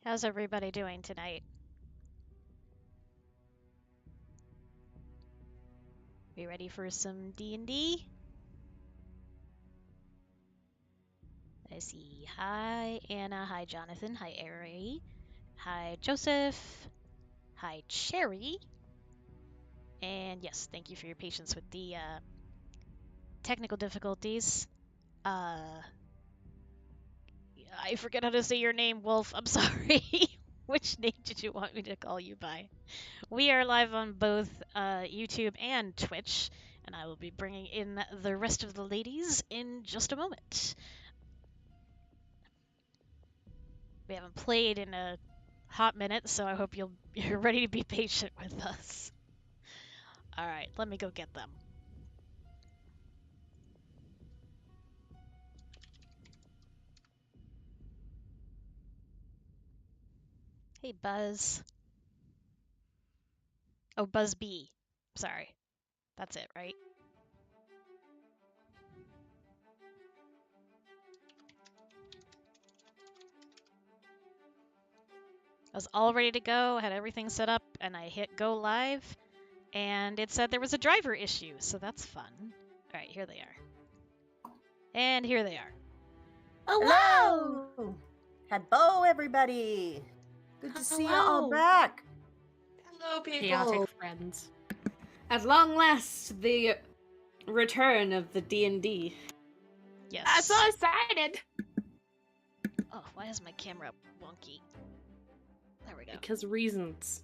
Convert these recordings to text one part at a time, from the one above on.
How's everybody doing tonight? We ready for some D&D? I see. Hi, Anna. Hi, Jonathan. Hi, Ari. Hi, Joseph. Hi, Cherry. And yes, thank you for your patience with the technical difficulties. I forget how to say your name, Wolf. I'm sorry. Which name did you want me to call you by? We are live on both YouTube and Twitch, and I will be bringing in the rest of the ladies in just a moment. We haven't played in a hot minute, so I hope you're ready to be patient with us. All right, let me go get them. Hey, Buzz. Oh, Buzz B. Sorry. That's it, right? I was all ready to go, had everything set up, and I hit go live, and it said there was a driver issue, so that's fun. All right, here they are. And here they are. Hello! Hello, everybody! Good to see you all back! Hello, people! Chaotic friends. At long last, the return of the D&D. Yes. I'm so excited! Oh, why is my camera wonky? There we go. Because reasons.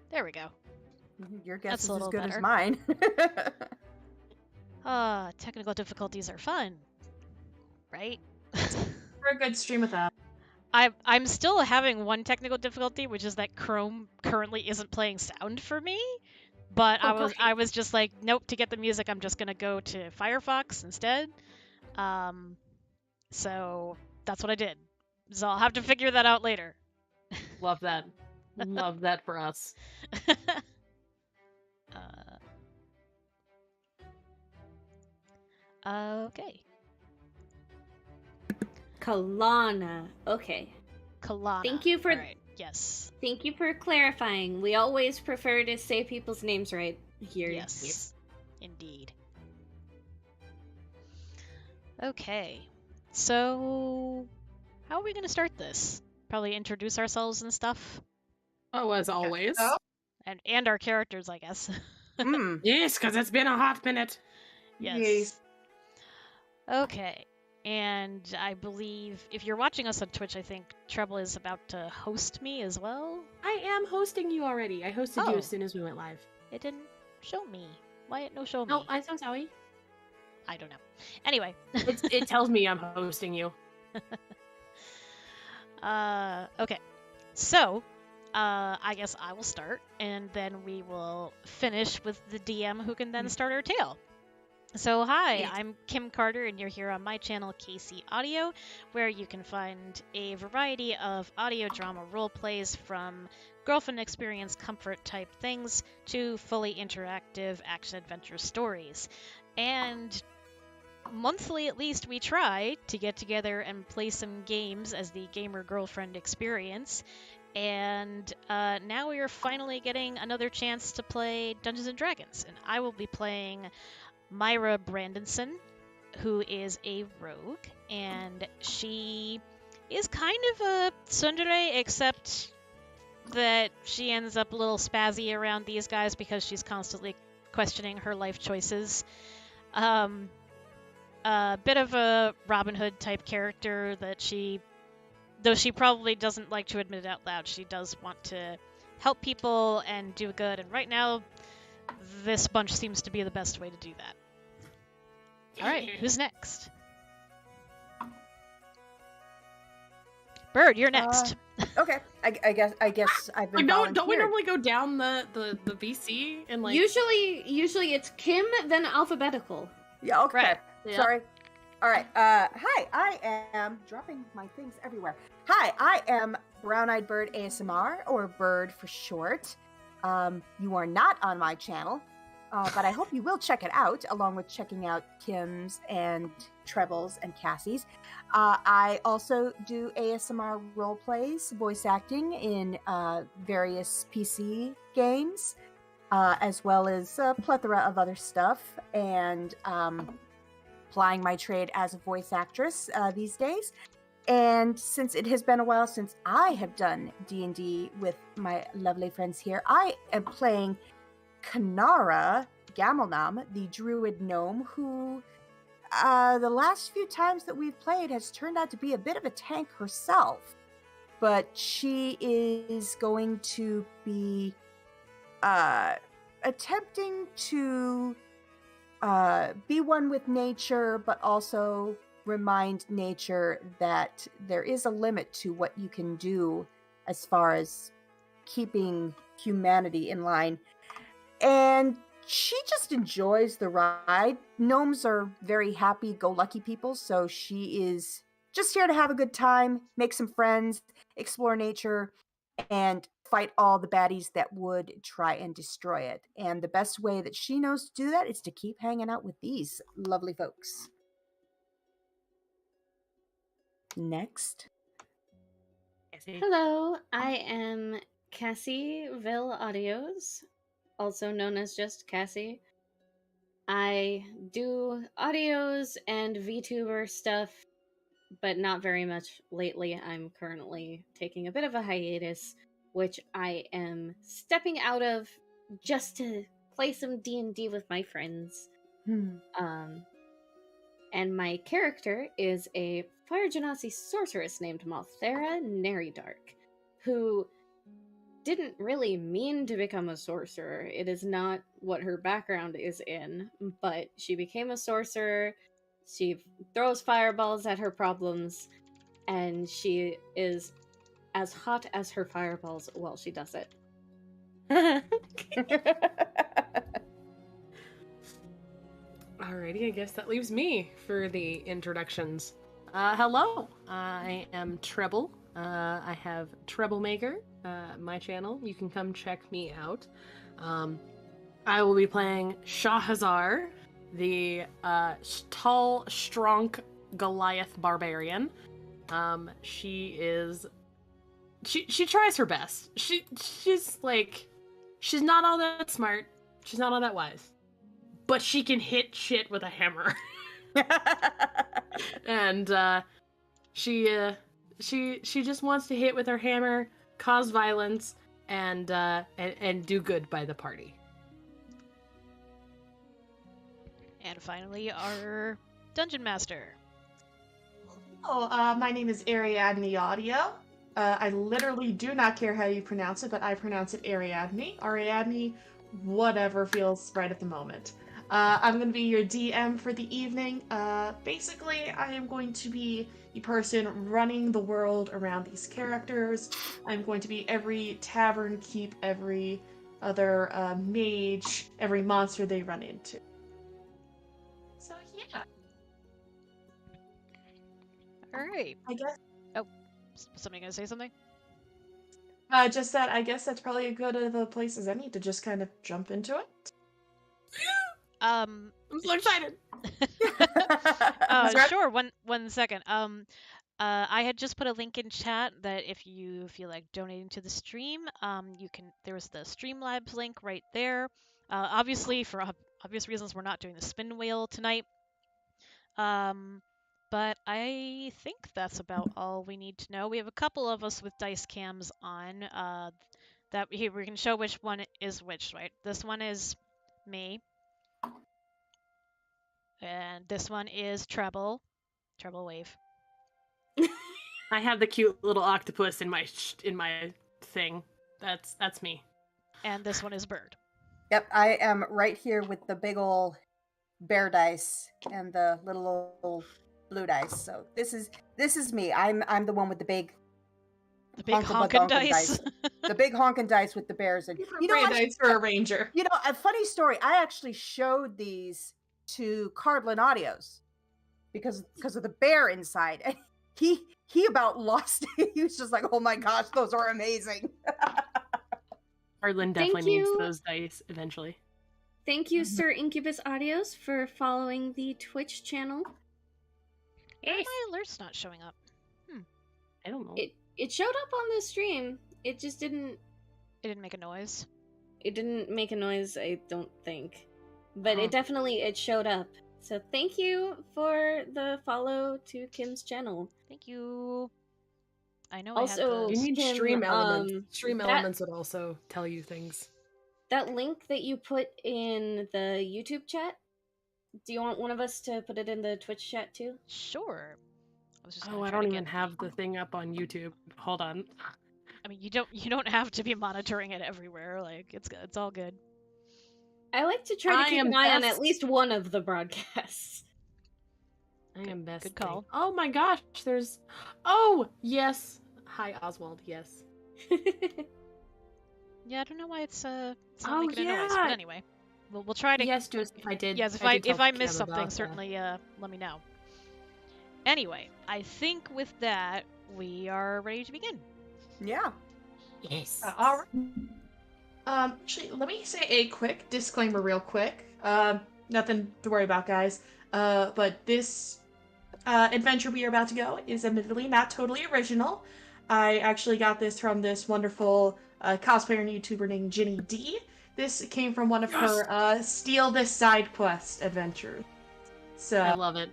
There we go. Your guess That's is a as little good better. as mine. Technical difficulties are fun. Right? For a good stream with that. I'm still having one technical difficulty, which is that Chrome currently isn't playing sound for me. But I was just like, nope, to get the music I'm just gonna go to Firefox instead. So that's what I did. So I'll have to figure that out later. Love that. Love that for us. Okay. Kalana. Okay. Kalana. Thank you for- Alright, yes. Thank you for clarifying. We always prefer to say people's names right here. Yes. Indeed. Okay. So, how are we going to start this? Probably introduce ourselves and stuff? Oh, as always. Oh. And our characters, I guess. Yes, because it's been a hot minute. Yes. Okay. And I believe, if you're watching us on Twitch, I think Treble is about to host me as well. I am hosting you already. I hosted you Oh. as soon as we went live. It didn't show me. Why it no show me? No, I'm so sorry. I don't know. Anyway. It tells me I'm hosting you. Okay. So, I guess I will start, and then we will finish with the DM who can then start our tale. So hi, Yes. I'm Kim Carter, and you're here on my channel, KC Audio, where you can find a variety of audio drama role plays from girlfriend experience comfort type things to fully interactive action adventure stories. And monthly at least we try to get together and play some games as the gamer girlfriend experience. And now we are finally getting another chance to play Dungeons & Dragons, and I will be playing Myra Brandonson, who is a rogue, and she is kind of a tsundere, except that she ends up a little spazzy around these guys because she's constantly questioning her life choices. A bit of a Robin Hood type character that though she probably doesn't like to admit it out loud, she does want to help people and do good, and right now this bunch seems to be the best way to do that. Alright, who's next? Bird, you're next. Okay, I guess I've been Don't we volunteered. normally go down the VC and like Usually it's Kim, then alphabetical. Yeah, okay. Right. Yeah. Sorry. Alright, hi, I am dropping my things everywhere. Hi, I am Brown-Eyed Bird ASMR, or Bird for short. You are not on my channel. but I hope you will check it out, along with checking out Kim's and Treble's and Cassie's. I also do ASMR role plays, voice acting in various PC games, as well as a plethora of other stuff, and plying my trade as a voice actress these days. And since it has been a while since I have done D&D with my lovely friends here, I am playing Kanara Gamelnam, the druid gnome, who the last few times that we've played has turned out to be a bit of a tank herself. But she is going to be attempting to be one with nature, but also remind nature that there is a limit to what you can do as far as keeping humanity in line. And she just enjoys the ride. Gnomes are very happy-go-lucky people, so she is just here to have a good time, make some friends, explore nature, and fight all the baddies that would try and destroy it. And the best way that she knows to do that is to keep hanging out with these lovely folks. Next. Hello, I am Cassie Ville Audios, also known as just Cassie. I do audios and VTuber stuff, but not very much lately. I'm currently taking a bit of a hiatus, which I am stepping out of just to play some D&D with my friends. And my character is a Fire Genasi sorceress named Malthera Neridark, who didn't really mean to become a sorcerer. It is not what her background is in, but she became a sorcerer. She throws fireballs at her problems, and she is as hot as her fireballs while she does it. Alrighty, I guess that leaves me for the introductions. Hello, I am Treble. I have Troublemaker, my channel. You can come check me out. I will be playing Shahazar, the tall, strong Goliath barbarian. She tries her best. She's not all that smart. She's not all that wise. But she can hit shit with a hammer. And she just wants to hit with her hammer, cause violence, and do good by the party. And finally, our dungeon master. Oh, my name is Ariadne Audio. I literally do not care how you pronounce it, but I pronounce it Ariadne. Ariadne, whatever feels right at the moment. I'm going to be your DM for the evening. Basically, I am going to be the person running the world around these characters. I'm going to be every tavern keep, every other mage, every monster they run into. So, yeah. All right. I guess. Oh, somebody gonna say something? Just that I guess that's probably as good of a place as any to just kind of jump into it. I'm so excited. Sure. One second. I had just put a link in chat that if you feel like donating to the stream, you can. There's the Streamlabs link right there. Obviously, for obvious reasons, we're not doing the spin wheel tonight. But I think that's about all we need to know. We have a couple of us with dice cams on. That here we can show which one is which. Right. This one is me. And this one is Treble Wave. I have the cute little octopus in my thing. That's me. And this one is Bird. Yep, I am right here with the big ol' bear dice and the little ol' blue dice. So this is me. I'm the one with the big honkin' dice. The big honkin' dice with the bears and Dice for a ranger. You know, a funny story. I actually showed these to Cardlin Audios because of the bear inside. And he about lost it. He was just like, "Oh my gosh, those are amazing." Arlen definitely needs those dice eventually. Thank you, Sir Incubus Audios, for following the Twitch channel. Why are my alerts not showing up? I don't know. It showed up on the stream. It just didn't. It didn't make a noise. It didn't make a noise, I don't think. But Huh. it showed up. So thank you for the follow to Kim's channel. Thank you. I know Also, I You had need Kim, stream elements. Stream that- elements would also tell you things. That link that you put in the YouTube chat, do you want one of us to put it in the Twitch chat too? Sure. I was just Oh, gonna I try don't to even get have the thing up on YouTube. Hold on. I mean, you don't have to be monitoring it everywhere. Like it's all good. I like to try to I keep am an eye on best. at least one of the broadcasts. I am best. Good call. thing. Oh my gosh, there's. Oh yes. Hi Oswald. Yes. Yeah, I don't know why it's not Oh, making a noise. But yeah. anyway, we'll try to. Yes, Joseph. I did. Yes, did tell if I Kim miss something, about that. certainly let me know. Anyway, I think with that we are ready to begin. Yeah. Yes. All right. Actually, let me say a quick disclaimer real quick. Nothing to worry about, guys. But this adventure we are about to go is admittedly not totally original. I actually got this from this wonderful cosplayer and YouTuber named Ginny D. This came from one of her Steal This Side Quest adventures. So I love it.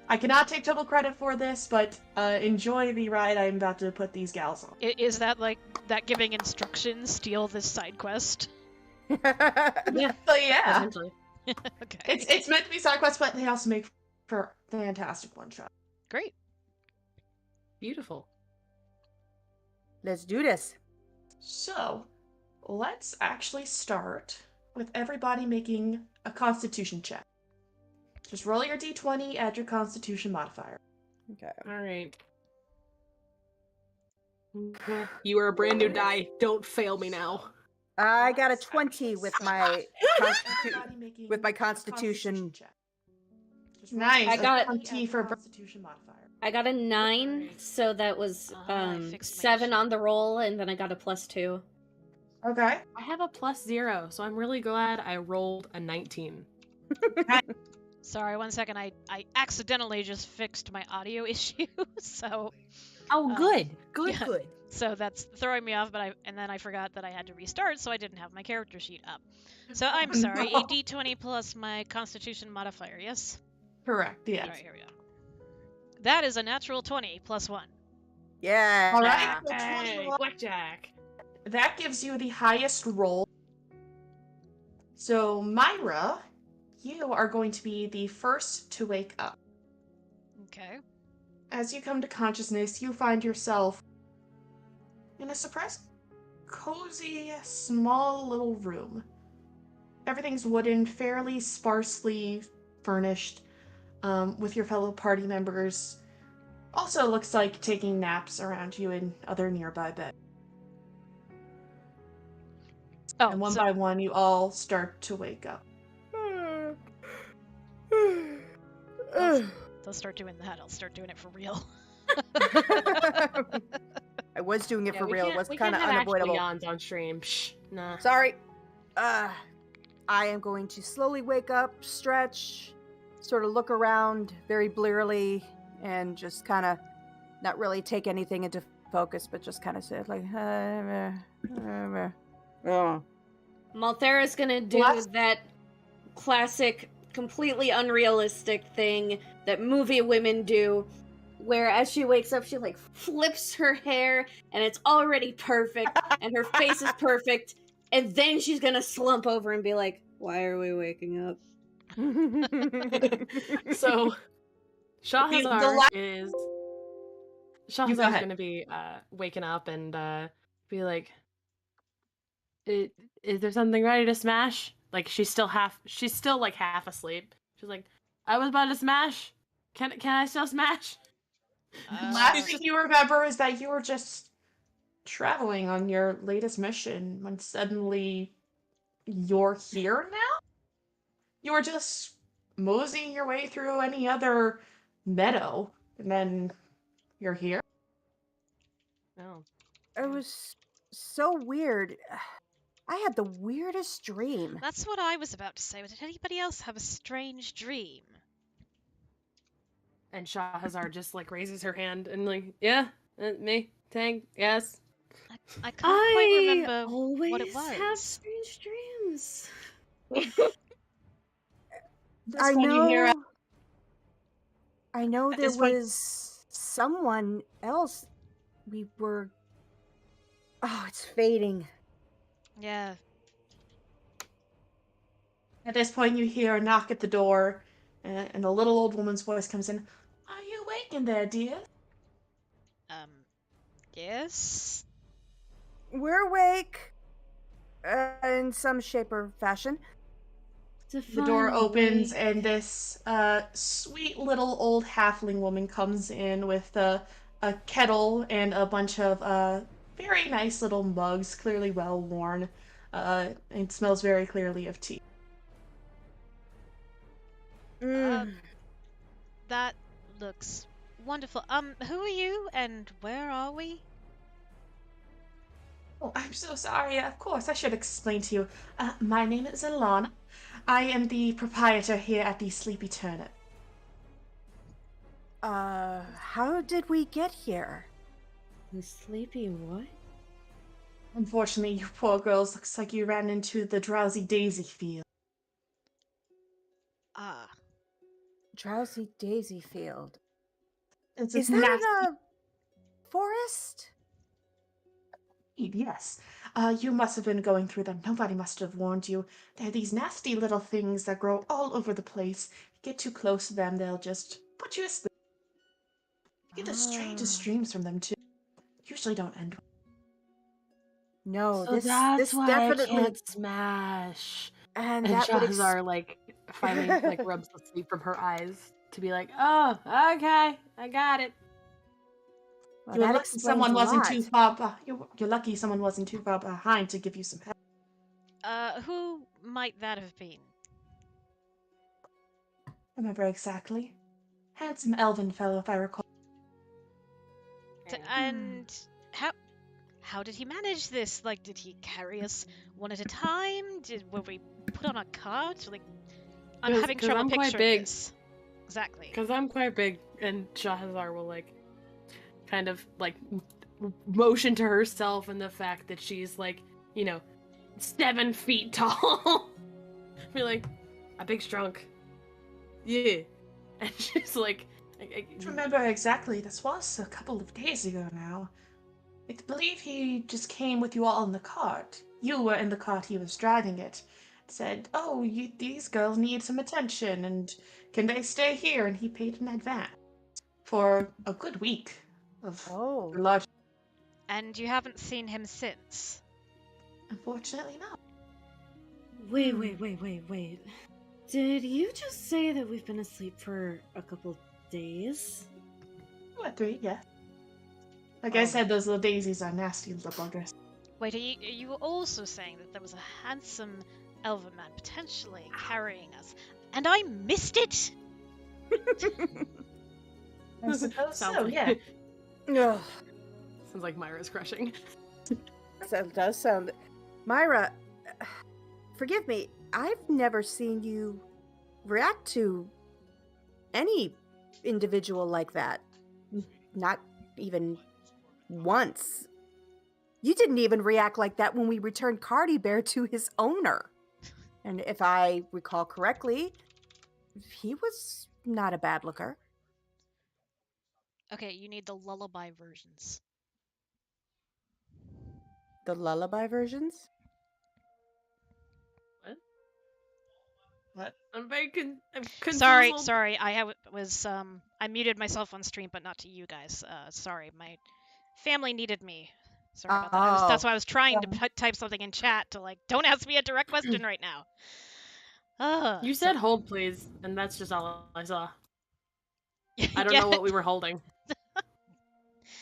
I cannot take total credit for this, but enjoy the ride I'm about to put these gals on. Is that like that giving instructions? Steal this side quest. Yeah. But yeah, Essentially. Okay. it's meant to be side quests, but they also make for fantastic one shot. Great. Beautiful. Let's do this. So, let's actually start with everybody making a Constitution check. Just roll your d20, add your Constitution modifier. Okay. All right. You are a brand new die. Don't fail me now. I got a Let's 20 with actually my start constitu- everybody making with my a constitution. check. Just roll Nice. I got- a 20 for Constitution modifier. I got a 9, so that was I fixed my 7 issue. on the roll, and then I got a +2. Okay. I have a +0, so I'm really glad I rolled a 19. Sorry, 1 second. I accidentally just fixed my audio issue, so Oh, good. Good, yeah. good. so that's throwing me off. But then I forgot that I had to restart, so I didn't have my character sheet up. So I'm sorry. No. A d20 plus my Constitution modifier. Yes. Correct. Yes. All right, here we go. That is a natural 20 plus 1. Yeah. All right. so Hey, 21. blackjack. That gives you the highest roll. So, Myra, you are going to be the first to wake up. Okay. As you come to consciousness, you find yourself in a surprised, cozy, small little room. Everything's wooden, fairly sparsely furnished, with your fellow party members. Also looks like taking naps around you in other nearby beds. Oh, And one so, by one, you all start to wake up. I'll start doing that. I'll start doing it for real. I was doing it Yeah, for we real. It can't- was we kind of can't have actual unavoidable. yawns on stream. Psh, nah. Sorry. I am going to slowly wake up, stretch, sort of look around very blearily, and just kind of not really take anything into focus, but just kind of say like, oh. Malthera's gonna do Last- that classic, completely unrealistic thing that movie women do, where as she wakes up, she like flips her hair and it's already perfect and her face is perfect, and then she's gonna slump over and be like, "Why are we waking up?" So, The Shahazar la- is... You Shahazar's go ahead. gonna be waking up and be like, is there something ready to smash? Like she's still like half asleep. She's like, I was about to smash. Can I still smash? Last thing you remember is that you were just traveling on your latest mission when suddenly you're here now? You were just moseying your way through any other meadow, and then you're here? No. It was so weird. I had the weirdest dream. That's what I was about to say. Did anybody else have a strange dream? And Shahazar just like raises her hand and like, yeah, me, Tang, yes. I can't quite remember always what it was. have strange dreams. I When you hear know. I know At there this point- was someone else. We were. Oh, it's fading. Yeah. At this point, you hear a knock at the door, and a little old woman's voice comes in. Are you awake in there, dear? Yes? We're awake. In some shape or fashion. The door opens, Awake. and this sweet little old halfling woman comes in with a kettle and a bunch of very nice little mugs, clearly well worn. It smells very clearly of tea. That looks wonderful. Who are you and where are we? Oh, I'm so sorry. Of course, I should explain to you. My name is Alana. I am the proprietor here at the Sleepy Turnip. How did we get here? The sleepy what? Unfortunately, you poor girls, looks like you ran into the drowsy daisy field. Ah. Drowsy Daisy Field. It's Is a that nasty in a forest? feed, yes. You must have been going through them. Nobody must have warned you. They're these nasty little things that grow all over the place. Get too close to them, they'll just put you asleep. You get the strangest dreams from them, too. Usually don't end well. No, So this that's why definitely. I can't smash. And And that would Shahazar like finally like rubs the sleep from her eyes to be like, oh, okay, I got it. well, You're that lucky explains someone a wasn't lot. too far. You're lucky someone wasn't too far behind to give you some help. Who might that have been? Remember exactly. Handsome elven fellow, if I recall. And how did he manage this? Like, did he carry us one at a time? Were we put on a cart? Like, I'm having 'Cause trouble I'm quite picturing big. this. Exactly. Because I'm quite big, and Shahazar will like kind of like motion to herself and the fact that she's like, 7 feet tall. Be like, a big strunk. Yeah. And she's like, Remember exactly. This was a couple of days ago now. I believe he just came with you all in the cart. You were in the cart, he was driving it. Said, oh, these girls need some attention, and can they stay here? And he paid in advance for a good week of Oh. large. And you haven't seen him since? Unfortunately, not. Wait. Did you just say that we've been asleep for a couple days? 2 or 3, yeah. Like I said, those little daisies are nasty little buggers. Wait, are you also saying that there was a handsome elven man potentially carrying us, and I missed it? I suppose Sounds so, like- yeah. Ugh, Sounds like Myra's crushing. that does sound. Myra, forgive me. I've never seen you react to any individual like that. Not even once. You didn't even react like that when we returned Cardi Bear to his owner. And if I recall correctly, he was not a bad looker. Okay, you need the lullaby versions. The lullaby versions? What? I'm confused. Sorry. I muted myself on stream, but not to you guys. Sorry, my family needed me. Sorry about that. That's why I was trying to type something in chat to don't ask me a direct question right now. You said hold, please, and that's just all I saw. I don't Yeah. know what we were holding.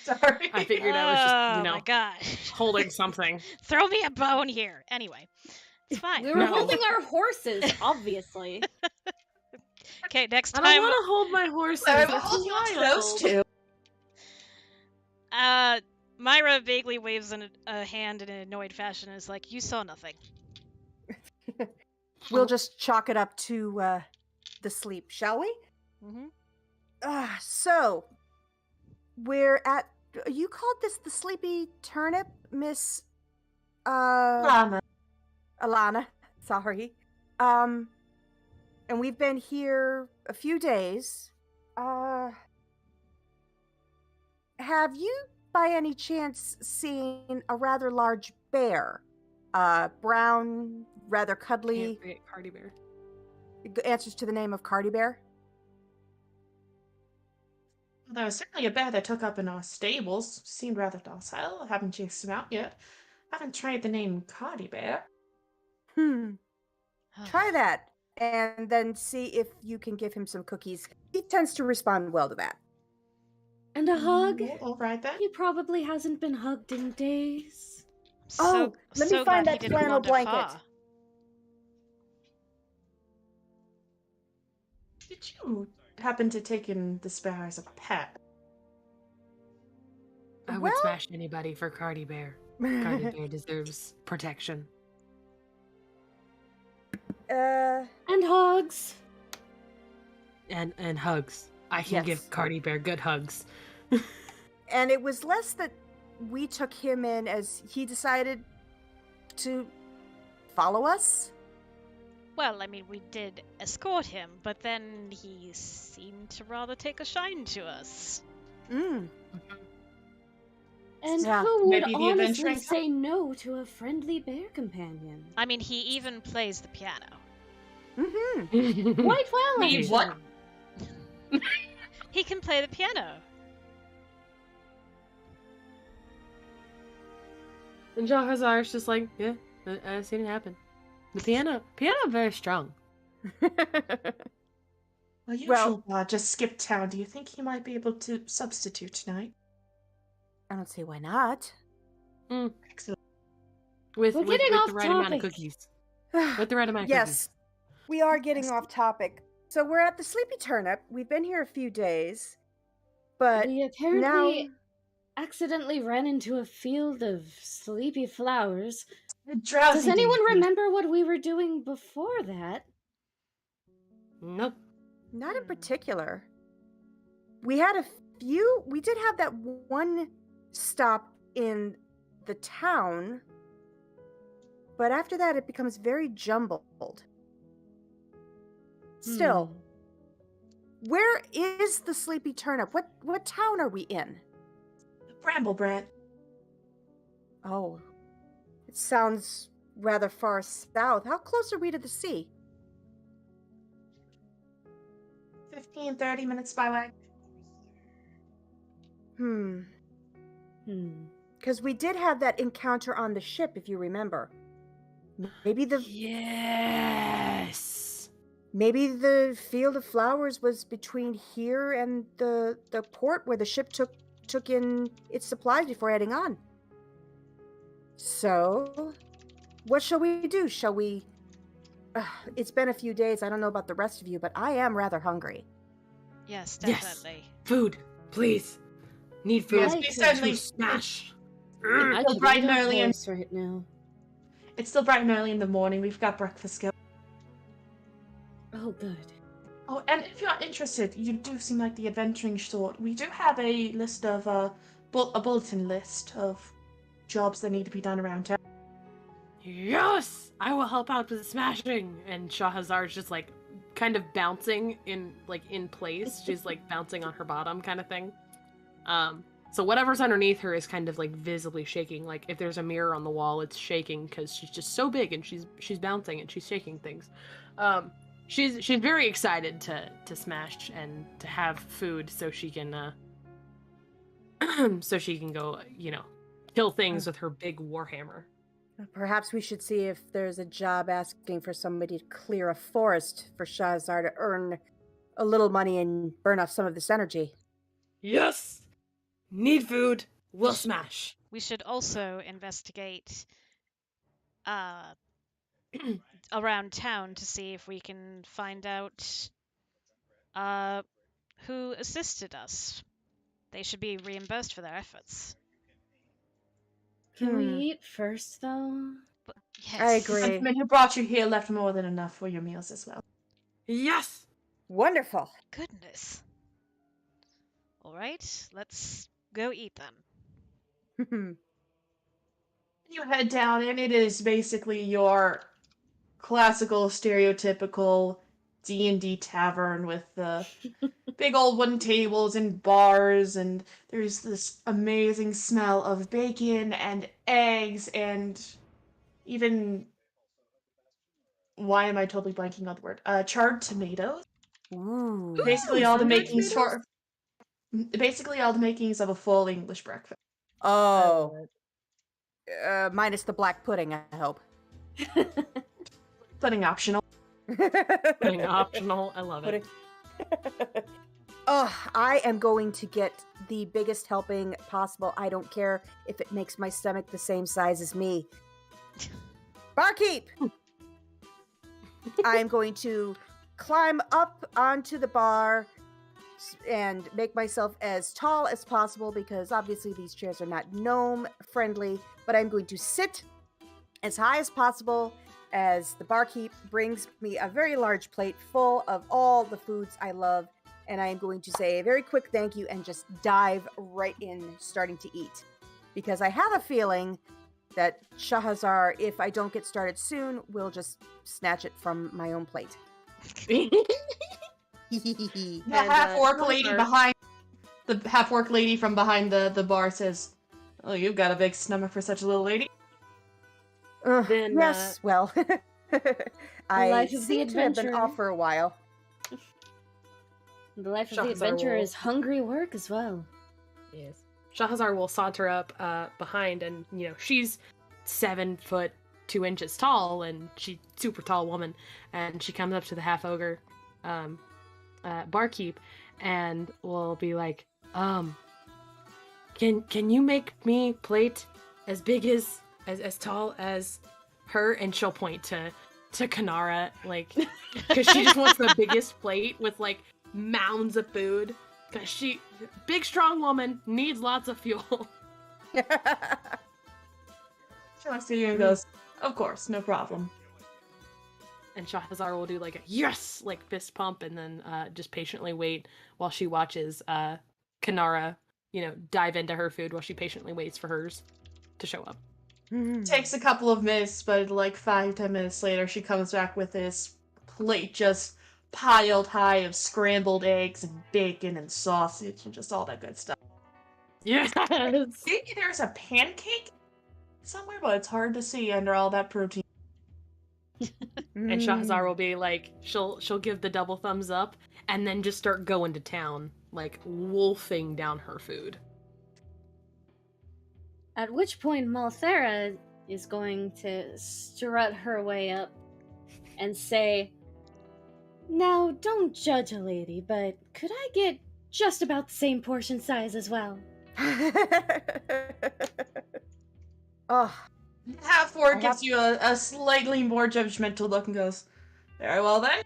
Sorry. I figured I was just, Oh my gosh. holding something. Throw me a bone here. Anyway, it's fine. We were No. holding our horses, obviously. Okay, next I time. don't want to hold my horses. Sorry, That's hold you onto wild. those two. Myra vaguely waves a hand in an annoyed fashion and is like, "You saw nothing." We'll just chalk it up to the sleep, shall we? Mm-hmm. So we're at. You called this the Sleepy Turnip, Miss Lana. Alana. Sorry. And we've been here a few days. Have you, by any chance, seen a rather large bear? Brown, rather cuddly. Can't forget Cardi Bear. Answers to the name of Cardi Bear. There was certainly a bear that took up in our stables. Seemed rather docile. Haven't chased him out yet. Haven't tried the name Cardi Bear. Try that, and then see if you can give him some cookies. He tends to respond well to that. And a hug? All right then. He probably hasn't been hugged in days. Oh, let me find glad he that didn't flannel want a blanket. paw. Did you happen to take in this bear as a pet? I would Well- smash anybody for Cardi Bear. Cardi Bear deserves protection. And hugs. And hugs. I can Yes. give Cardi Bear good hugs. And it was less that we took him in as he decided to follow us. Well, I mean, we did escort him, but then he seemed to rather take a shine to us. Mm. And Yeah, who would maybe the honestly adventuring say no to a friendly bear companion? I mean, he even plays the piano. Mm-hmm. Quite well, Me, actually. what? He can play the piano. And Jahazar's just like, yeah, I've seen it happen. The piano very strong. Well, usual just skipped town. Do you think he might be able to substitute tonight? I don't see why not. Excellent. With We're getting the off right amount of topic. cookies. With the right amount of Yes, we are getting off topic. So we're at the Sleepy Turnip. We've been here a few days, but We apparently accidentally ran into a field of sleepy flowers. Drowsy Does anyone daisies. remember what we were doing before that? Nope. not in particular. We had a few. We did have that one stop in the town, but after that, it becomes very jumbled. Still, where is the Sleepy Turnip? What town are we in? Bramblebread. Oh, it sounds rather far south. How close are we to the sea? 15-30 minutes by wagon. Because we did have that encounter on the ship, if you remember. Maybe the Yes. maybe the field of flowers was between here and the port where the ship took in its supplies before heading on. So, what shall we do? Shall we? It's been a few days. I don't know about the rest of you, but I am rather hungry. Yes, Yes. definitely. Food, please. Need food. Yes, I we could certainly. Smash. I Still could bright eat and a early and horse right now. It's still bright and early in the morning. We've got breakfast going. Oh, good. Oh, and if you're interested, you do seem like the adventuring sort. We do have a list of a bulletin list of jobs that need to be done around town. Yes, I will help out with the smashing. And Shahazar's just like kind of bouncing in place. She's like bouncing on her bottom kind of thing. So whatever's underneath her is kind of like visibly shaking. Like if there's a mirror on the wall, it's shaking because she's just so big and she's bouncing and she's shaking things. She's very excited to smash and to have food so she can go, kill things with her big warhammer. Perhaps we should see if there's a job asking for somebody to clear a forest for Shahzar to earn a little money and burn off some of this energy. Yes! Need food, we'll smash. We should also investigate around town to see if we can find out who assisted us. They should be reimbursed for their efforts. Can we eat first, though? But yes. I The agree. gentleman who brought you here left more than enough for your meals as well. Yes. Wonderful. Goodness. All right, let's go eat then. You head down, and it is basically your classical, stereotypical D&D tavern with the big old wooden tables and bars, and there's this amazing smell of bacon and eggs and even, why am I totally blanking on the word? Charred tomatoes. Ooh. Basically all the sunburnt makings tomatoes? basically all the makings of a full English breakfast. Oh. Minus the black pudding, I hope. Pudding optional. Pudding optional. I love it. Oh, I am going to get the biggest helping possible. I don't care if it makes my stomach the same size as me. Barkeep! I am going to climb up onto the bar and make myself as tall as possible because obviously these chairs are not gnome friendly, but I'm going to sit as high as possible as the barkeep brings me a very large plate full of all the foods I love, and I am going to say a very quick thank you and just dive right in starting to eat. Because I have a feeling that Shahazar, if I don't get started soon, will just snatch it from my own plate. The half-orc lady behind the half-orc lady from behind the bar says, "Oh, you've got a big stomach for such a little lady." Then, yes, well, I life of the seem to have been adventurer. off for a while. The life of the Shahazar adventurer will- is hungry work as well. Yes. Shahazar will saunter up behind, and she's 7'2" tall, and she's super tall woman. And she comes up to the half ogre, barkeep, and will be like, can you make me plate as big as tall as her? And she'll point to Kanara, like, because she just wants the biggest plate with like mounds of food. Because she, big strong woman, needs lots of fuel. She looks at you and goes, "Of course, no problem." And Shahazar will do like a yes, like fist pump, and then just patiently wait while she watches Kanara, dive into her food while she patiently waits for hers to show up. Takes a couple of minutes, but like 5-10 minutes later, she comes back with this plate just piled high of scrambled eggs and bacon and sausage and just all that good stuff. Yes. Maybe there's a pancake somewhere, but it's hard to see under all that protein. And Shahazar will be like, she'll give the double thumbs up, and then just start going to town, like wolfing down her food. At which point, Malthera is going to strut her way up and say, "Now, don't judge a lady, but could I get just about the same portion size as well?" Oh, Half-orc gives you a slightly more judgmental look and goes, "Very well then."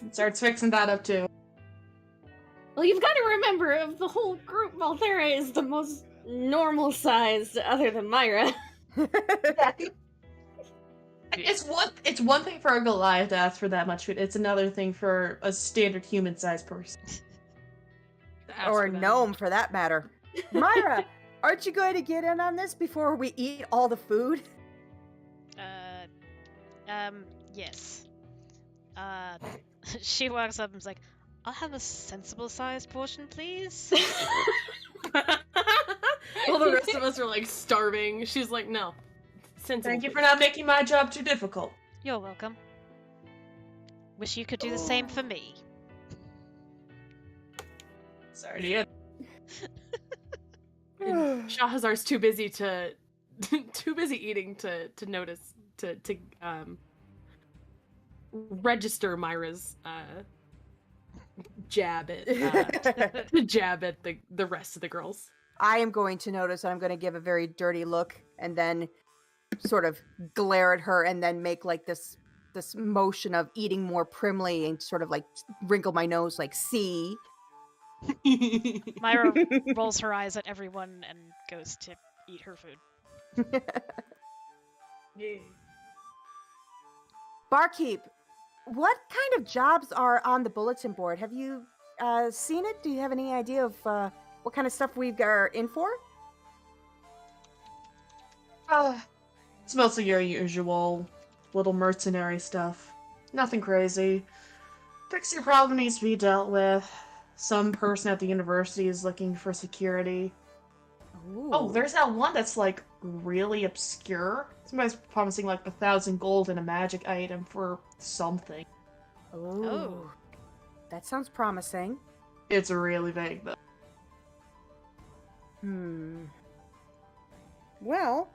And starts fixing that up too. Well, you've got to remember, of the whole group, Malthera is the most normal sized, other than Myra. It's one thing for a Goliath to ask for that much food. It's another thing for a standard human-sized person. or a gnome for that matter. Myra, aren't you going to get in on this before we eat all the food? Yes. She walks up and is like, "I'll have a sensible sized portion, please." Well, the rest of us are like starving. She's like, no. Sensible, Thank you for please. not making my job too difficult. You're welcome. Wish you could do the same for me. Sorry to hear. And Shahazar's too busy eating to notice to register Myra's jab at the rest of the girls. I am going to notice, and I'm going to give a very dirty look, and then sort of glare at her, and then make like this motion of eating more primly, and sort of like wrinkle my nose, like see. Myra rolls her eyes at everyone and goes to eat her food. Yeah. Barkeep, what kind of jobs are on the bulletin board? Have you seen it? Do you have any idea of what kind of stuff we are in for? It's mostly your usual little mercenary stuff. Nothing crazy. Pixie problem needs to be dealt with. Some person at the university is looking for security. Oh, Ooh. there's that one that's like really obscure. Somebody's promising like 1,000 gold and a magic item for something. Oh. That sounds promising. It's really vague though. Well,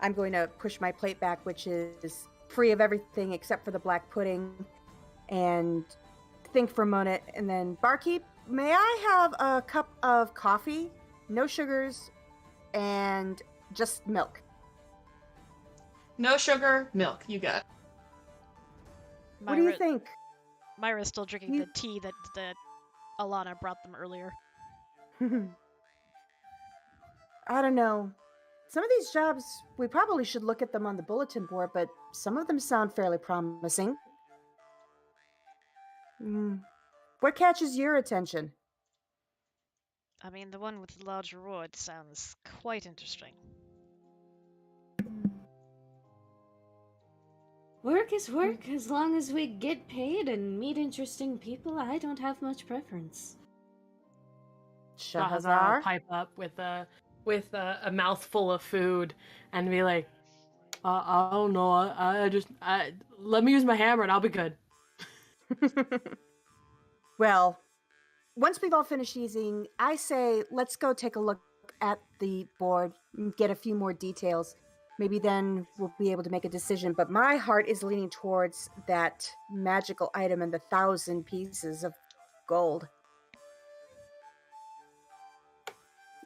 I'm going to push my plate back, which is free of everything except for the black pudding, and think for a moment, and then, Barkeep, may I have a cup of coffee? No sugars, and just milk. No sugar, milk. You got it. What do you think? Myra's still drinking the tea that Alana brought them earlier. I don't know. Some of these jobs, we probably should look at them on the bulletin board, but some of them sound fairly promising. What catches your attention? I mean, the one with the large reward sounds quite interesting. Work is work. As long as we get paid and meet interesting people, I don't have much preference. Shahazar will Shahazar? pipe up with a mouthful of food and be like, I don't know. I let me use my hammer and I'll be good. Well, once we've all finished eating, I say let's go take a look at the board and get a few more details. Maybe then we'll be able to make a decision. But my heart is leaning towards that magical item and the 1,000 pieces of gold.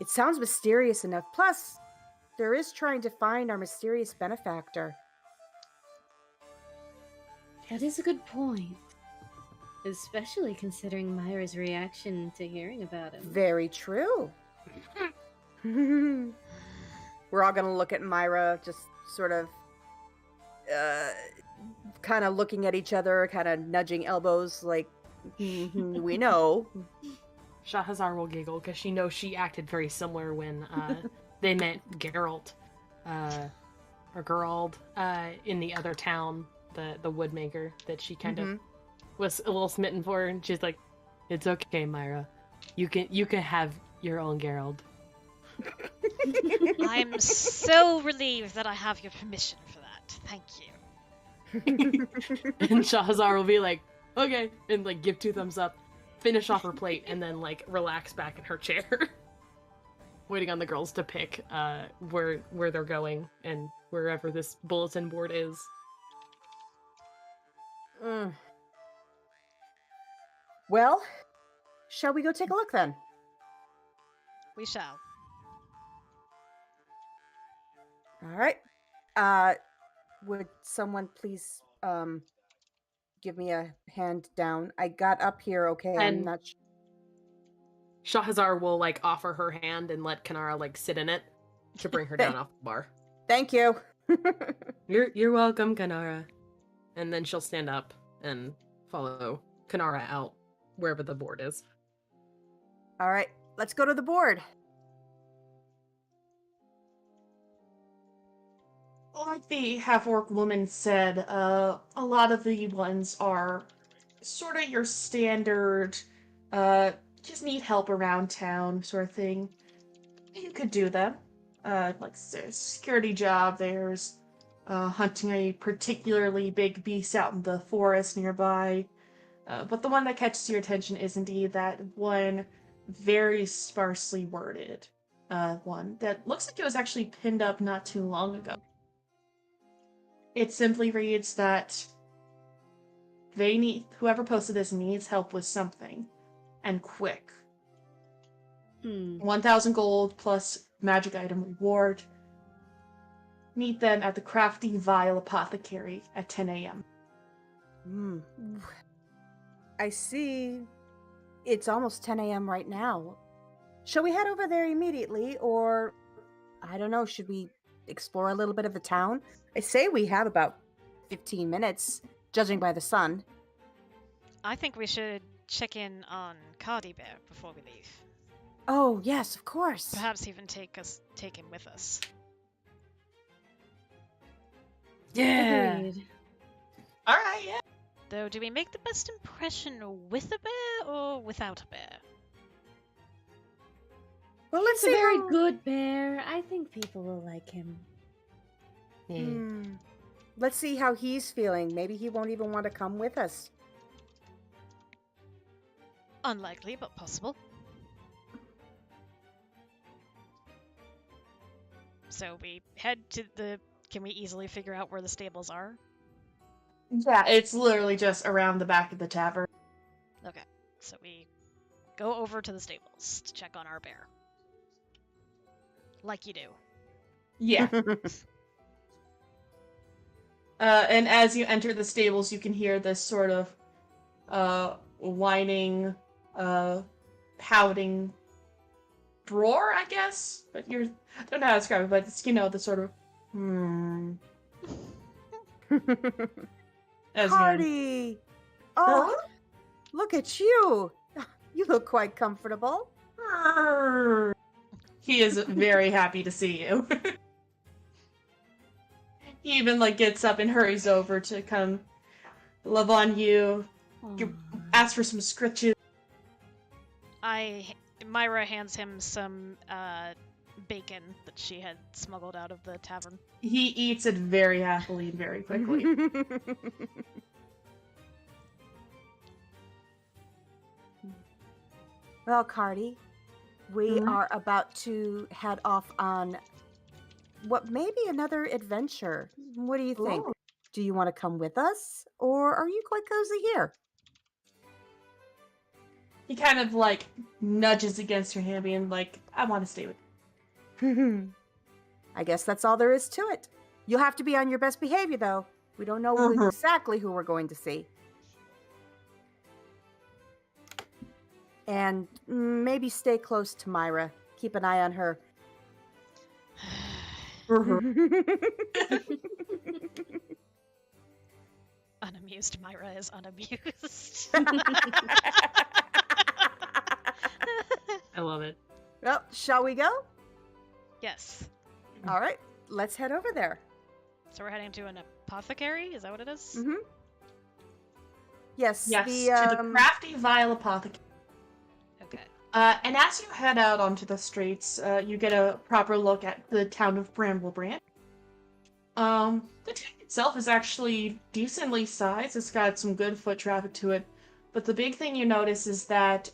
It sounds mysterious enough. Plus, there is trying to find our mysterious benefactor. That is a good point. Especially considering Myra's reaction to hearing about him. Very true. We're all gonna look at Myra, just sort of kind of looking at each other, kind of nudging elbows, like, we know. Shahazar will giggle because she knows she acted very similar when they met Geralt, or Gerald, in the other town, the woodmaker that she kind of was a little smitten for, and she's like, "It's okay, Myra. You can have your own Geralt." I'm so relieved that I have your permission for that. Thank you. And Shahazar will be like, "Okay," and like give 2 thumbs up, finish off her plate, and then like relax back in her chair, waiting on the girls to pick where they're going and wherever this bulletin board is. Well, shall we go take a look then? We shall. All right. Would someone please give me a hand down? I got up here okay. I'm And not sure. Shahazar will like offer her hand and let Kanara like sit in it to bring her down off the bar. Thank you. You're welcome, Kanara. And then she'll stand up and follow Kanara out wherever the board is. All right, let's go to the board. Like the half-orc woman said, a lot of the ones are sort of your standard, just need help around town sort of thing. You could do them. Like there's a security job, there's hunting a particularly big beast out in the forest nearby. But the one that catches your attention is indeed that one very sparsely worded one that looks like it was actually pinned up not too long ago. It simply reads that whoever posted this needs help with something, and quick. 1,000 gold plus magic item reward. Meet them at the Crafty Vile Apothecary at 10 a.m. I see. It's almost 10 a.m. right now. Shall we head over there immediately, or I don't know, should we explore a little bit of the town? I say we have about 15 minutes, judging by the sun. I think we should check in on Cardi Bear before we leave. Oh, yes, of course. Perhaps even take him with us. Yeah. Agreed. All right, yeah. Though, do we make the best impression with a bear or without a bear? Well, let's He's a see very how... good bear. I think people will like him. Let's see how he's feeling. Maybe he won't even want to come with us. Unlikely, but possible. So we head to the... Can we easily figure out where the stables are? Yeah, it's literally just around the back of the tavern. Okay, so we go over to the stables to check on our bear. Like you do. Yeah. And as you enter the stables, you can hear this sort of whining, pouting roar, I guess. But I don't know how to describe it, but it's, the sort of as you Party! Oh, look at you. You look quite comfortable. He is very happy to see you. He even gets up and hurries over to come love on you, ask for some scritches. Myra hands him some bacon that she had smuggled out of the tavern. He eats it very happily and very quickly. Well, Cardi, we are about to head off on what may be another adventure. What do you think? Ooh. Do you want to come with us, or are you quite cozy here? He kind of nudges against her hand, being I want to stay with you. I guess that's all there is to it. You'll have to be on your best behavior, though. We don't know exactly who we're going to see. And maybe stay close to Myra. Keep an eye on her. Unamused Myra is unamused. I love it. Well, shall we go? Yes. All right, let's head over there. So we're heading to an apothecary? Is that what it is? Mm-hmm. Yes, Yes, to the crafty vile apothecary. Okay. And as you head out onto the streets, you get a proper look at the town of Bramblebrand. The town itself is actually decently sized. It's got some good foot traffic to it. But the big thing you notice is that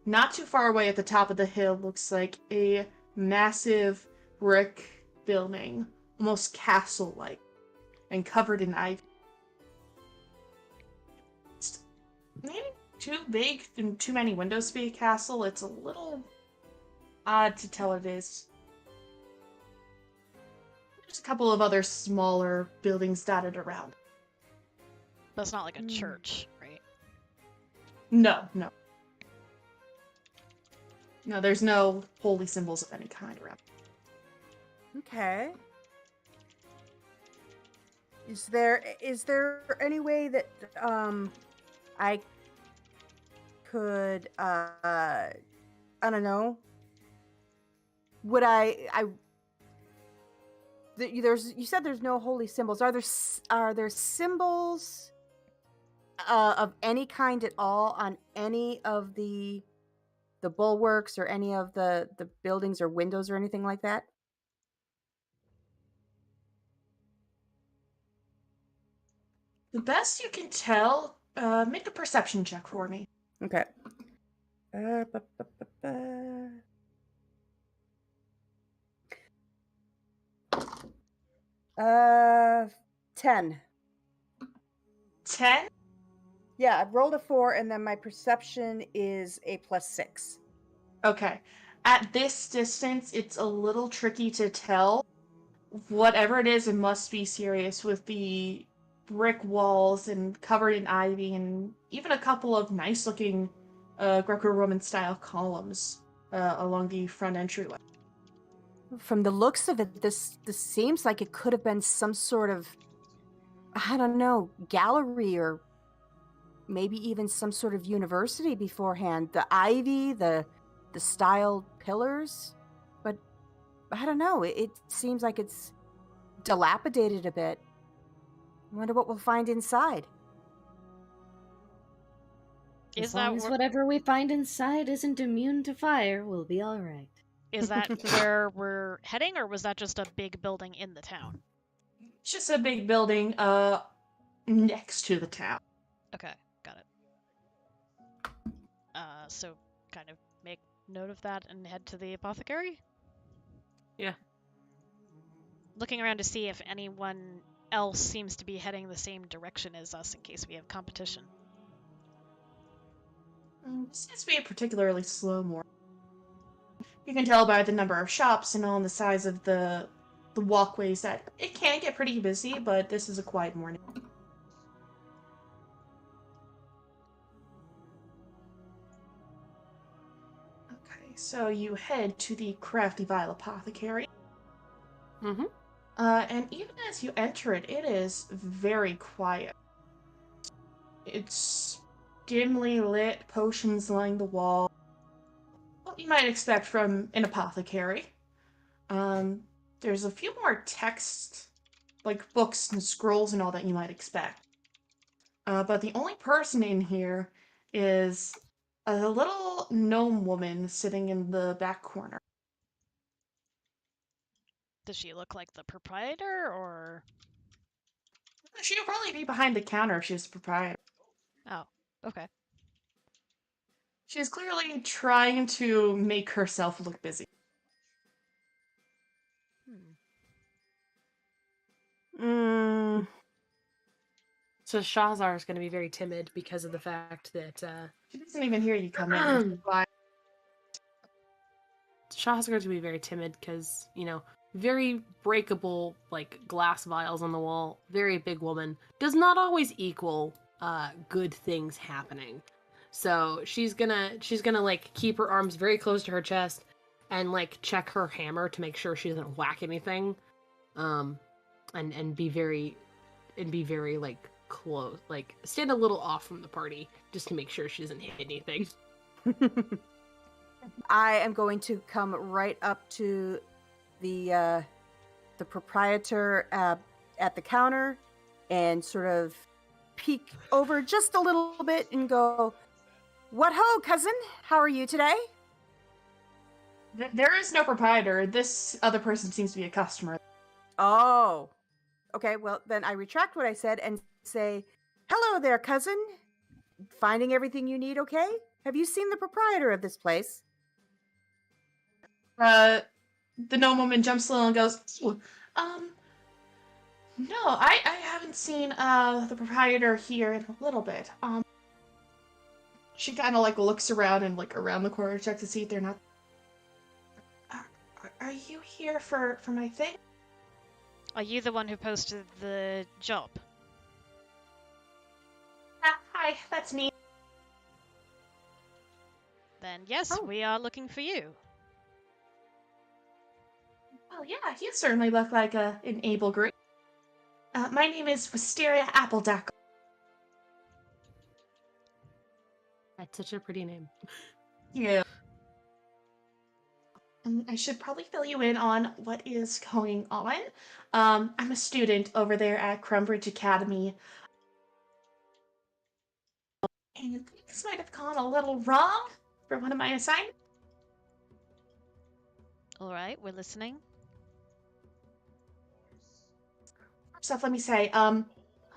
not too far away at the top of the hill looks like a massive brick building, almost castle-like, and covered in ivy. It's maybe too big and too many windows to be a castle. It's a little odd to tell it is. There's a couple of other smaller buildings dotted around. But it's not like a church, right? No. No, there's no holy symbols of any kind around. Okay. Is there any way that I could I don't know. Would you said there's no holy symbols. Are there symbols of any kind at all on any of the bulwarks or any of the buildings or windows or anything like that? The best you can tell, make a perception check for me. Okay. 10. 10? Yeah, I've rolled a 4, and then my perception is a +6. Okay. At this distance, it's a little tricky to tell. Whatever it is, it must be serious with the brick walls and covered in ivy and even a couple of nice-looking Greco-Roman style columns along the front entryway. From the looks of it, this seems like it could have been some sort of, I don't know, gallery or maybe even some sort of university beforehand. The ivy, the styled pillars, but I don't know. It seems like it's dilapidated a bit. I wonder what we'll find inside. As long as whatever we find inside isn't immune to fire, we'll be all right. Is that where we're heading, or was that just a big building in the town? It's just a big building next to the town. Okay, got it. So kind of make note of that and head to the apothecary? Yeah. Looking around to see if anyone else seems to be heading the same direction as us in case we have competition. Seems to be a particularly slow morning. You can tell by the number of shops and on the size of the walkways that it can get pretty busy, but this is a quiet morning. Okay, so you head to the Crafty Vile Apothecary. Mm-hmm. And even as you enter it, it is very quiet. It's dimly lit, potions lining the wall. What you might expect from an apothecary. There's a few more text, like books and scrolls and all that you might expect. But the only person in here is a little gnome woman sitting in the back corner. Does she look like the proprietor, or...? She'll probably be behind the counter if she's the proprietor. Oh, okay. She's clearly trying to make herself look busy. So Shahzar is going to be very timid because of the fact that She doesn't even hear you come in. Shahzar is going to be very timid because, you know, very breakable, like, glass vials on the wall, very big woman, does not always equal good things happening. So she's gonna like keep her arms very close to her chest and like check her hammer to make sure she doesn't whack anything, and be very like close, like stand a little off from the party just to make sure she doesn't hit anything. I am going to come right up to the proprietor at the counter and sort of peek over just a little bit and go, "What ho, cousin? How are you today?" There is no proprietor. This other person seems to be a customer. Oh. Okay, well, then I retract what I said and say, "Hello there, cousin. Finding everything you need okay? Have you seen the proprietor of this place?" The gnome woman jumps a little and goes, no, I haven't seen, the proprietor here in a little bit. She kind of, like, looks around and, like, around the corner to check to see if they're not... Are you here for my thing? Are you the one who posted the job? Hi, that's me. Then yes, we are looking for you. Well, yeah, you certainly look like an able group. My name is Wisteria Appledackle. That's such a pretty name. Yeah. I should probably fill you in on what is going on. I'm a student over there at Crumbridge Academy. And things might have gone a little wrong for one of my assignments. Alright, we're listening. First off, let me say, hold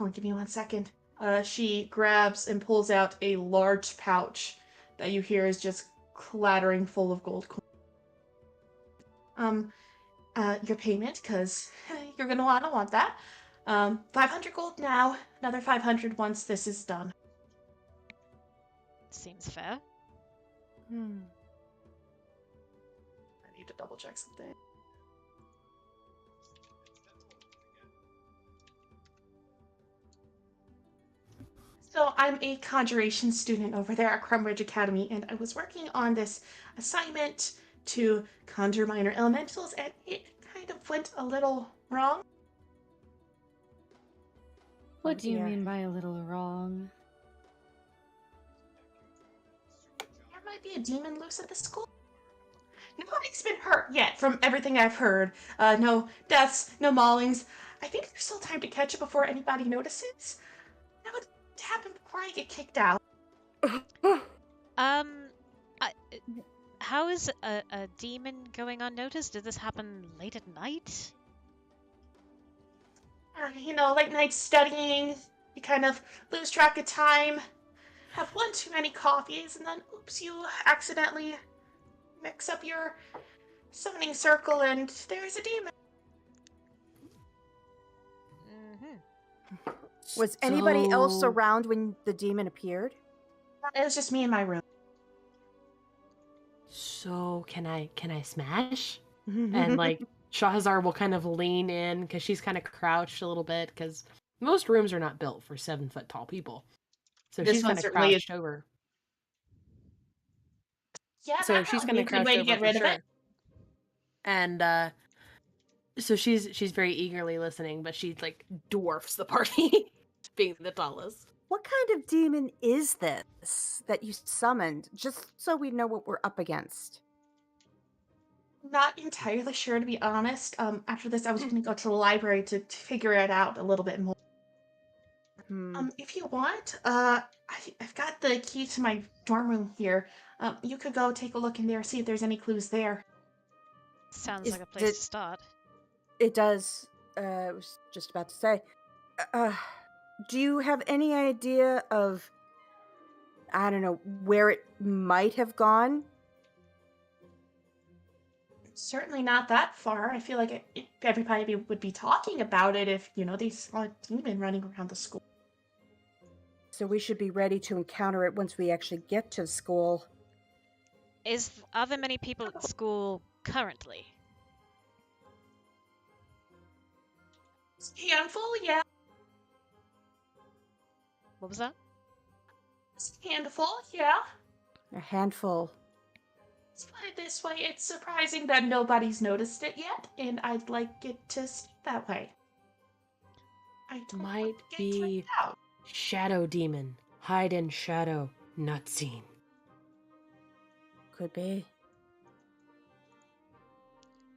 on, give me 1 second. She grabs and pulls out a large pouch that you hear is just clattering full of gold coins. Your payment, because you're gonna want that. 500 gold now, another 500 once this is done. Seems fair. I need to double check something. So I'm a conjuration student over there at Crumbridge Academy, and I was working on this assignment to conjure minor elementals, and it kind of went a little wrong. What do you dear. mean by a little wrong? There might be a demon loose at the school. Nobody's been hurt yet, from everything I've heard. No deaths, no maulings. I think there's still time to catch it before anybody notices. That would happen before I get kicked out. I, how is a demon going unnoticed? Did this happen late at night? Late night studying, you kind of lose track of time, have one too many coffees, and then oops, you accidentally mix up your summoning circle, and there's a demon. Mm-hmm. Was anybody else So- around when the demon appeared? It was just me in my room. So can I smash? And like Shahazar will kind of lean in because she's kind of crouched a little bit because most rooms are not built for 7-foot tall people. So This she's one kind of certainly is. crouched over. Yeah, So that she's would be kind a of good crouched way to over get for rid of sure. it. And so she's very eagerly listening, but she like dwarfs the party, being the tallest. What kind of demon is this that you summoned? Just so we know what we're up against. Not entirely sure, to be honest. After this, I was going to go to the library to figure it out a little bit more. If you want, I've got the key to my dorm room here. You could go take a look in there, see if there's any clues there. Sounds Is like a place the- to start. It does. I was just about to say. Do you have any idea of, I don't know, where it might have gone? Certainly not that far. I feel like everybody would be talking about it if, they saw a demon running around the school. So we should be ready to encounter it once we actually get to school. Are there many people at school currently? Handful, yeah. What was that? Handful, yeah. A handful. Let's put it this way, it's surprising that nobody's noticed it yet, and I'd like it to stay that way. I don't Might want to get be tricked out. shadow demon, hide in shadow, not seen. Could be.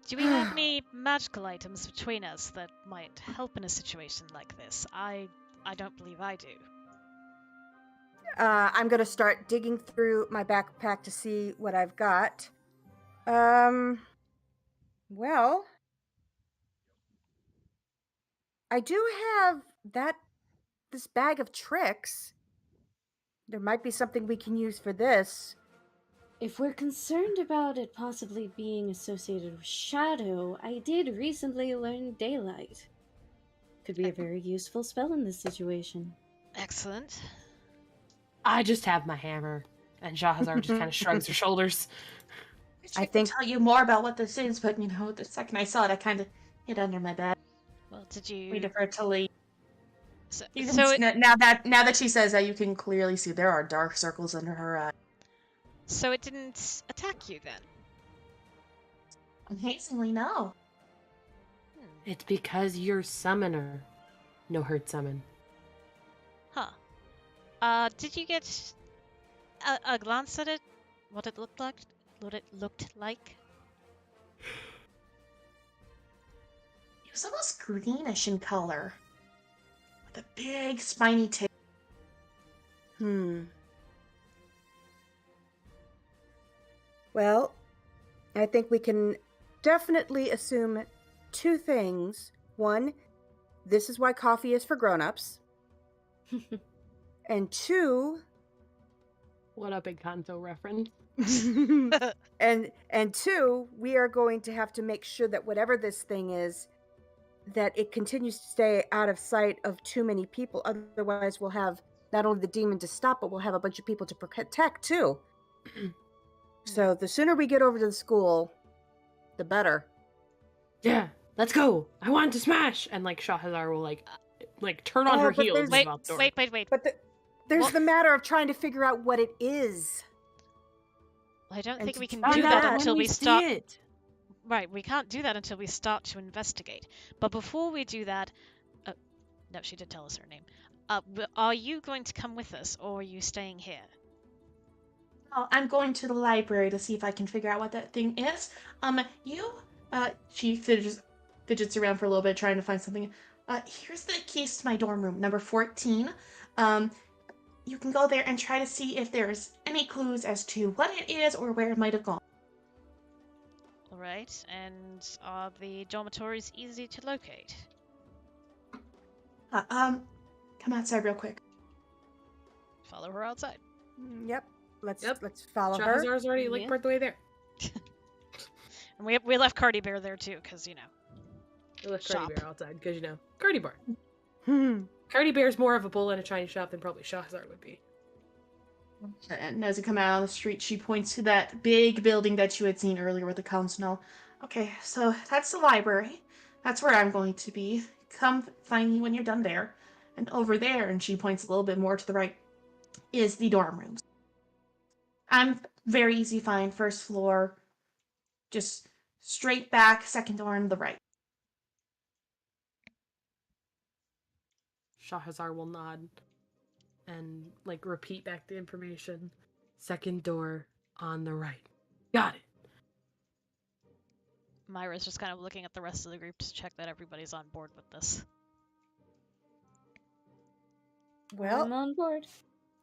Do we have any magical items between us that might help in a situation like this? I don't believe I do. I'm gonna start digging through my backpack to see what I've got. Well, I do have this bag of tricks. There might be something we can use for this. If we're concerned about it possibly being associated with shadow, I did recently learn daylight. Could be a very useful spell in this situation. Excellent. I just have my hammer. And Shahazar just kind of shrugs her shoulders. I think- can tell you more about what this is, but the second I saw it, I kind of hid under my bed. Well, did you? Waited for it to leave. So, You so can, it, now that she says that, you can clearly see there are dark circles under her eyes. so it didn't attack you then? Amazingly, no. It's because you're summoner. No hurt summon. Huh. Did you get a glance at it? What it looked like? What it looked like? It was almost greenish in color, with a big spiny tail. Well, I think we can definitely assume two things. One, this is why coffee is for grown-ups. And two, What a big Kanto reference. and two, we are going to have to make sure that whatever this thing is, that it continues to stay out of sight of too many people. Otherwise, we'll have not only the demon to stop, but we'll have a bunch of people to protect too. So the sooner we get over to the school, the better. Yeah, let's go. I want to smash. And like Shahazar will like turn on Oh, her but heels. there's- and Wait, mouth door. wait. But there's What? the matter of trying to figure out what it is. I don't And think to we can find do out that when until when we see start. it. Right, we can't do that until we start to investigate. But before we do that, no, she did tell us her name. Are you going to come with us, or are you staying here? Oh, I'm going to the library to see if I can figure out what that thing is. She fidgets around for a little bit trying to find something. Here's the keys to my dorm room, number 14. You can go there and try to see if there's any clues as to what it is or where it might have gone. All right, and are the dormitories easy to locate? Come outside real quick. Follow her outside. Yep. Let's Yep. follow her. Shahrazar's already like Yeah. part of the way there. And we left Cardi Bear there too, because We left Shop. Cardi Bear outside because Cardi Bar. Hmm. Cardi Bear's more of a bull in a Chinese shop than probably Shahrazar would be. And as you come out on the street, she points to that big building that you had seen earlier with the council. Okay, so that's the library. That's where I'm going to be. Come find me when you're done there. And over there, and she points a little bit more to the right, is the dorm rooms. I'm very easy to find, first floor, just straight back, second door on the right. Shahrazar will nod and like repeat back the information. Second door on the right. Got it. Myra's just kind of looking at the rest of the group to check that everybody's on board with this. Well, I'm on board.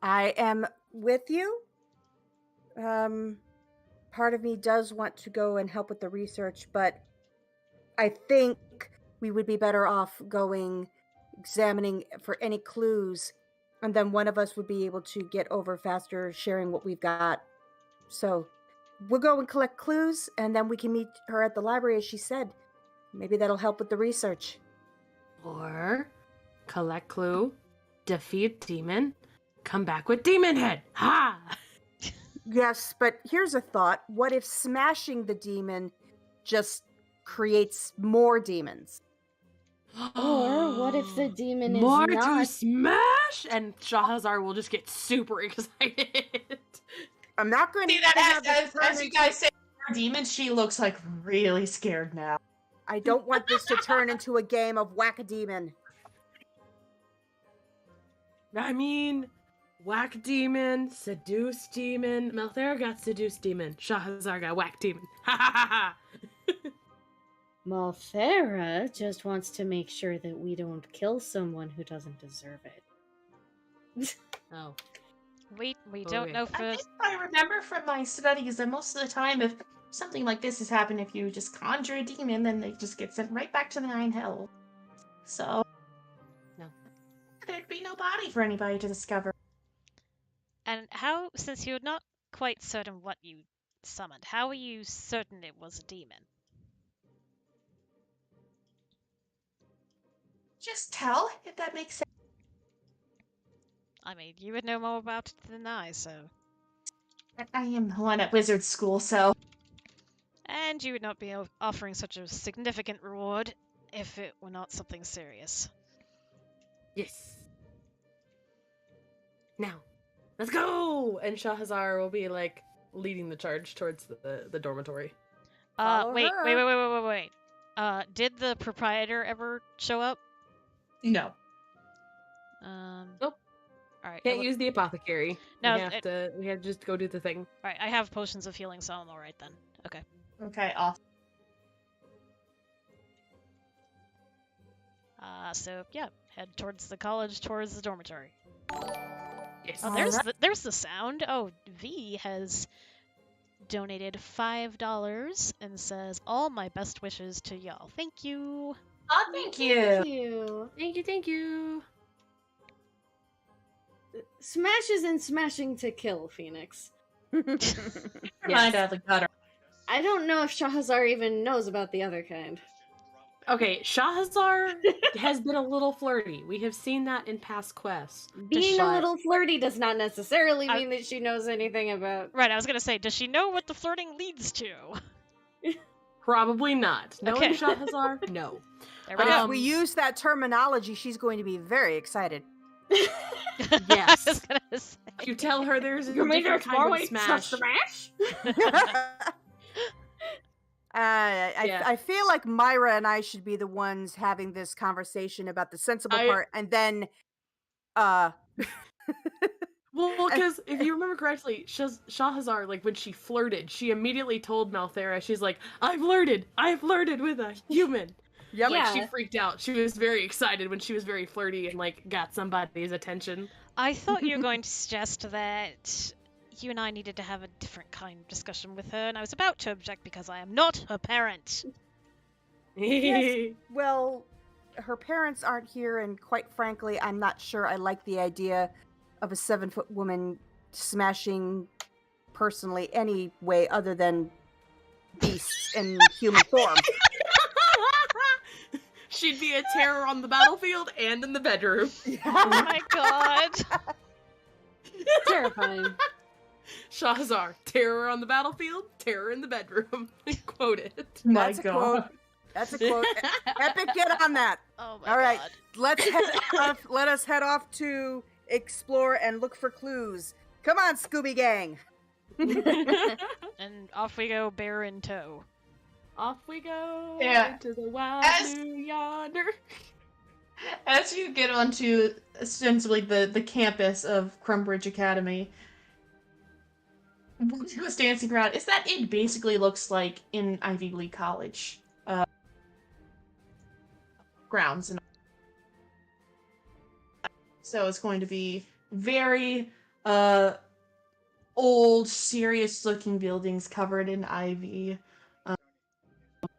I am with you. Part of me does want to go and help with the research, but I think we would be better off going examining for any clues, and then one of us would be able to get over faster sharing what we've got. So we'll go and collect clues, and then we can meet her at the library, as she said. Maybe that'll help with the research. Or collect clue, defeat demon, come back with demon head. Ha! Yes, but here's a thought. What if smashing the demon just creates more demons? Or what if the demon is more not? to smash? And Shahrazar will just get super excited. I'm not going to See that as you guys say more demons, she looks like really scared now. I don't want this to turn into a game of whack-a-demon. I mean, whack demon, seduce demon. Malthera got seduce demon. Shahrazar got whack demon. Ha ha ha ha! Malthera just wants to make sure that we don't kill someone who doesn't deserve it. Oh. We don't Okay. know I for think I remember from my studies that most of the time, if something like this has happened, if you just conjure a demon, then they just get sent right back to the nine hell. So, No. there'd be no body for anybody to discover. And how, since you're not quite certain what you summoned, how are you certain it was a demon? Just tell, if that makes sense. I mean, you would know more about it than I, so. I am the one at wizard school, so. And you would not be offering such a significant reward if it were not something serious. Yes. Now, let's go! And Shahrazar will be like leading the charge towards the dormitory. Follow Wait. her. Did the proprietor ever show up? No. Nope. Alright. Can't use the apothecary. No, we have to just go do the thing. Alright, I have potions of healing, so I'm alright then. Okay. Okay, off. So yeah, head towards the college, towards the dormitory. Yes. Oh, there's the sound. Oh, V has donated $5 and says, "All my best wishes to y'all." Thank you. Oh, thank you. Thank you. Thank you. Smashes and smashing to kill, Phoenix. Mind out of the gutter. I don't know if Shahrazar even knows about the other kind. Okay, Shahrazar has been a little flirty. We have seen that in past quests. Being But- a little flirty does not necessarily I- mean that she knows anything about. Right, I was gonna say, does she know what the flirting leads to? Probably not. Knowing Okay. Shahrazar, no. There we But go. if we use that terminology, she's going to be very excited. Yes. I was gonna say. You tell her there's a You mean different there's kind more of ways to smash. smash? Yeah. I feel like Myra and I should be the ones having this conversation about the sensible part, and then, Well, and- because if you remember correctly, Shahrazar, like when she flirted, she immediately told Malthera, she's like, I flirted with a human. yep. Like, she Yeah. freaked out. She was very excited when she was very flirty and, like, got somebody's attention. I thought you were going to suggest that you and I needed to have a different kind of discussion with her, and I was about to object because I am not her parent. Yes. Well, her parents aren't here, and quite frankly, I'm not sure I like the idea of a 7-foot woman smashing personally any way other than beasts in human form. She'd be a terror on the battlefield and in the bedroom. Oh my god. Terrifying. Shahrazar, terror on the battlefield, terror in the bedroom. Quoted. My That's a God. quote. That's a quote. Epic, get on that. Oh my All right, god. let us head off to explore and look for clues. Come on, Scooby Gang. And off we go, bear in tow. Off we go Yeah. to the wild As- blue yonder. As you get onto ostensibly the campus of Crumbridge Academy, what was dancing around is that it basically looks like in Ivy League college grounds, and so it's going to be very old, serious-looking buildings covered in ivy.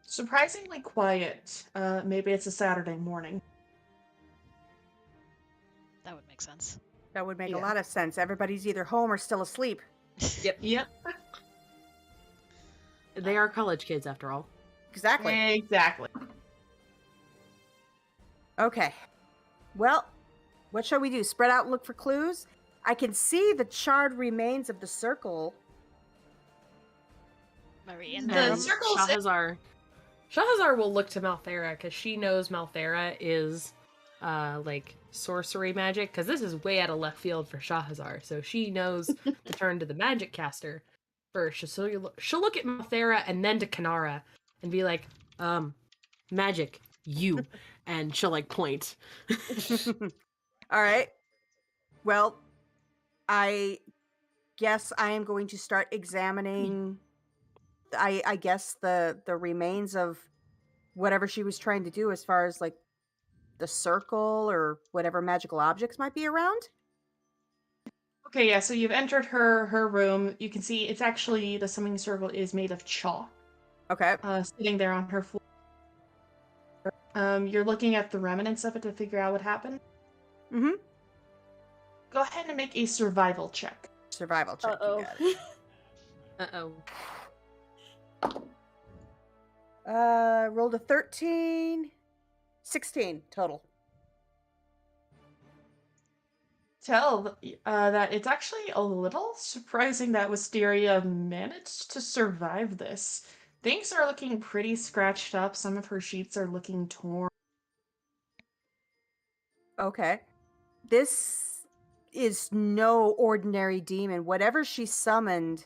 Surprisingly quiet. Maybe it's a Saturday morning. That would make sense. That would make a Yeah. lot of sense. Everybody's either home or still asleep. Yep. They are college kids, after all. Exactly. Exactly. Okay. Well, what shall we do? Spread out and look for clues? I can see the charred remains of the circle. Very in The there. circle's Shahrazar will look to Malthera because she knows Malthera is like sorcery magic, because this is way out of left field for Shahrazar. So she knows to turn to the magic caster first. So she'll look at Malthera and then to Kanara and be like, magic, you. And she'll like point. All right. Well, I guess I am going to start examining I guess the remains of whatever she was trying to do as far as like the circle or whatever magical objects might be around. Okay, yeah, so you've entered her room. You can see it's actually, the summoning circle is made of chalk, Okay. sitting there on her floor. You're looking at the remnants of it to figure out what happened. Mhm. Go ahead and make a survival check. Survival check. You Uh-oh. got it. Uh-oh. Rolled a 13. 16 total. Tell that it's actually a little surprising that Wisteria managed to survive this. Things are looking pretty scratched up. Some of her sheets are looking torn. Okay. This is no ordinary demon. Whatever she summoned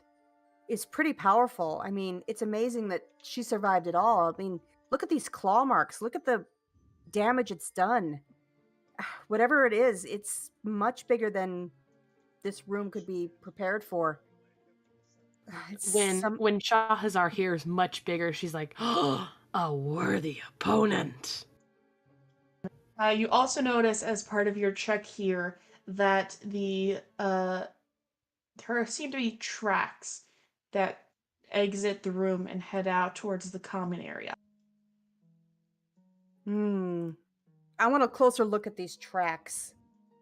is pretty powerful. I mean, it's amazing that she survived it all. I mean, look at these claw marks. Look at the damage it's done. Whatever it is, it's much bigger than this room could be prepared for. It's When Shahrazar hears much bigger, she's like, oh, a worthy opponent. You also notice as part of your check here that there seem to be tracks that exit the room and head out towards the common area. I want a closer look at these tracks.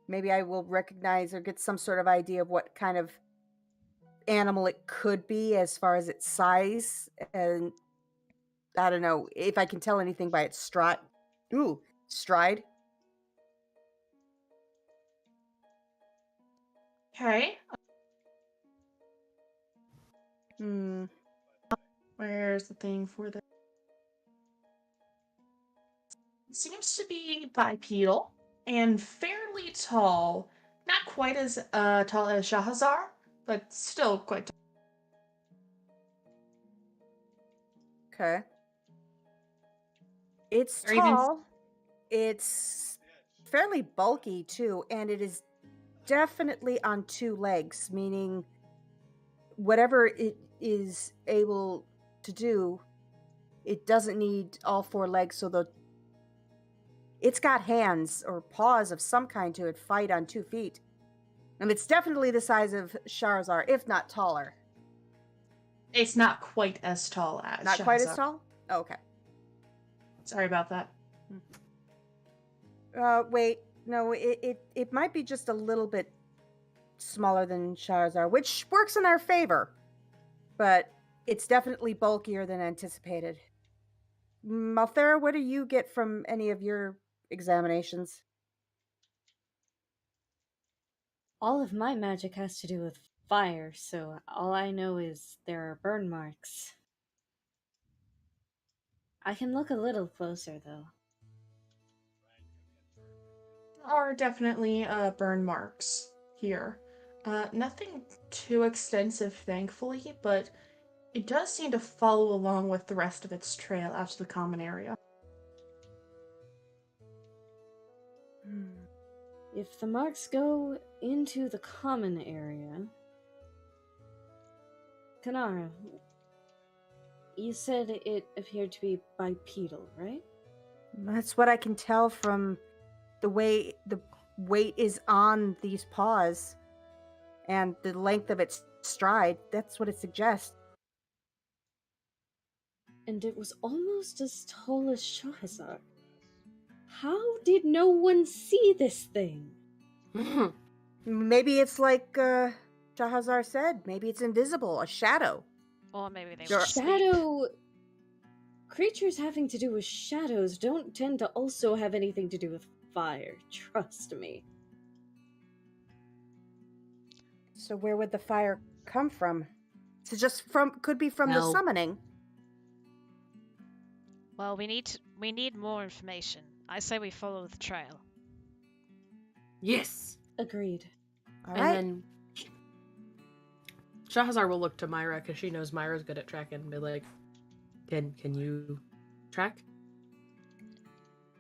Maybe I will recognize or get some sort of idea of what kind of animal it could be as far as its size. And I don't know if I can tell anything by its stride. Ooh, stride. Okay. Where's the thing for this? Seems to be bipedal. and fairly tall. Not quite as tall as Shahazar, but still quite tall. Okay. It's Or even tall. It's fairly bulky too, and it is definitely on two legs, meaning whatever it is able to do, it doesn't need all four legs, so it's got hands or paws of some kind to it fight on 2 feet. And it's definitely the size of Charizard, if not taller. it's not quite as tall as Not quite as Shahrazar. tall? Oh, okay. Sorry about that. Wait. No, it might be just a little bit smaller than Charizard, which works in our favor. But it's definitely bulkier than anticipated. Malthera, what do you get from any of your examinations? All of my magic has to do with fire, so all I know is there are burn marks. I can look a little closer, though. There are definitely burn marks here. Nothing too extensive, thankfully, but it does seem to follow along with the rest of its trail out to the common area. If the marks go into the common area... Kanara, you said it appeared to be bipedal, right? That's what I can tell from the way the weight is on these paws and the length of its stride. That's what it suggests. And it was almost as tall as Shahrazar. How did no one see this thing? Maybe it's like Shahazar said. Maybe it's invisible, a shadow. Or maybe they Sure. were asleep. Shadow... Creatures having to do with shadows don't tend to also have anything to do with fire, trust me. So where would the fire come from? So could be from the Well- summoning. Well, we need more information. I say we follow the trail. Yes. Agreed. All And right. then Shahazar will look to Myra because she knows Myra's good at tracking and be like, Can you track?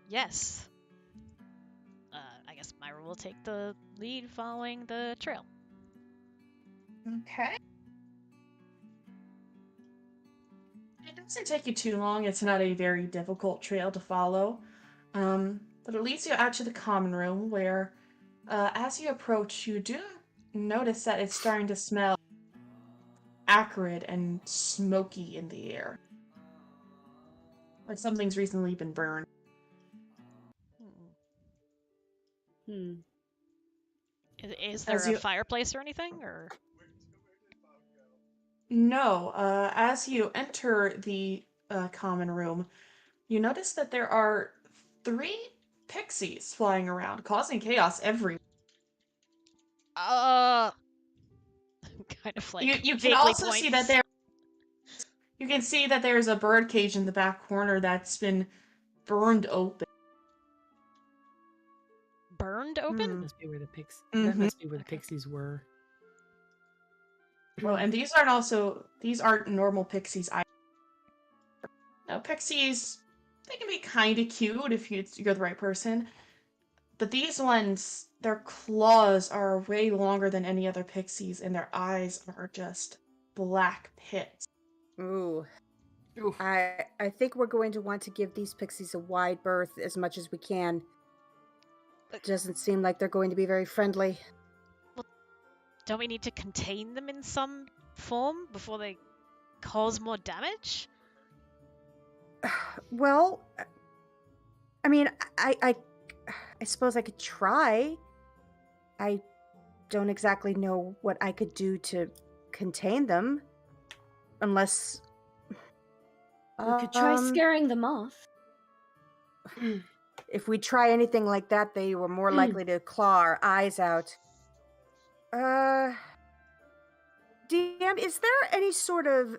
Yes. I guess Myra will take the lead following the trail. Okay. It doesn't take you too long. It's not a very difficult trail to follow. But it leads you out to the common room where, as you approach, you do notice that it's starting to smell acrid and smoky in the air. Like something's recently been burned. Is there As a you- fireplace or anything, or? No, as you enter the common room, you notice that there are 3 pixies flying around, causing chaos everywhere. Kind of like You can vaguely also see that points. you can see that there's a bird cage in the back corner that's been burned open. Burned open. Hmm. Must be where the pixies. Mhm. That must be where the pixies were. Well, and these aren't normal pixies either. Now, pixies, they can be kind of cute if you're the right person, but these ones, their claws are way longer than any other pixies, and their eyes are just black pits. Ooh. Oof. I think we're going to want to give these pixies a wide berth as much as we can. It doesn't seem like they're going to be very friendly. Don't we need to contain them in some form before they cause more damage? Well, I mean, I suppose I could try. I don't exactly know what I could do to contain them, unless We could try um, scaring them off. If we try anything like that, they were more likely to claw our eyes out. DM, is there any sort of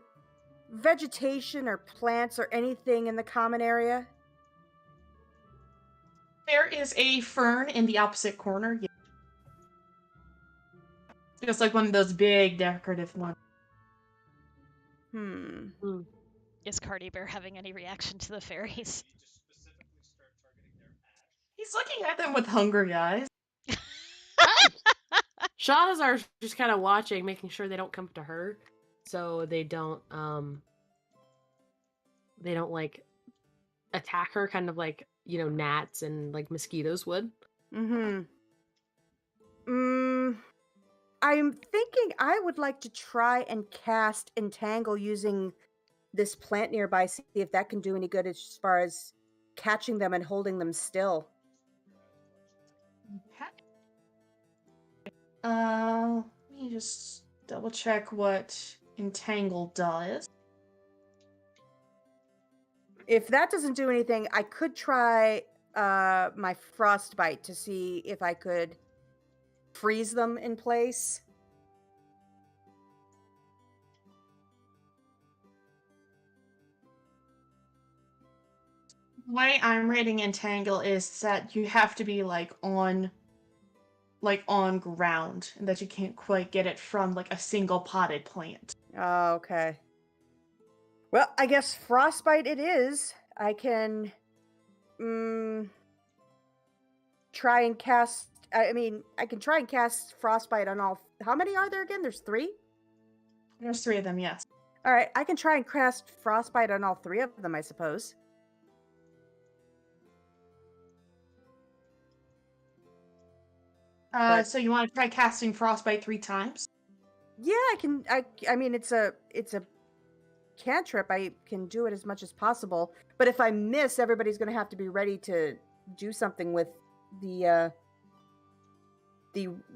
vegetation or plants or anything in the common area? There is a fern in the opposite corner. Yeah. It's like one of those big decorative ones. Is Cardi Bear having any reaction to the fairies? He's looking at them with hungry eyes. Shahazar's just kind of watching, making sure they don't come to her, so they don't like attack her, kind of like, you know, gnats and like mosquitoes would. I'm thinking I would like to try and cast Entangle using this plant nearby, see if that can do any good as far as catching them and holding them still. Let me just double check what Entangle does. If that doesn't do anything, I could try my Frostbite to see if I could freeze them in place. The way I'm reading Entangle is that you have to be on ground, and that you can't quite get it from like a single potted plant. Oh, okay. Well, I guess Frostbite it is. I can try and cast... I can try and cast Frostbite on all... How many are there again? There's 3? There's 3 of them, yes. Alright, I can try and cast Frostbite on all 3 of them, I suppose. So you want to try casting Frostbite 3 times? Yeah, I can... I mean, it's a cantrip. I can do it as much as possible. But if I miss, everybody's going to have to be ready to do something with the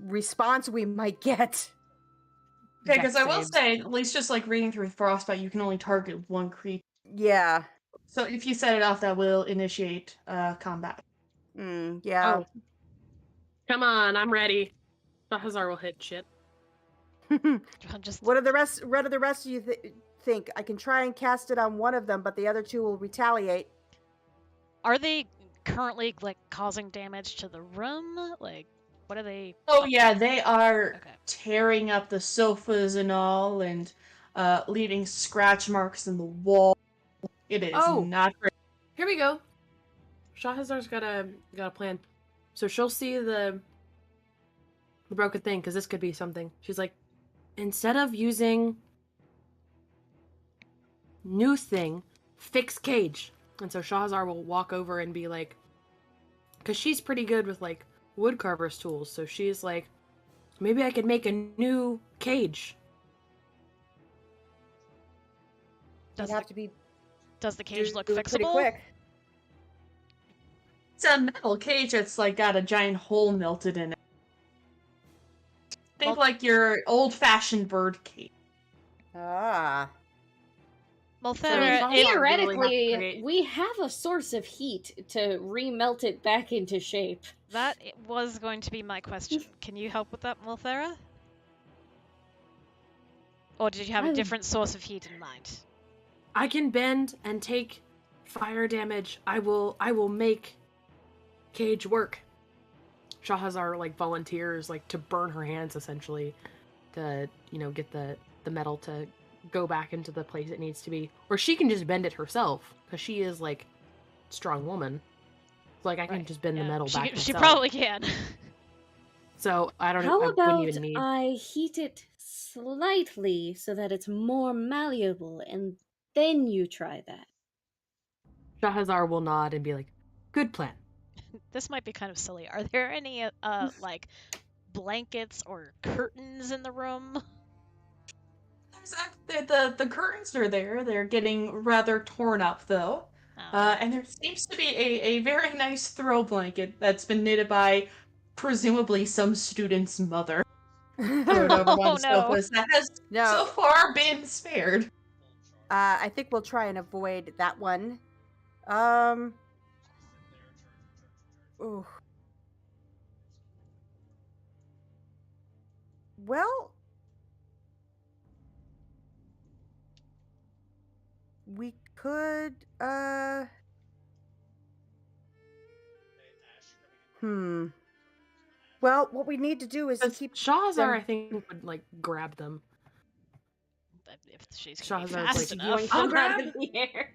response we might get. Okay, because I will say, at least just like reading through Frostbite, you can only target one creature. Yeah. So if you set it off, that will initiate combat. Yeah. Oh. Come on, I'm ready. Shahazar will hit shit. What do the rest of you think? I can try and cast it on one of them, but the other 2 will retaliate. Are they currently like causing damage to the room? Like, what are they? Oh yeah, they are Okay. tearing up the sofas and all, and leaving scratch marks in the wall. It is not great. Here we go. Shahazar's got a plan. So she'll see the broken thing, because this could be something. She's like, instead of using new thing, fix cage. And so Shahazar will walk over and be like, because she's pretty good with like woodcarver's tools, so she's like, maybe I could make a new cage. Does the cage look pretty fixable? quick. It's a metal cage that's like got a giant hole melted in it. Think like your old-fashioned bird cage. Ah. Malthera, Theoretically, we have a source of heat to remelt it back into shape. that was going to be my question. Can you help with that, Malthera? Or did you have a different source of heat in mind? I can bend and take fire damage. I will make cage work. Shahazar like volunteers like to burn her hands, essentially, to, you know, get the metal to go back into the place it needs to be. Or she can just bend it herself, because she is like a strong woman. Like I can just bend the metal back. She probably can. So I don't know. How about even need... I heat it slightly so that it's more malleable, and then you try that. Shahazar will nod and be like, good plan. This might be kind of silly. Are there any like blankets or curtains in the room? The curtains are there. They're getting rather torn up, though. Oh. And there seems to be a very nice throw blanket that's been knitted by, presumably, some student's mother. Thrown over one of the sofas that has so far been spared. I think we'll try and avoid that one. Ooh. Well, we could, Well, what we need to do is keep Shahazar, them- I think, would like grab them. But if she's gonna be Shahrazar's fast like, enough. I'll Them out grab! of the air.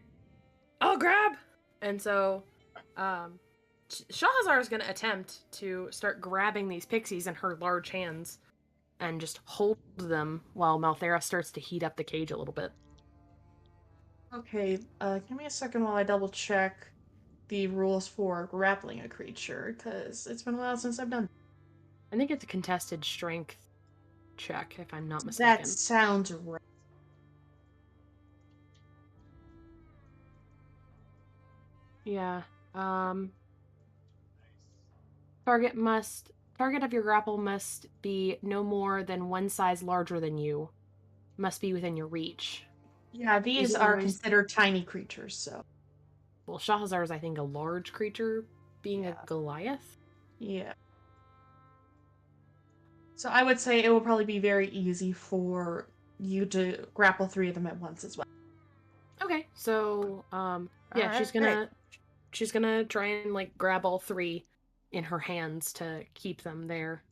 I'll grab! And so, Shahazar is going to attempt to start grabbing these pixies in her large hands and just hold them while Malthera starts to heat up the cage a little bit. Okay, give me a second while I double check the rules for grappling a creature, because it's been a while since I've done I think it's a contested strength check, if I'm not mistaken. that. Sounds right. Yeah. Target of your grapple must be no more than one size larger than you. Must be within your reach. Yeah, these it are always- considered tiny creatures, so. Well, Shahazar is, I think, a large creature, being Yeah. a Goliath. Yeah. So I would say it will probably be very easy for you to grapple 3 of them at once as well. Okay, so yeah, Alright, she's gonna try and like grab all 3 in her hands to keep them there.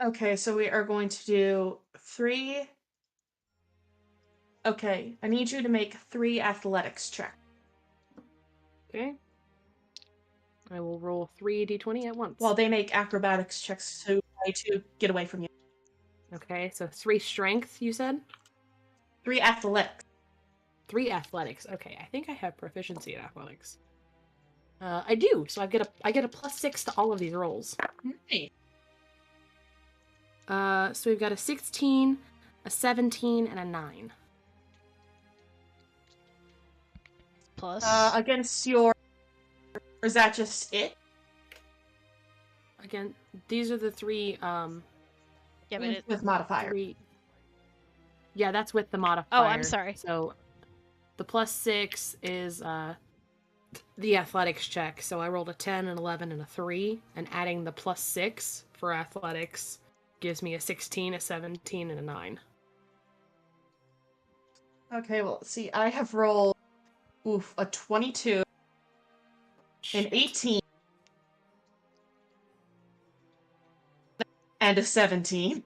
Okay, so we are going to do 3. Okay, I need you to make 3 athletics check. Okay. I will roll 3 d20 at once. While they make acrobatics checks to try to get away from you. Okay, so 3 strength, you said? 3 athletics. 3 athletics. Okay, I think I have proficiency in athletics. I do, so I get a +6 to all of these rolls. Nice. So we've got a 16, a 17, and a 9. Plus. Against your... Or is that just it? Again, these are the 3, yeah, but it, With modifier. 3... Yeah, that's with the modifier. Oh, I'm sorry. So the +6 is the athletics check. So I rolled a 10, an 11, and a 3, and adding the +6 for athletics gives me a 16, a 17, and a 9. Okay, well, see, I have rolled a 22, Shit. an 18, and a 17.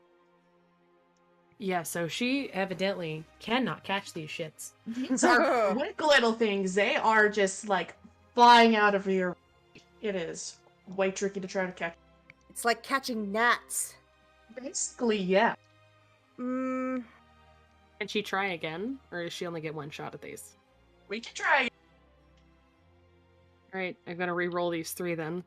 Yeah, so she evidently cannot catch these shits. These are quick little things. They are just, like, flying out of your... It is way tricky to try to catch. It's like catching gnats. Basically, yeah. Mm, Can she try again, or does she only get one shot at these? We can try. Alright, I'm gonna re-roll these 3 then.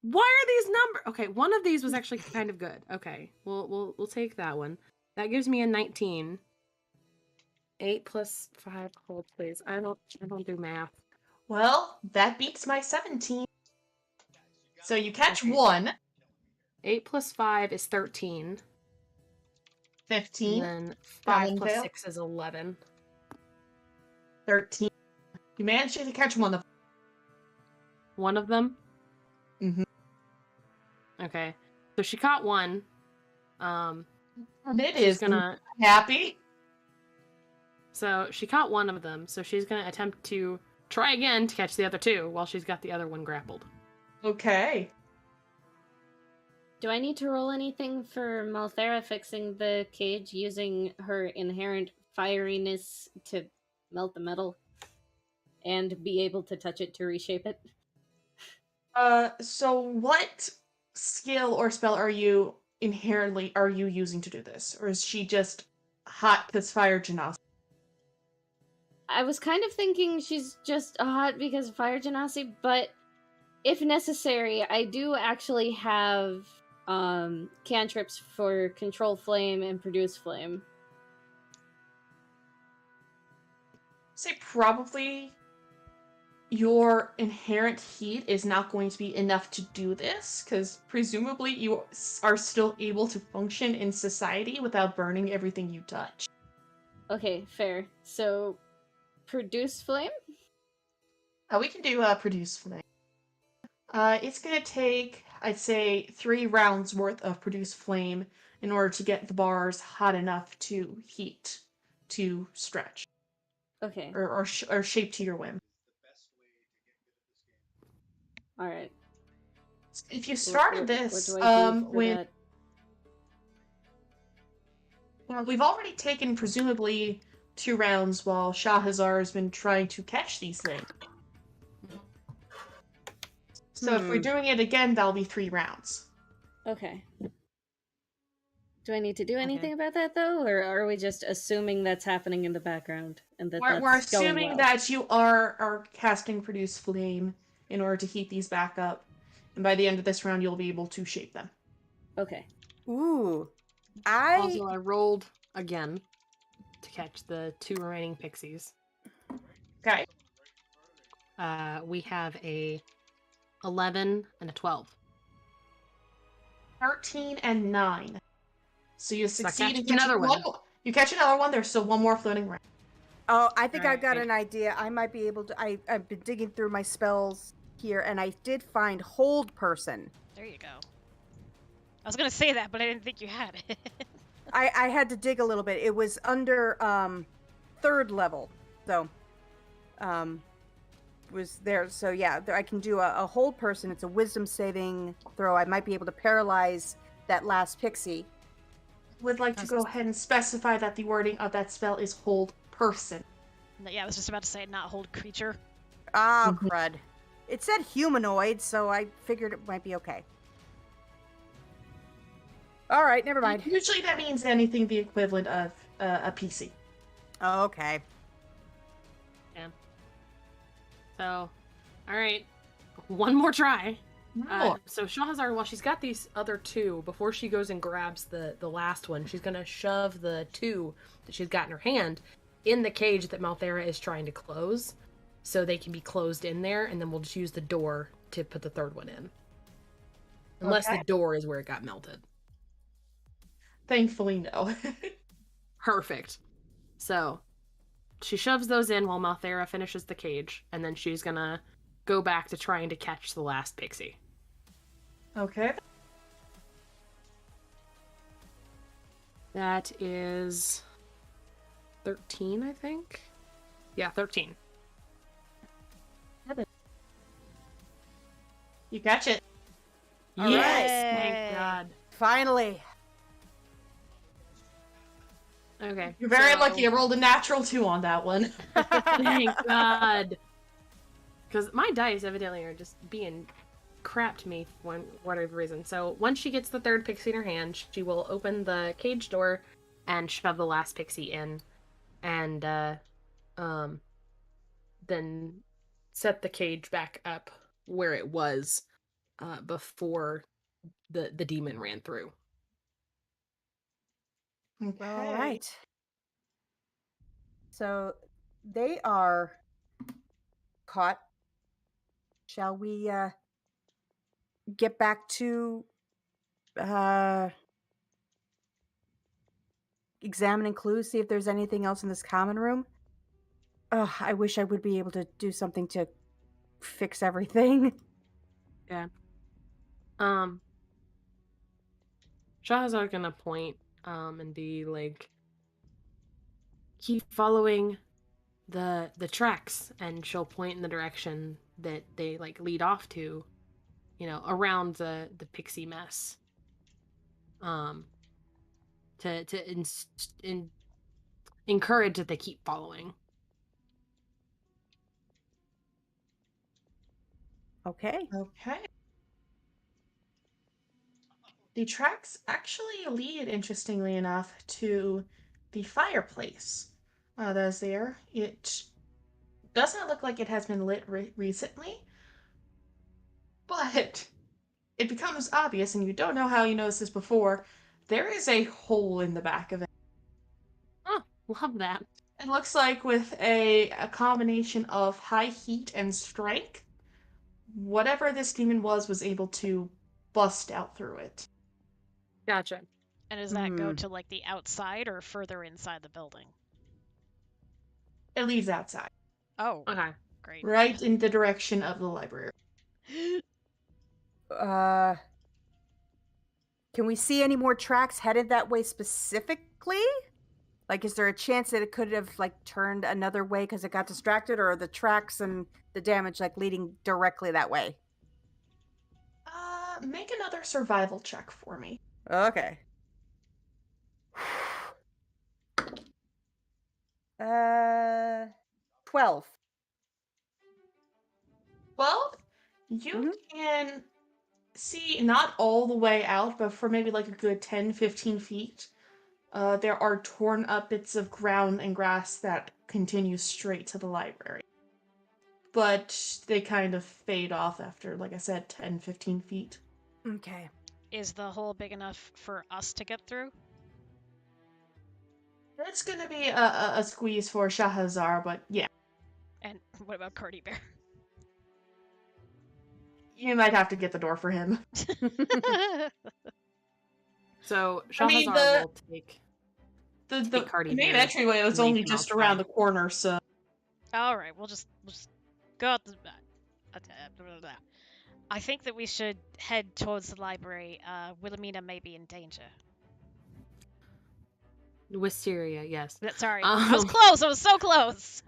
Why are these numbers? Okay, one of these was actually kind of good. Okay, we'll take that one. That gives me a 19. 8 plus 5. Hold, please. I don't do math. Well, that beats my 17. So you catch Okay. 1. 8 plus 5 is 13. 15. And then 5 Down plus fail. 6 is 11. 13. You managed to catch 1 of them. One of them? Mhm. Okay. So she caught 1. And it She's is gonna... happy. So she caught 1 of them, so she's gonna attempt to try again to catch the other 2 while she's got the other one grappled. Okay. Do I need to roll anything for Malthera fixing the cage using her inherent fieriness to melt the metal and be able to touch it to reshape it? So what skill or spell are you using to do this? Or is she just hot because fire genasi? I was kind of thinking she's just hot because of fire genasi, but if necessary, I do actually have cantrips for control flame and produce flame. Say probably your inherent heat is not going to be enough to do this, because presumably you are still able to function in society without burning everything you touch. Okay, fair. So, produce flame? We can do produce flame. It's gonna take, I'd say, 3 rounds worth of produce flame in order to get the bars hot enough to heat, to stretch, Okay. or shape to your whim. All right. If you started What this, do I do for when that? well, we've already taken presumably 2 rounds while Shahazar has been trying to catch these things. So if we're doing it again, that'll be 3 rounds. Okay. Do I need to do anything about that though, or are we just assuming that's happening in the background and that We're that's going assuming well? that you are casting Produce Flame in order to heat these back up, and by the end of this round, you'll be able to shape them. Okay. Ooh. Also, I rolled again to catch the 2 remaining pixies. Okay. We have a 11 and a 12. 13 and 9. So you succeed in catching another one. You catch another one. There's still one more floating around. Oh, I think I've got Right. an idea. I might be able to. I've been digging through my spells here, and I did find Hold Person. There you go. I was gonna say that, but I didn't think you had it. I had to dig a little bit. It was under 3rd level, so was there. So yeah, I can do a Hold Person. It's a Wisdom saving throw. I might be able to paralyze that last pixie. Would like to go ahead and specify that the wording of that spell is Hold Person. Yeah, I was just about to say not hold creature. Ah, crud. It said humanoid, so I figured it might be okay. All right, never mind. Usually that means anything the equivalent of a PC. Oh, okay. Yeah. So, all right, one more try. So Shahazar, while she's got these other 2, before she goes and grabs the last one, she's gonna shove the 2 that she's got in her hand in the cage that Malthera is trying to close, so they can be closed in there, and then we'll just use the door to put the 3rd one in. Unless the door is where it got melted. Thankfully, no. Perfect. So, she shoves those in while Malthera finishes the cage, and then she's gonna go back to trying to catch the last pixie. Okay. That is 13, I think? Yeah, 13. You catch it. Yes! Yay! Thank God. Finally. Okay. You're very lucky. I rolled a natural 2 on that one. Thank God. Because my dice evidently are just being crap to me for whatever reason. So once she gets the 3rd pixie in her hand, she will open the cage door and shove the last pixie in, and then set the cage back up where it was before the demon ran through. Okay. All right. So they are caught. Shall we get back to examining clues, see if there's anything else in this common room? Ugh, I wish I would be able to do something to fix everything. Yeah. Shahazar gonna point and be like, keep following the tracks, and she'll point in the direction that they like lead off to, you know, around the pixie mess. To encourage that they keep following. Okay. Okay. The tracks actually lead, interestingly enough, to the fireplace that's there. It doesn't look like it has been lit recently, but it becomes obvious, and you don't know how you noticed this before, there is a hole in the back of it. Oh, love that. It looks like with a combination of high heat and strength, whatever this demon was able to bust out through it. Gotcha. And does that go to like the outside or further inside the building? It leads outside. Oh, Okay. great. Right in the direction of the library. Can we see any more tracks headed that way specifically? Like, is there a chance that it could have like turned another way because it got distracted, or are the tracks and the damage like leading directly that way? Make another survival check for me. Okay. 12. 12? You can see not all the way out, but for maybe like a good 10, 15 feet, there are torn up bits of ground and grass that continue straight to the library. But they kind of fade off after, like I said, 10, 15 feet. Okay. Is the hole big enough for us to get through? It's gonna be a squeeze for Shahazar, but yeah. And what about Cardi Bear? You might have to get the door for him. So I mean, Shahazar will take The Cardi main Bear entryway was and lead only him just outside. around the corner, so... All right, we'll just go out the back. I think that we should head towards the library. Wilhelmina may be in danger. Wisteria, yes. Sorry, I was close. I was so close.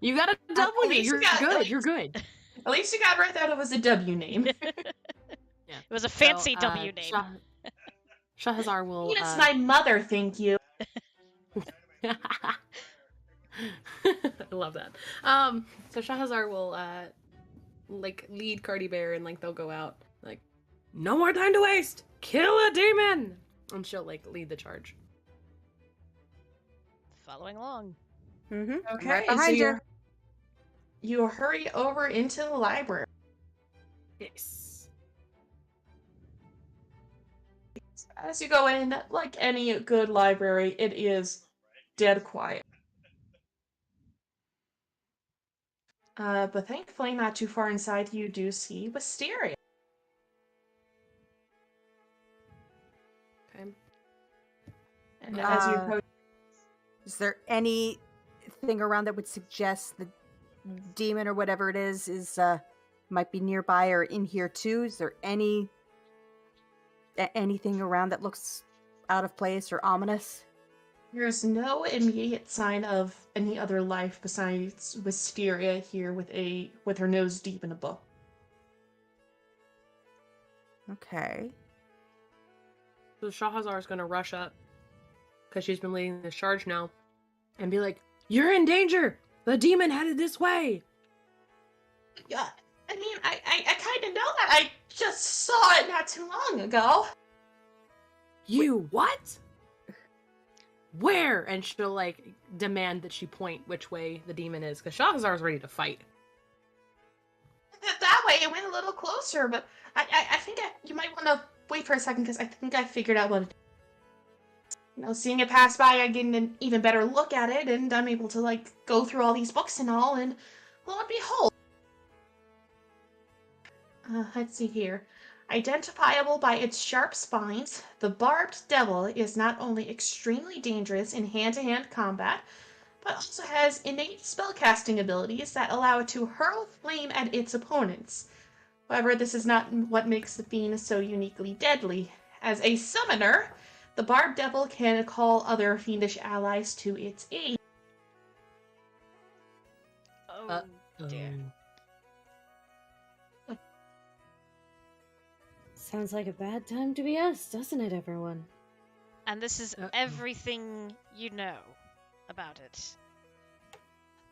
You got a W. You're good. You're good. At least you got right that it was a W name. Yeah. It was a fancy W name. Shahazar will. It's my mother, thank you. I love that. So Shahazar will like lead Cardi Bear and like they'll go out like, no more time to waste. Kill a demon, and she'll like lead the charge. Following along. Okay, Right behind you. You hurry over into the library. Yes. As you go in, like any good library, it is dead quiet. But thankfully, not too far inside, you do see Wisteria. Okay. And as you approach, Is there anything around that would suggest the demon or whatever it is might be nearby or in here too? Is there anything around that looks out of place or ominous? there's no immediate sign of any other life besides Wisteria here with her nose deep in a book. Okay. So Shahazar is gonna rush up because she's been leading this charge now, and be like, "You're in danger. The demon headed this way." Yeah, I mean, I kind of know that. I just saw it not too long ago. You what? Where? And she'll like demand that she point which way the demon is, because Shahazar's ready to fight. That way, it went a little closer, but I think you might want to wait for a second, because I think I figured out what it is. You know, seeing it pass by, I get an even better look at it, and I'm able to, like, go through all these books and all, and lo and behold. Let's see here. Identifiable by its sharp spines, the barbed devil is not only extremely dangerous in hand-to-hand combat, but also has innate spellcasting abilities that allow it to hurl flame at its opponents. However, this is not what makes the fiend so uniquely deadly. As a summoner, the barbed devil can call other fiendish allies to its aid. Oh dear. Sounds like a bad time to be us, doesn't it, everyone? And this is everything you know about it.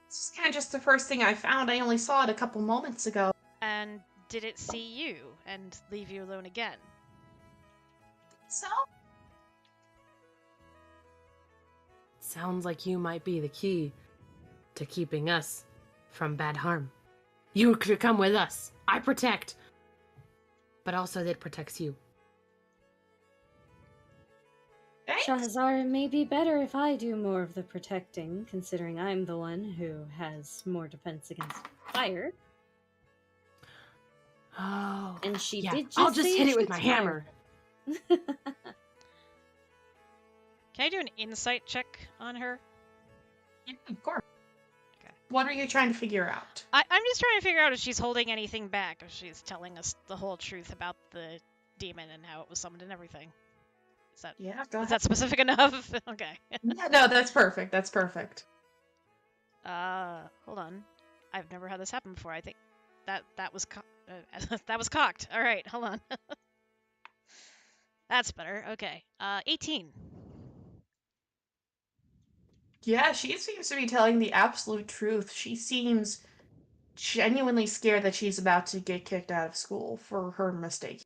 This is kind of just the first thing I found. I only saw it a couple moments ago. And did it see you and leave you alone again? So? Sounds like you might be the key to keeping us from bad harm. You could come with us. I protect. But also that protects you. Thanks. Shahazar, it may be better if I do more of the protecting, considering I'm the one who has more defense against fire. Oh. And she yeah. did just I'll just say hit it's it with my hammer. Can I do an insight check on her? Yeah, of course. Okay. What are you trying to figure out? I'm just trying to figure out if she's holding anything back, if she's telling us the whole truth about the demon and how it was summoned and everything. Yeah, go Is ahead. that specific enough? Okay. Yeah, no, that's perfect. That's perfect. Hold on. I've never had this happen before. I think that was that was cocked. All right, hold on. That's better. Okay. 18. Yeah, she seems to be telling the absolute truth. She seems genuinely scared that she's about to get kicked out of school for her mistake.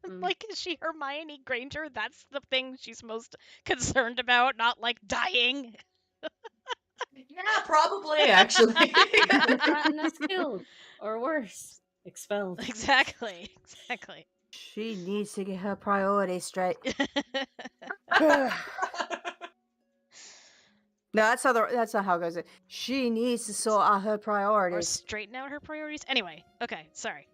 Mm. Like, is she Hermione Granger? That's the thing she's most concerned about, not like dying. Yeah, probably, actually. Haven't gotten a skill, or worse, expelled. Exactly. She needs to get her priorities straight. No, that's not how it goes. She needs to sort out her Or priorities. straighten out her priorities. Anyway, okay, sorry.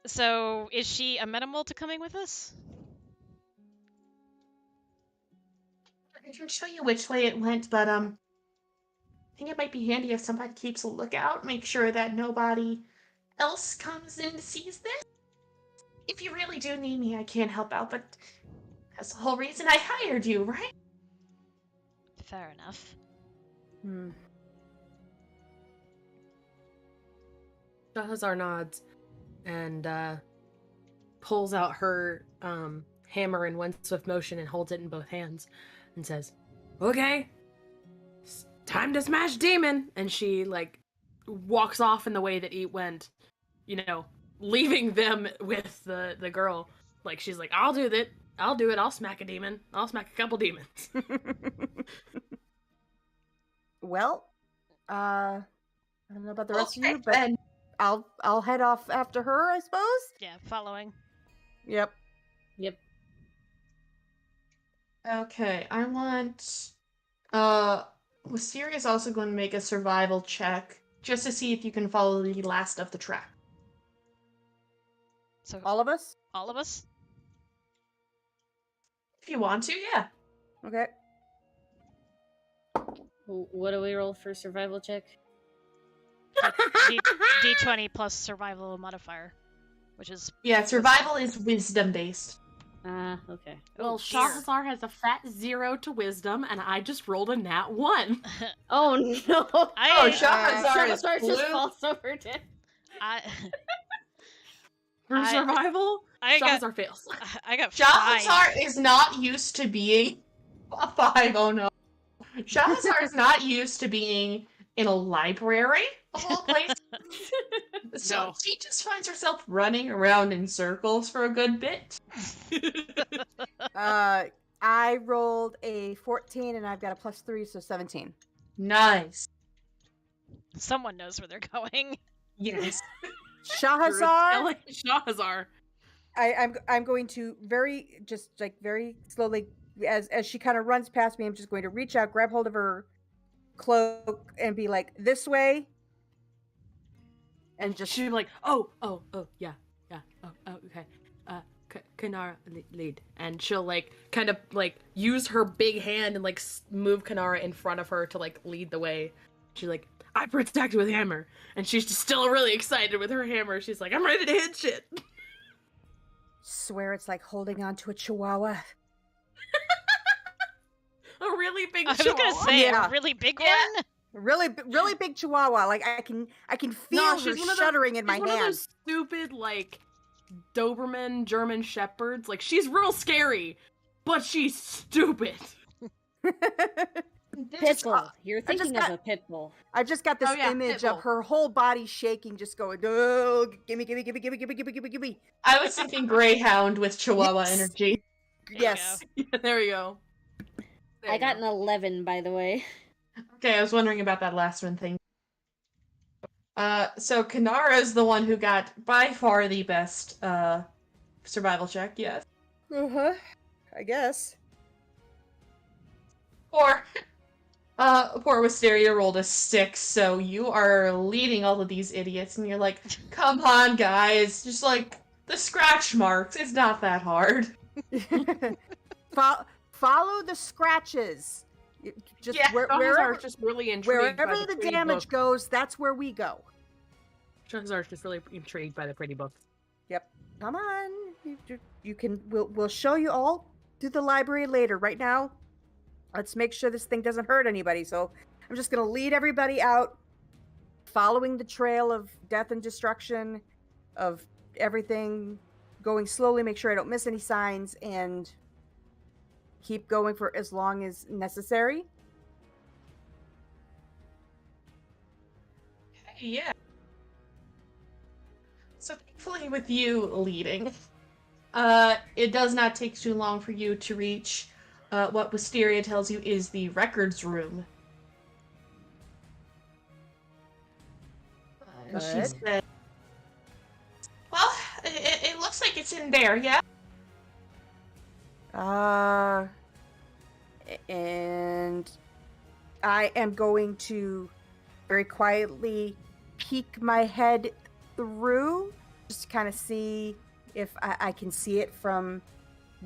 So is she amenable to coming with us? I can show you which way it went, but I think it might be handy if somebody keeps a lookout, make sure that nobody else comes in and sees this. If you really do need me, I can't help out, but that's the whole reason I hired you, right? Fair enough. Shahazar nods and pulls out her hammer in one swift motion and holds it in both hands and says, "Okay, it's time to smash demon." And she like walks off in the way that he went, leaving them with the girl. Like she's like, "I'll do that. I'll do it. I'll smack a demon. I'll smack a couple demons." Well, I don't know about the rest of you, Okay, but then. I'll head off after her, I suppose. Yeah, following. Yep. Yep. Okay, I want. Wisteria's also going to make a survival check just to see if you can follow the last of the track. So All of us? all of us? If you want to, yeah. Okay. What do we roll for survival check? D20 plus survival modifier, which is Yeah, survival is wisdom based. Okay. Well, Oh, Shahazar has a fat 0 to wisdom, and I just rolled a nat 1. Oh no! Oh, Shahazar is just blue. falls over dead. For survival, I Shahazar fails. I got 5. Shahazar is not used to being a 5. Oh no. Shahazar is not used to being in a library of all places. So No. she just finds herself running around in circles for a good bit. I rolled a 14 and I've got a +3, so 17. Nice. Someone knows where they're going. Yes. Shahazar, Shahazar. I'm going to very slowly, as she kind of runs past me, I'm just going to reach out, grab hold of her cloak, and be like, "This way," and just She'd be like, oh, yeah, okay. Kanara lead, and she'll kind of use her big hand and move Kanara in front of her to lead the way. She's like, "I protect with hammer," and she's just still really excited with her hammer. She's like, "I'm ready to hit shit." swear it's like holding on to a chihuahua. A really big I was chihuahua. gonna say Yeah. a really big Yeah. one. Really big chihuahua. Like I can feel her shuddering in my She's one of hand. those stupid Doberman German shepherds. She's real scary, but she's stupid. Pitbull. You're I just thinking of a pitbull. I just got this Oh, yeah, image Pitbull. of her whole body shaking, just going, "Oh, gimme." I was thinking Greyhound with Chihuahua Yes. energy. There you Yes. Yeah, there we go. There I you got go. an 11, by the way. Okay, I was wondering about that last one thing. So Kanara is the one who got by far the best survival check, yes. I guess. Poor Wisteria rolled a 6, so you are leading all of these idiots, and you're like, come on, guys, just the scratch marks, it's not that hard. Follow the scratches. Just Yeah, wherever, just really intrigued by wherever the pretty damage book. goes, that's where we go. Shahazar's just really intrigued by the pretty books. Yep. Come on. You can. We'll show you all through the library later. Right now, let's make sure this thing doesn't hurt anybody. So I'm just gonna lead everybody out, following the trail of death and destruction, of everything going slowly, make sure I don't miss any signs, and keep going for as long as necessary. Yeah. So thankfully with you leading, it does not take too long for you to reach what Wisteria tells you is the records room. And she Good. said, well, it looks like it's in there, yeah? And I am going to very quietly peek my head through, just to kind of see if I can see it from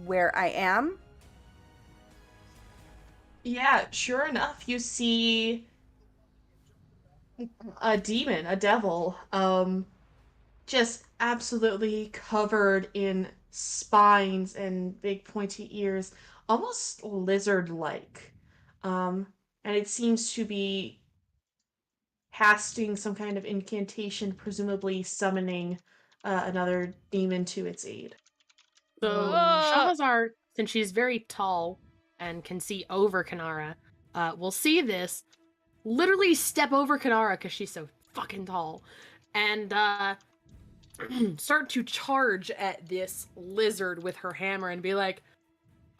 where I am. Yeah, sure enough, you see a demon, a devil, just absolutely covered in spines and big pointy ears, almost lizard-like. And it seems to be casting some kind of incantation, presumably summoning another demon to its aid. So Whoa. Shahrazar, since she's very tall and can see over Kanara, will see this, literally step over Kanara because she's so fucking tall, and start to charge at this lizard with her hammer and be like,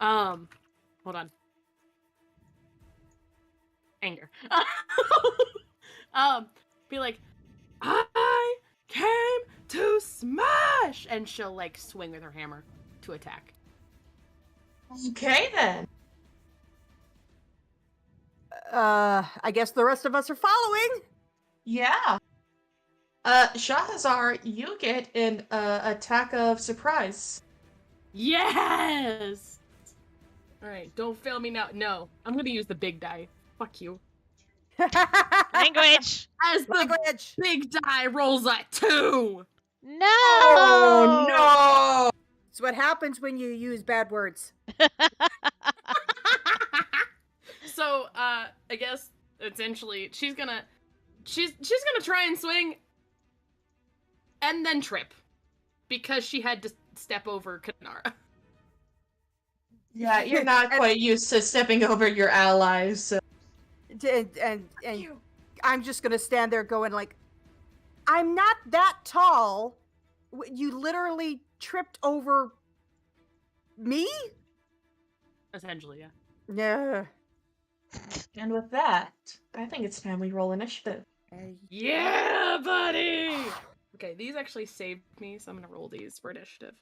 hold on. Anger. Be like, I came to smash! And she'll, like, swing with her hammer to attack. Okay, then. I guess the rest of us are following. Yeah. Shahrazar, you get an attack of surprise. Yes! Alright, don't fail me now. No, I'm gonna use the big die. Fuck you. Language! As the Language. big die rolls a 2! No! Oh, no! It's what happens when you use bad words. So, I guess, essentially, she's gonna try and swing, and then trip. Because she had to step over Kanara. Yeah, you're not quite used to stepping over your allies, so... And I'm just gonna stand there going like, I'm not that tall. You literally tripped over me? Essentially, yeah. Yeah. And with that, I think it's time we roll initiative. Yeah, buddy! Okay, these actually saved me, so I'm gonna roll these for initiative.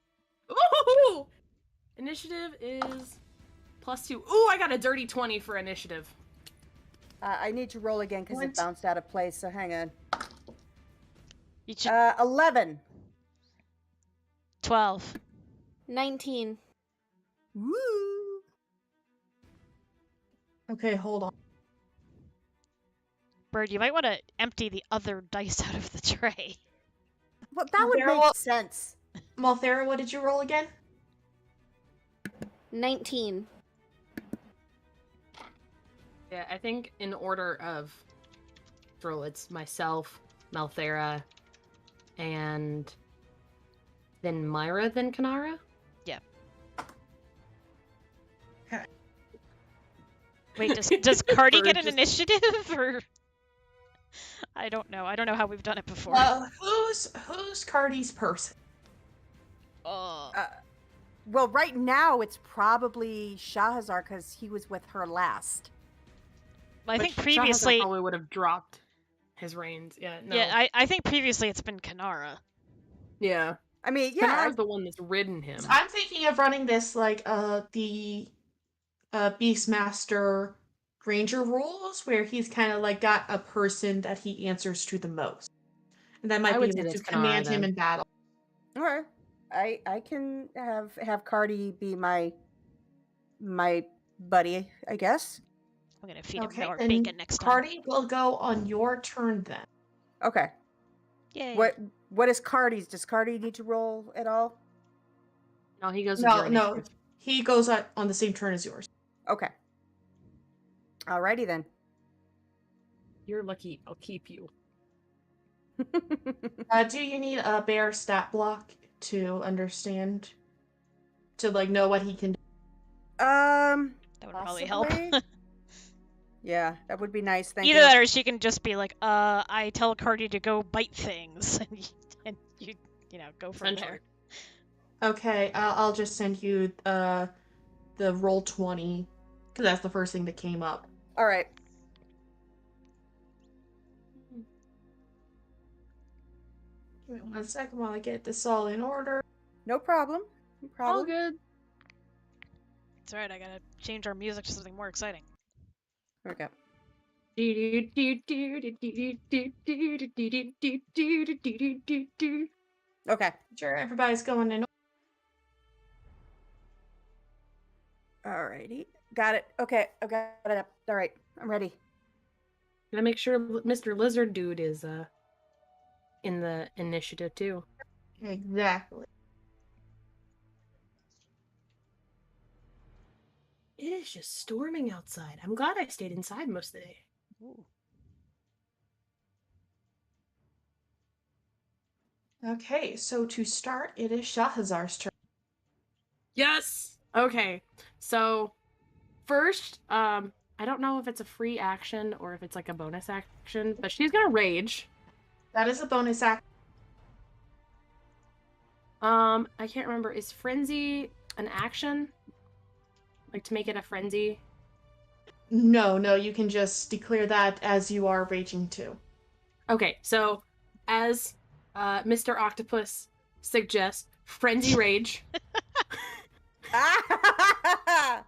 Ooh! Initiative is +2. Ooh, I got a dirty 20 for initiative. I need to roll again because it What? bounced out of place, so hang on. You should... 11. 12. 19. Woo! Okay, hold on. Bird, you might want to empty the other dice out of the tray. Well, that would Daryl- make sense. Malthera, what did you roll again? 19. Yeah, I think in order of roll, it's myself, Malthera, and then Myra, then Kanara? Yeah. Wait, does Cardi get an Just- initiative, or... I don't know. I don't know how we've done it before. Who's Cardi's person? Well, right now it's probably Shahrazar because he was with her last. I think But Shahrazar previously... probably would have dropped his reins. Yeah, no. Yeah, I think previously it's been Kanara. Yeah. I mean, yeah. Kanara's the one that's ridden him. I'm thinking of running this like the Beastmaster Ranger rules, where he's kind of like got a person that he answers to the most, and that I might be would say able to that's Kanara, command him then. in battle. Okay. I can have Cardi be my buddy, I guess. I'm gonna feed him Okay, more then bacon next time. Cardi will go on your turn then. Okay. Yay. What is Cardi's? Does Cardi need to roll at all? No, he goes with No, your no, initiative. he goes on the same turn as yours. Okay. Alrighty then. You're lucky I'll keep you. Do you need a bear stat block to understand? To, like, know what he can do? That would probably help. Possibly. Yeah, that would be nice. Thank Either you. that or she can just be like, I tell Cardi to go bite things, and you go from Essentially. there. Okay, I'll just send you the roll 20, because that's the first thing that came up. All right. Give me 1 second while I get this all in order. No problem. No problem. All good. It's alright, I gotta change our music to something more exciting. There we go. Okay. Sure, everybody's going in. Alrighty. Got it. Okay, I've got it up. All right, I'm ready. Gotta make sure Mr. Lizard Dude is in the initiative too. Exactly. It is just storming outside. I'm glad I stayed inside most of the day. Ooh. Okay, so to start, it is Shahazar's turn. Yes. Okay. So first, I don't know if it's a free action or if it's like a bonus action, but she's gonna rage. That is a bonus action. I can't remember. Is frenzy an action? Like to make it a frenzy? No, you can just declare that as you are raging too. Okay, so as Mr. Octopus suggests, frenzy rage. I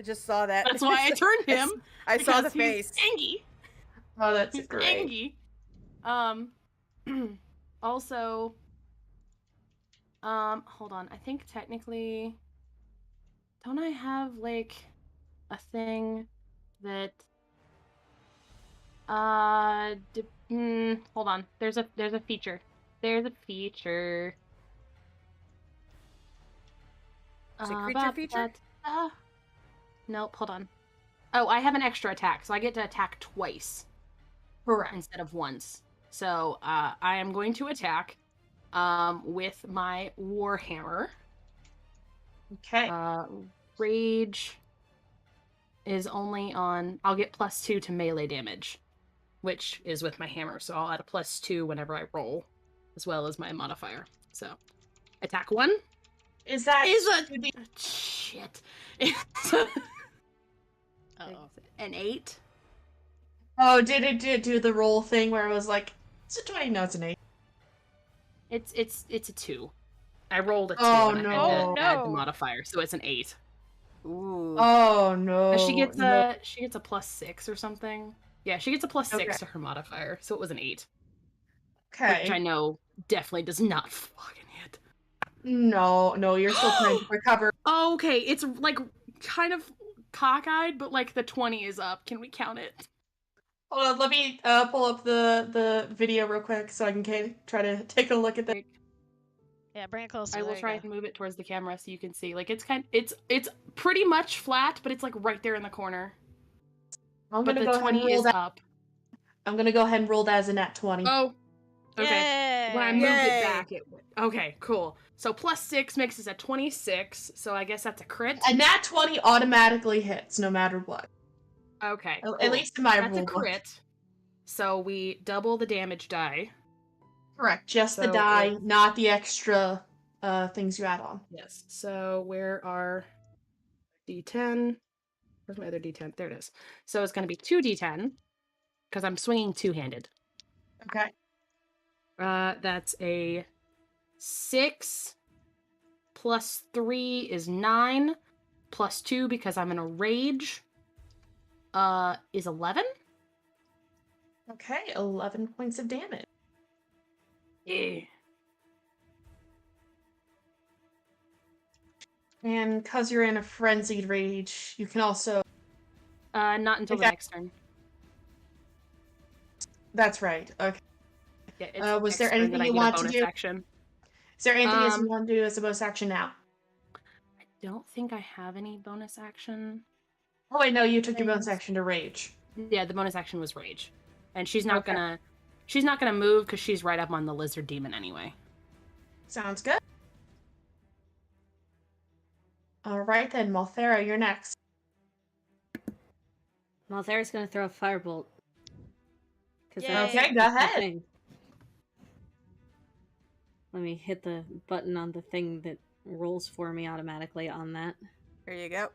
just saw that. That's why I turned him. I saw the because he's face. Angy. Oh, that's He's great. Angy. Also, hold on. I think technically, don't I have like a thing that hold on. There's a feature. There's a feature. Is it creature feature? Nope, hold on. Oh, I have an extra attack, so I get to attack twice Correct. instead of once. So I am going to attack with my Warhammer. Okay. Rage is only on... I'll get +2 to melee damage, which is with my hammer, so I'll add a +2 whenever I roll, as well as my modifier. So, attack 1 Is that is shit. It's Uh-oh. an 8. Oh, did it do the roll thing where it was like, it's a 20? No, it's an 8. It's a 2. I rolled a 2 Oh, and I no. had to add the No. modifier, so it's an 8. Ooh. Oh, no. She gets no. a +6 or something. Yeah, she gets a +6 Okay. to her modifier, so it was an 8. Okay. Which I know definitely does not fucking hit. No, you're still trying to recover. Oh, okay, it's like kind of cockeyed, but like the 20 is up. Can we count it? Hold on, let me pull up the video real quick so I can try to take a look at that. Yeah, bring it closer. I will there you try go. and move it towards the camera so you can see. Like it's pretty much flat, but it's like right there in the corner. I'm But gonna the go ahead and 20 roll is that. up. I'm gonna go ahead and roll that as a nat 20. Oh, okay. When I moved Yay. it back, it went. Okay, cool. So +6 makes us a 26. So I guess that's a crit. A nat 20 automatically hits no matter what. Okay, At cool. least in my That's rule a book. crit. So we double the damage die. Correct. Just the So die, not the extra things you add on. Yes. So where are D10? Where's my other D10? There it is. So it's going to be 2D10 because I'm swinging two-handed. Okay. That's a 6 plus 3 is 9 plus 2 because I'm in a rage is 11. Okay, 11 points of damage. Yeah. And because you're in a frenzied rage, you can also... Not until the Okay. next turn. That's right. Okay. Yeah, it's the was next there turn anything that I you get a want to bonus do? action. Is there anything else you want to do as a bonus action now? I don't think I have any bonus action. Oh wait, no, you took your bonus action to rage. Yeah, the bonus action was rage. And she's not Okay. gonna she's not going to move because she's right up on the lizard demon anyway. Sounds good. All right then, Malthera, you're next. Malthera's gonna throw a firebolt. Okay, go ahead. Let me hit the button on the thing that rolls for me automatically on that. Here you go.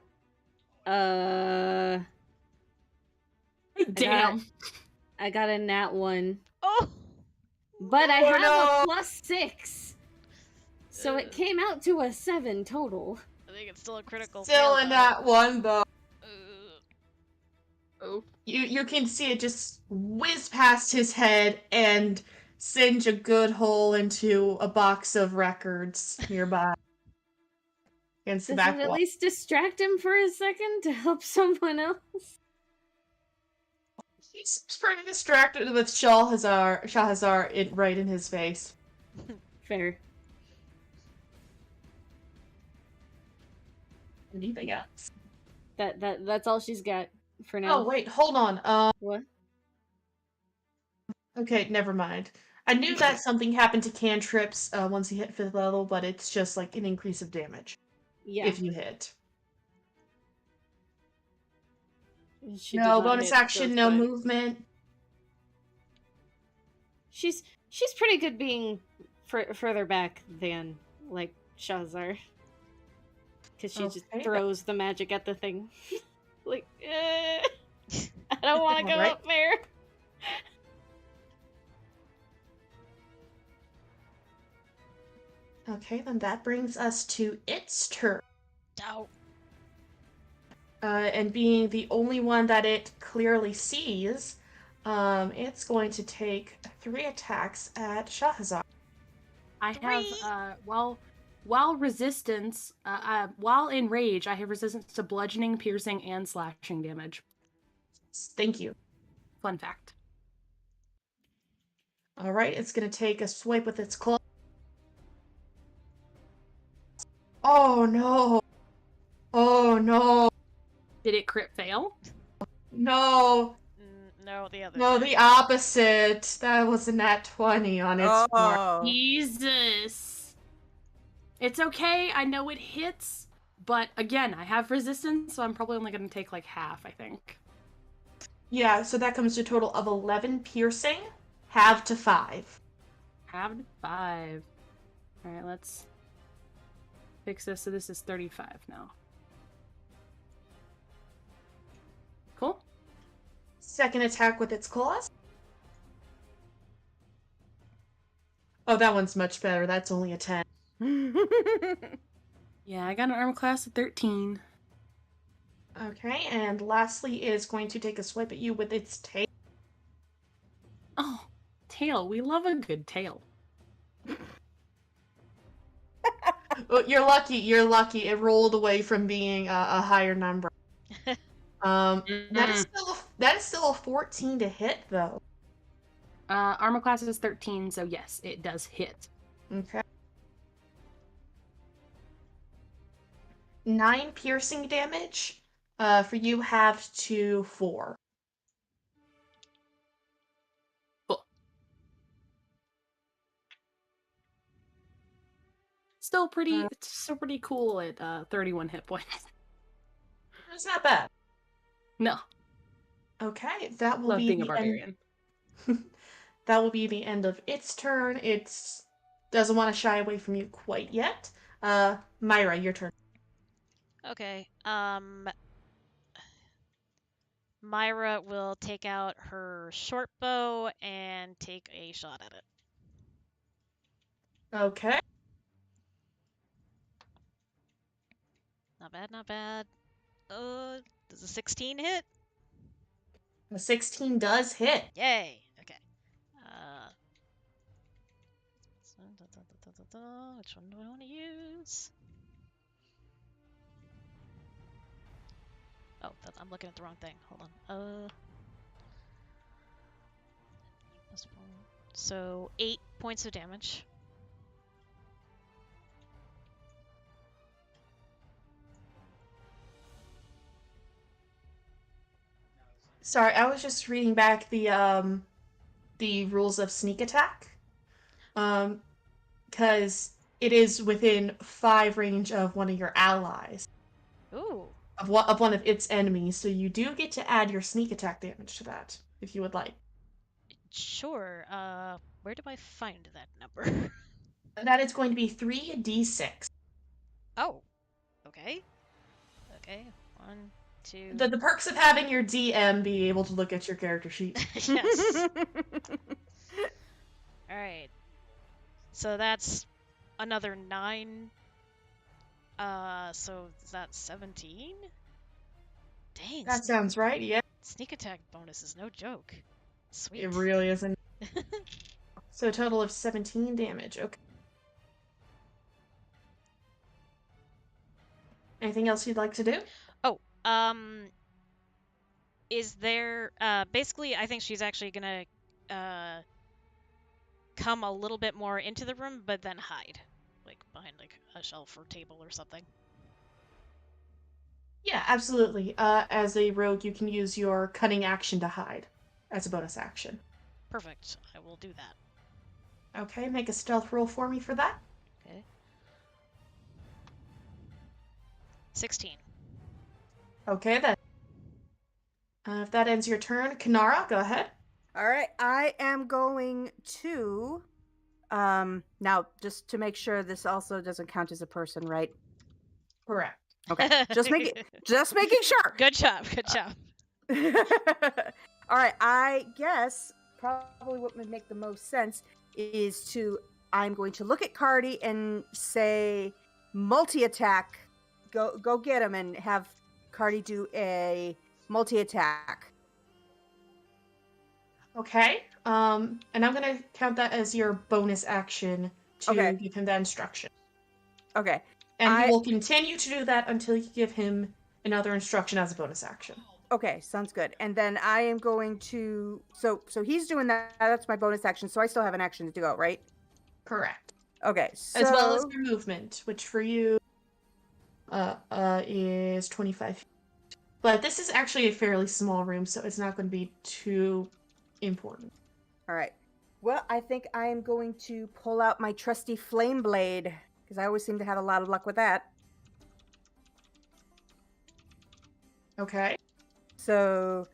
Damn. I got a nat 1. Oh! But I Oh, have no. a +6. So it came out to a 7 total. I think it's still a critical Still fail, in though. that one, though. Oh. You can see it just whiz past his head and singe a good hole into a box of records nearby. Against the Does back it at wall. least distract him for a second to help someone else? He's pretty distracted with Shahazar right in his face. Fair. Anything else? That's all she's got for now. Oh wait, hold on. What? Okay, never mind. I knew that something happened to cantrips once you hit 5th level, but it's just like an increase of damage Yeah. if you hit. She did No not bonus hit, so action, it's no fine. movement. She's pretty good being further back than like Shazar, because she just Okay. throws the magic at the thing. Like, I don't want to go Alright. up there. Okay, then that brings us to its turn. Ow. And being the only one that it clearly sees, it's going to take 3 attacks at Shahazar. I Three. have, while resistance, while in rage, I have resistance to bludgeoning, piercing, and slashing damage. Thank you. Fun fact. Alright, it's going to take a swipe with its claw. Oh no! Oh no! Did it crit fail? No! No, the other. No, thing. the opposite. That was a nat 20 on its mark. Oh. Jesus. It's okay. I know it hits, but again, I have resistance, so I'm probably only going to take like half, I think. Yeah, so that comes to a total of 11 piercing, halved to 5. Halved 5. All right, let's fix this. So this is 35 now. Cool. Second attack with its claws. Oh, that one's much better. That's only a 10. Yeah, I got an armor class of 13. Okay, and lastly is going to take a swipe at you with its tail. Oh, tail. We love a good tail. Oh, you're lucky. You're lucky. It rolled away from being a higher number. That is still a 14 to hit though. Armor class is 13, so yes, it does hit. Okay. 9 piercing damage. For you, halved to 4. Cool. Still pretty cool at 31 hit points. It's not bad. No, Okay, that will love be being a the end. barbarian. That will be the end of its turn. It doesn't want to shy away from you quite yet. Myra, your turn. Okay. Myra will take out her short bow and take a shot at it. Okay. Not bad, not bad. Does a 16 hit? A 16 does hit. Yay! Okay. Which one do I want to use? Oh, I'm looking at the wrong thing. Hold on. So 8 points of damage. Sorry, I was just reading back the the rules of sneak attack. Because it is within 5 range of one of your allies. Ooh. Of one of its enemies, so you do get to add your sneak attack damage to that, if you would like. Sure. Where do I find that number? And that is going to be 3d6. Oh. Okay. Okay. 1, 2. The perks of having your DM be able to look at your character sheet. Yes. All right. So that's another 9. So is that 17? Dang. That sounds right, yeah. Sneak attack bonus is no joke. Sweet. It really isn't. So a total of 17 damage, okay. Anything else you'd like to do? Is there basically I think she's actually gonna come a little bit more into the room but then hide. Like behind like a shelf or table or something. Yeah, absolutely. As a rogue, you can use your cunning action to hide as a bonus action. Perfect. I will do that. Okay, make a stealth roll for me for that. Okay. 16. Okay, then. If that ends your turn, Kanara, go ahead. All right, I am going to. Now, just to make sure, this also doesn't count as a person, right? Correct. Okay, just making sure. Good job. Good job. All right, I guess probably what would make the most sense is I'm going to look at Cardi and say multi-attack, go get him, and have Cardi do a multi-attack. Okay. And I'm gonna count that as your bonus action to give him that instruction. Okay. And you will continue to do that until you give him another instruction as a bonus action. Okay, sounds good. And then I am going to so he's doing that. That's my bonus action. So I still have an action to go, right? Correct. Okay. So... As well as your movement, which for you is 25 feet. But this is actually a fairly small room, so it's not going to be too important. All right. Well, I think I am going to pull out my trusty flame blade, because I always seem to have a lot of luck with that. Okay. So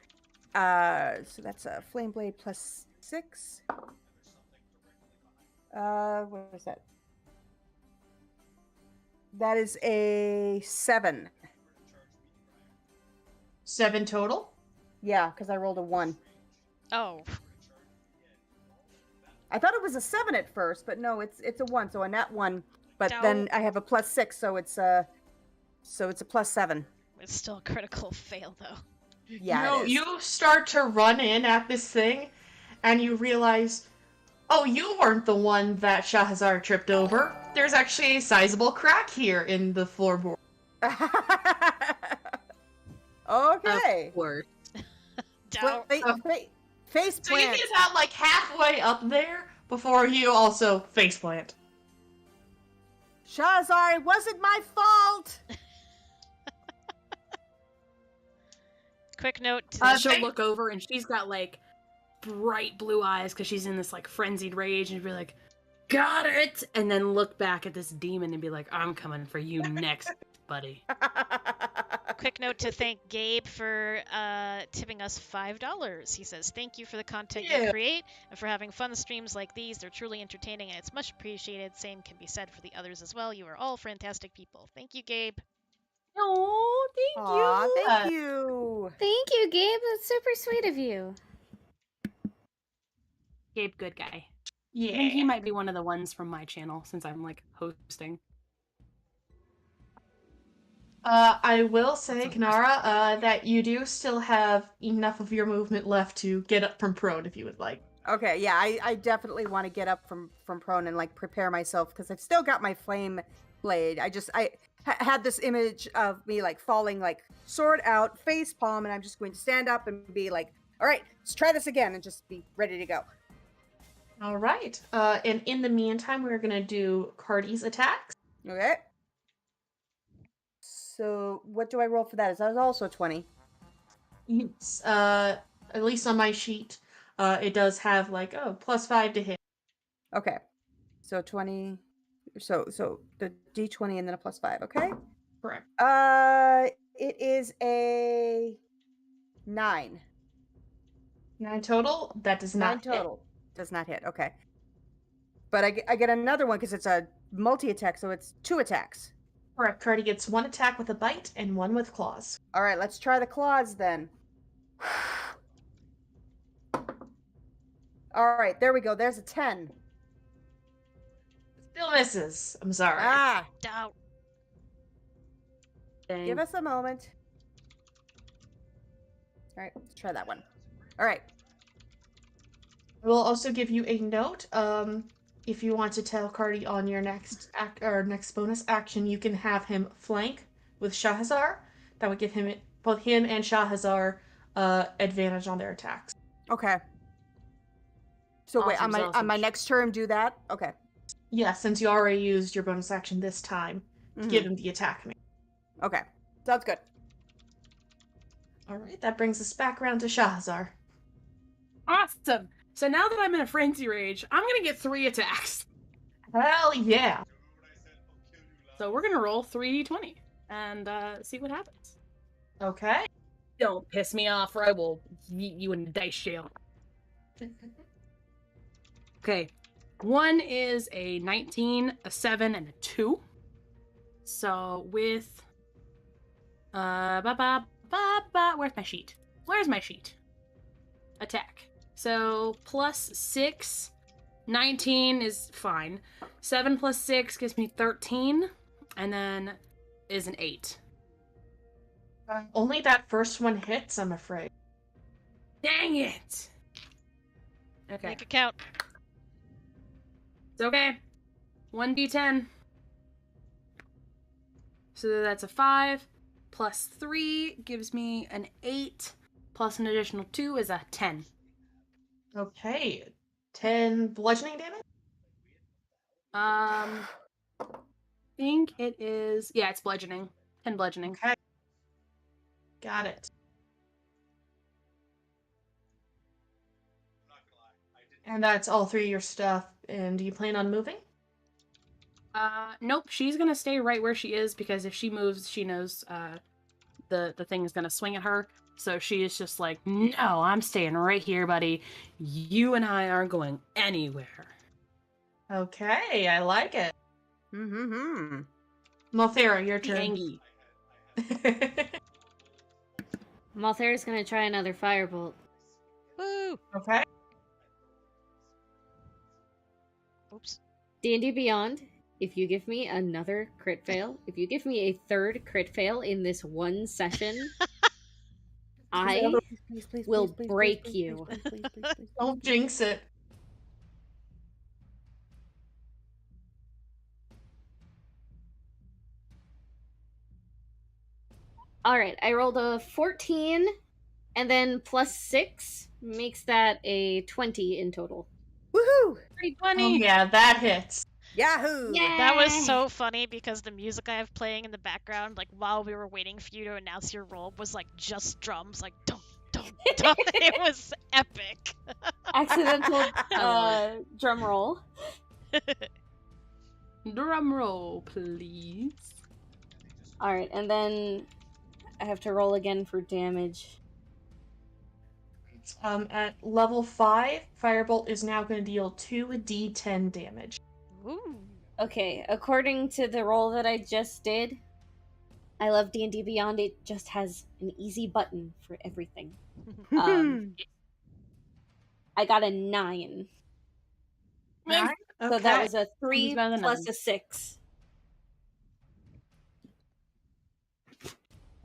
that's a flame blade plus 6. What was that? That is a 7. 7 total? Yeah, because I rolled a 1. Oh. I thought it was a 7 at first, but no, it's a 1. So a nat 1, but No. then I have a plus 6, so it's a plus 7. It's still a critical fail though. Yeah. You start to run in at this thing, and you realize, oh, you weren't the one that Shahazar tripped over. There's actually a sizable crack here in the floorboard. Okay. Face So you plant. get out like halfway up there before you also face plant. Shahazar, it wasn't my fault. Quick note to she'll look over and she's got like bright blue eyes because she's in this like frenzied rage and be like, got it, and then look back at this demon and be like, I'm coming for you next, buddy. Quick note to thank Gabe for tipping us $5. He says, thank you for the content you create and for having fun streams like these. They're truly entertaining and it's much appreciated. Same can be said for the others as well. You are all fantastic people. Thank you, Gabe. Oh, thank you. Thank you. Thank you, Gabe. That's super sweet of you. Gabe, good guy. Yeah. I think he might be one of the ones from my channel since I'm like hosting. I will say, Kanara, that you do still have enough of your movement left to get up from prone if you would like. Okay, yeah, I definitely want to get up from prone and like prepare myself because I've still got my flame blade. I had this image of me like falling like sword out, face palm, and I'm just going to stand up and be like, all right, let's try this again and just be ready to go. All right. And in the meantime, we're going to do Cardi's attacks. Okay. So what do I roll for that? Is that also 20? Yes. At least on my sheet. it does have like +5 to hit. Okay. So 20. So the D20 and then a +5. Okay. Correct. It is a 9. 9 total. That does 9 not hit. total. Does not hit. Okay. But I get another one because it's a multi-attack, so it's 2 attacks. Correct. Cardi gets 1 attack with a bite and 1 with claws. All right, let's try the claws then. All right, there we go. There's a 10. Still misses. I'm sorry. Ah, Doubt. Dang. give us a moment. All right, let's try that one. All right. I will also give you a note. If you want to tell Cardi on your next next bonus action, you can have him flank with Shahazar. That would give him both him and Shahazar advantage on their attacks. Okay. So wait, Awesome, on awesome. my next turn, do that. Okay. Yeah, since you already used your bonus action this time to give him the attack. Okay, sounds good. All right, that brings us back around to Shahazar. Awesome. So now that I'm in a frenzy rage, I'm gonna get 3 attacks. Hell yeah! So we're gonna roll 3d20 and see what happens. Okay. Don't piss me off, or I will yeet you in the dice jail. Okay. 1 is a 19, a 7, and a 2. So with where's my sheet? Where's my sheet? Attack. So +6, 19 is fine. 7 + 6 gives me 13, and then is an 8. Only that first one hits, I'm afraid. Dang it! Okay. Make it count. It's okay. 1d10. So that's a 5. +3 gives me an 8. Plus an additional 2 is a 10. Okay. 10 bludgeoning damage? Think it is... Yeah, it's bludgeoning. 10 bludgeoning. Okay. Got it. And that's all 3 of your stuff. And do you plan on moving? Nope. She's gonna stay right where she is because if she moves, she knows the thing is gonna swing at her. So she is just like, no, I'm staying right here, buddy. You and I aren't going anywhere. Okay, I like it. Mm-hmm. Mothera, your turn. Angie. Malthera's gonna try another firebolt. Woo! Okay. Oops. D&D Beyond, if you give me another crit fail, if you give me a 3rd crit fail in this one session, I will break you. Please. Don't jinx it. Alright, I rolled a 14, and then +6 makes that a 20 in total. Woohoo! 320. Oh yeah, that hits. Yahoo! Yay! That was so funny because the music I have playing in the background, like while we were waiting for you to announce your role, was like just drums, like dum dum dum. It was epic. Accidental drum roll. Drum roll, please. Alright, and then I have to roll again for damage. At level 5, Firebolt is now going to deal 2d10 damage. Ooh. Okay, according to the roll that I just did, I love D&D Beyond. It just has an easy button for everything. I got a 9. Nine? So that was a 3 Who's better than plus 9? a 6.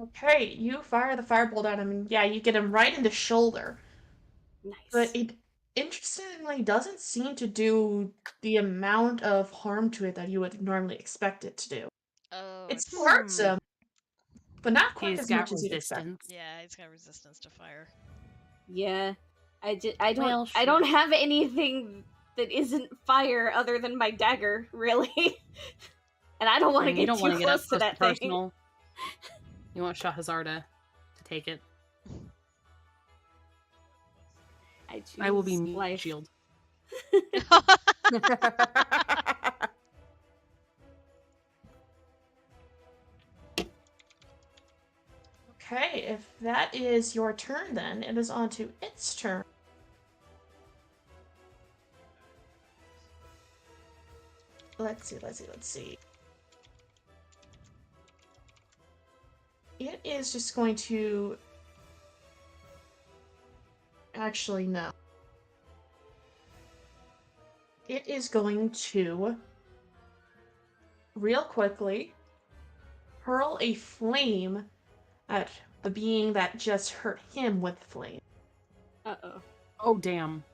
Okay, you fire the firebolt at him, and yeah, you get him right in the shoulder. Nice. But it interestingly doesn't seem to do the amount of harm to it that you would normally expect it to do. Oh. It hurts him, but not quite He's as got much as you'd expect. resistance. Yeah, he's got resistance to fire. Yeah. I don't Well, I don't sure. have anything that isn't fire other than my dagger, really. And I don't want to You get don't too want to get up close to close that to thing. personal. You want Shahazar to take it. I will be choose meat life. shield. Okay, if that is your turn, then it is on to its turn. Let's see. It is just going to... Actually, no. It is going to, real quickly, hurl a flame at the being that just hurt him with flame. Uh-oh. Oh, damn.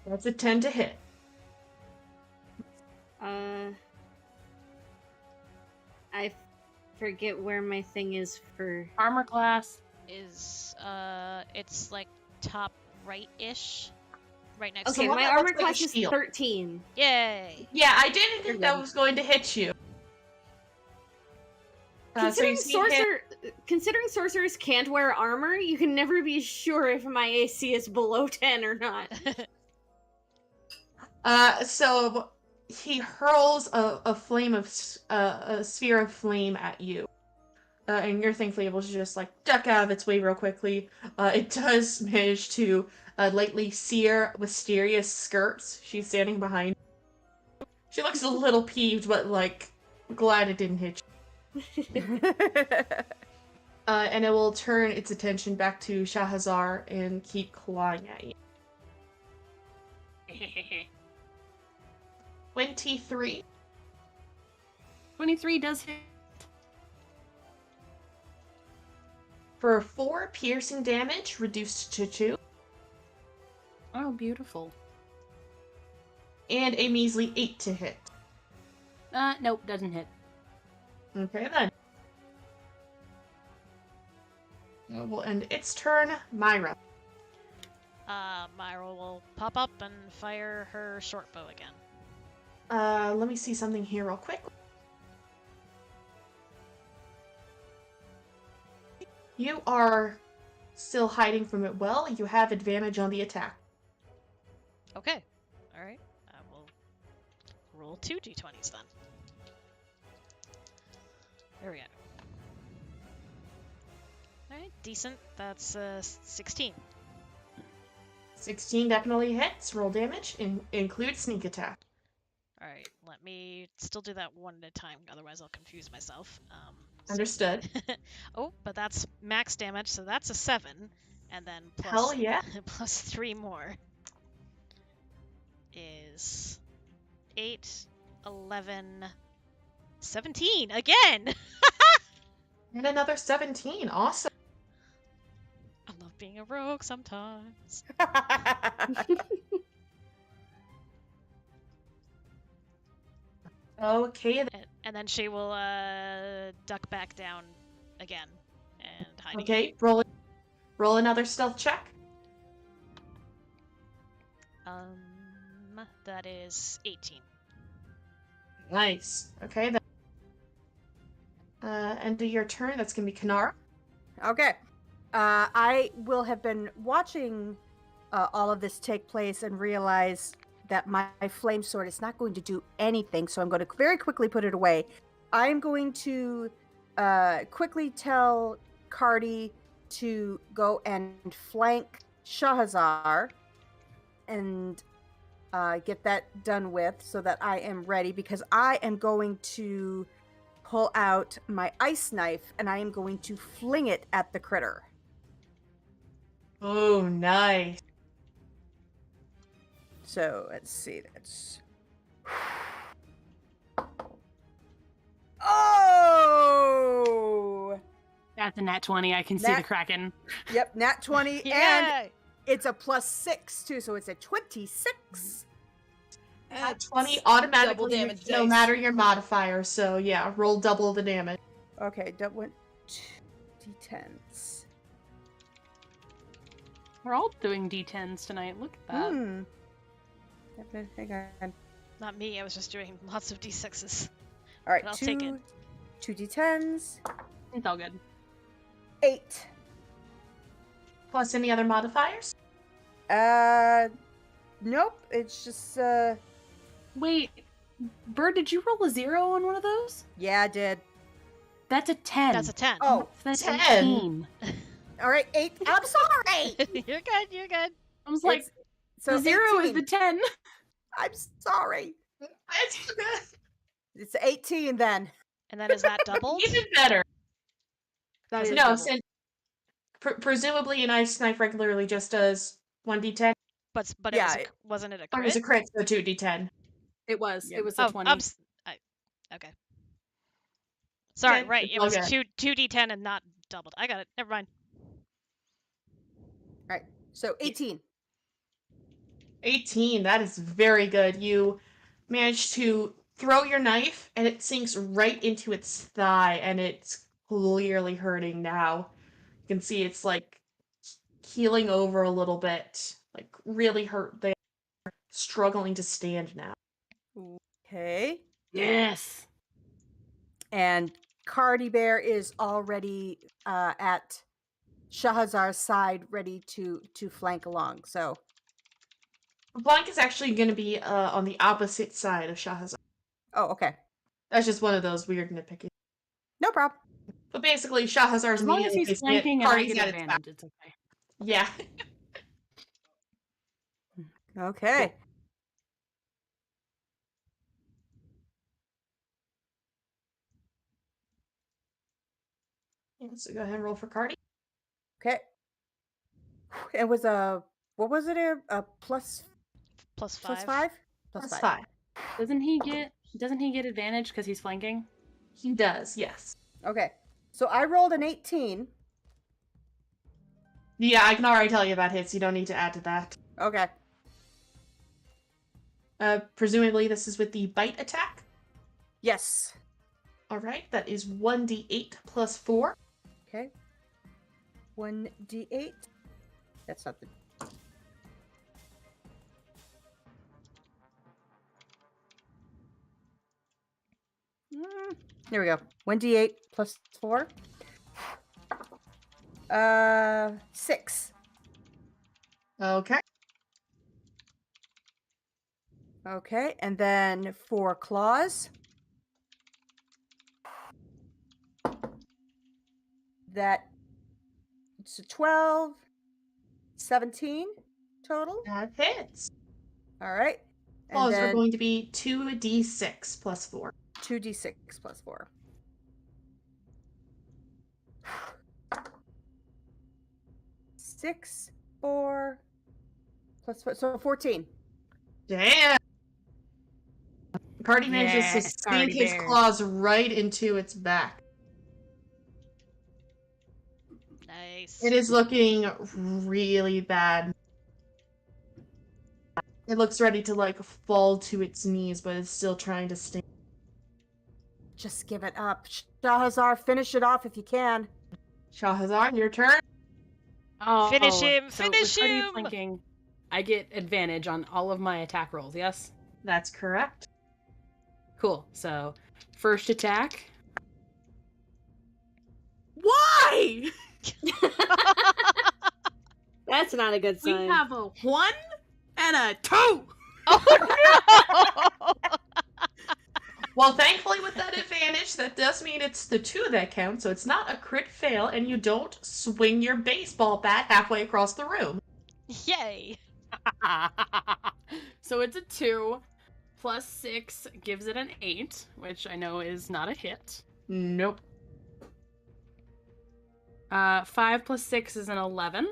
That's a 10 to hit. I forget where my thing is for... Armor class. Is it's like top right-ish, right next Okay, to one my that armor looks like a class is shield. 13. Yay! Yeah, I didn't You're think that good. was going to hit you. So you see him- Considering sorcerers can't wear armor, you can never be sure if my AC is below 10 or not. So he hurls a flame of a sphere of flame at you, and you're thankfully able to just like duck out of its way real quickly. It does manage to lightly sear Wisteria's skirts. She's standing behind. She looks a little peeved, but like glad it didn't hit you. And it will turn its attention back to Shahazar and keep clawing at you. 23. 23 does hit. For 4 piercing damage, reduced to 2. Oh, beautiful. And a measly 8 to hit. Nope, doesn't hit. Okay then. We'll end its turn. Myra. Myra will pop up and fire her short bow again. Let me see something here real quick. You are still hiding from it well. You have advantage on the attack. Okay. Alright. I will roll 2 d20s then. There we go. Alright, decent. That's 16. 16 definitely hits. Roll damage. Include sneak attack. Alright, let me still do that one at a time, otherwise I'll confuse myself. Understood. Oh, but that's max damage, so that's a 7. And then plus, Hell yeah. plus 3 more is 8, 11, 17 again! And another 17. Awesome. I love being a rogue sometimes. Okay then. And then she will duck back down again and hide. Okay, roll another stealth check. That is 18. Nice. Okay then. End of your turn. That's gonna be Kanara. Okay. I will have been watching all of this take place and realize that my flame sword is not going to do anything, so I'm going to very quickly put it away. I'm going to quickly tell Cardi to go and flank Shahazar and get that done with so that I am ready, because I am going to pull out my ice knife and I am going to fling it at the critter. Oh, nice. So let's see. That's oh, That's a nat 20. I can see the Kraken. yep, nat 20, Yeah! and it's a +6 too, so it's a 26. At 20 automatically, double damage no dice. matter your modifier. So yeah, roll double the damage. Okay, that went 2 d10s. We're all doing d10s tonight. Look at that. Hang on. Not me, I was just doing lots of d6s. All right, I'll take it. 2 d10s, It's all good. 8. Plus any other modifiers? Nope. It's just Wait, Bird, did you roll a 0 on one of those? yeah, I did. That's a 10. That's a 10. Oh, That's 10. 18. all right, 8. I'm sorry. You're good, you're good. I was like, It's- so the 0 is 18. the 10. I'm sorry. It's It's 18 then. And then is that doubled? even better. That is No, double. since presumably an ice knife regularly just does 1d10. But Yeah, wasn't it a Or crit? is a crit, so 2d10. It was. Yeah. It was a Oh, 20. okay. Sorry, Okay, right. it's It all was good. 2d10 and not doubled. I got it. Never mind. All right. So 18. 18, that is very good. You manage to throw your knife, and it sinks right into its thigh, and it's clearly hurting now. You can see it's like healing over a little bit, like really hurt there, struggling to stand now. Okay. Yes. And Cardi Bear is already at Shahazar's side, ready to flank along. So Blanc is actually going to be on the opposite side of Shahazar. oh, okay. That's just one of those weird nitpicking. No problem. But basically, Shahazar's As long as immediately he's facing it, flanking and I Cardi's get at its back. advantage, it's okay. Yeah. Okay. Yeah, so go ahead and roll for Cardi. Okay. It was a what was it? A plus Plus 5. plus 5? Plus 5. Doesn't he get advantage because he's flanking? He does, yes. Okay. So I rolled an 18. Yeah, I can already tell you that hits. You don't need to add to that. Okay. Presumably this is with the bite attack. Yes. All right, that is 1d8 plus 4. Okay. 1d8. That's not the. There we go. 1d8 plus 4. 6. Okay. Okay, and then 4 claws. It's a 12, 17 total. That hits. All right. And Claws are then going to be 2d6 plus 4. 2d6 plus 4. Six, 4 plus 4, so 14. Damn! Cardi manages to Yes, sink Cardi his Bear. claws right into its back. Nice. It is looking really bad. It looks ready to, like, fall to its knees, but it's still trying to stand. Just give it up. Shahazar, finish it off if you can. Shahazar, your turn. Oh, Finish him, so finish with Cardi him! flanking, I get advantage on all of my attack rolls, yes? That's correct. Cool. So, first attack. Why? That's not a good We sign. have a 1 and a 2! Oh no! Well, thankfully, with that advantage, that does mean it's the 2 that counts, so it's not a crit fail, and you don't swing your baseball bat halfway across the room. Yay! So it's a 2 plus 6 gives it an 8, which I know is not a hit. Nope. 5 plus 6 is an 11.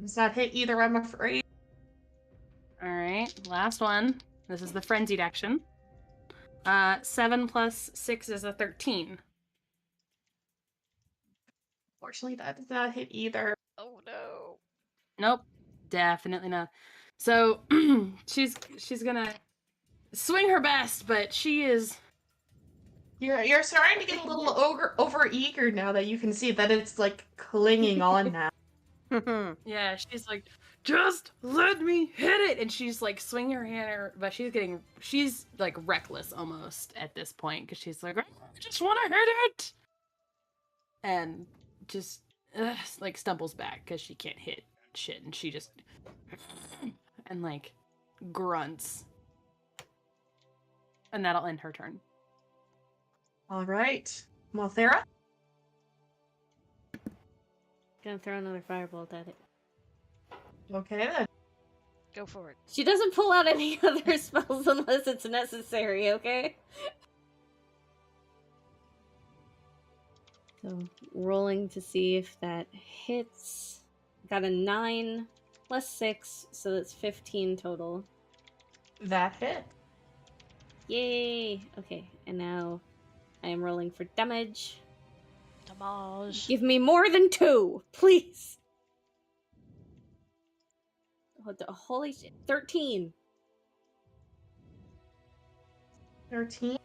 Does not hit either, I'm afraid. Alright, last one. This is the frenzied action. 7 plus 6 is a 13. Fortunately, that does not hit either. Oh no. Nope, definitely not. So she's gonna swing her best, but she is You're starting to get a little over eager now that you can see that it's like clinging on now. yeah, she's like, just let me hit it, and she's like swinging her hand, but she's like reckless almost at this point because she's like, I just want to hit it, and just like stumbles back because she can't hit shit, and she just and like grunts, and that'll end her turn. All right, Malthera. Gonna throw another firebolt at it. Okay then. Go for it. She doesn't pull out any other spells unless it's necessary, okay? So, rolling to see if that hits. Got a 9 plus 6, so that's 15 total. That hit. Yay! Okay, and now I am rolling for damage. Damage. Give me more than 2, please! Holy shit. 13. 13.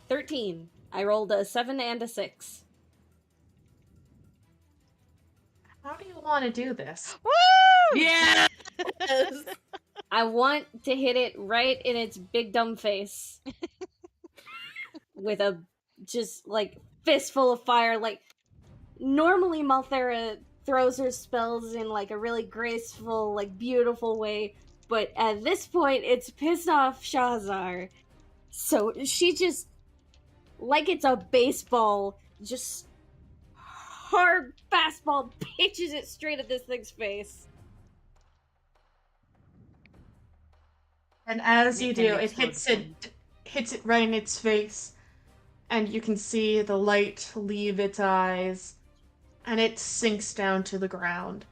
13. I rolled a 7 and a 6. How do you want to do this? Woo! Yeah. I want to hit it right in its big dumb face. With a just like fistful of fire. Like normally Malthera throws her spells in like a really graceful, like beautiful way, but at this point it's pissed off Shahzar. So she just, like it's a baseball, just hard fastball pitches it straight at this thing's face. And as you It do, can it explode hits it right in its face, and you can see the light leave its eyes, and it sinks down to the ground.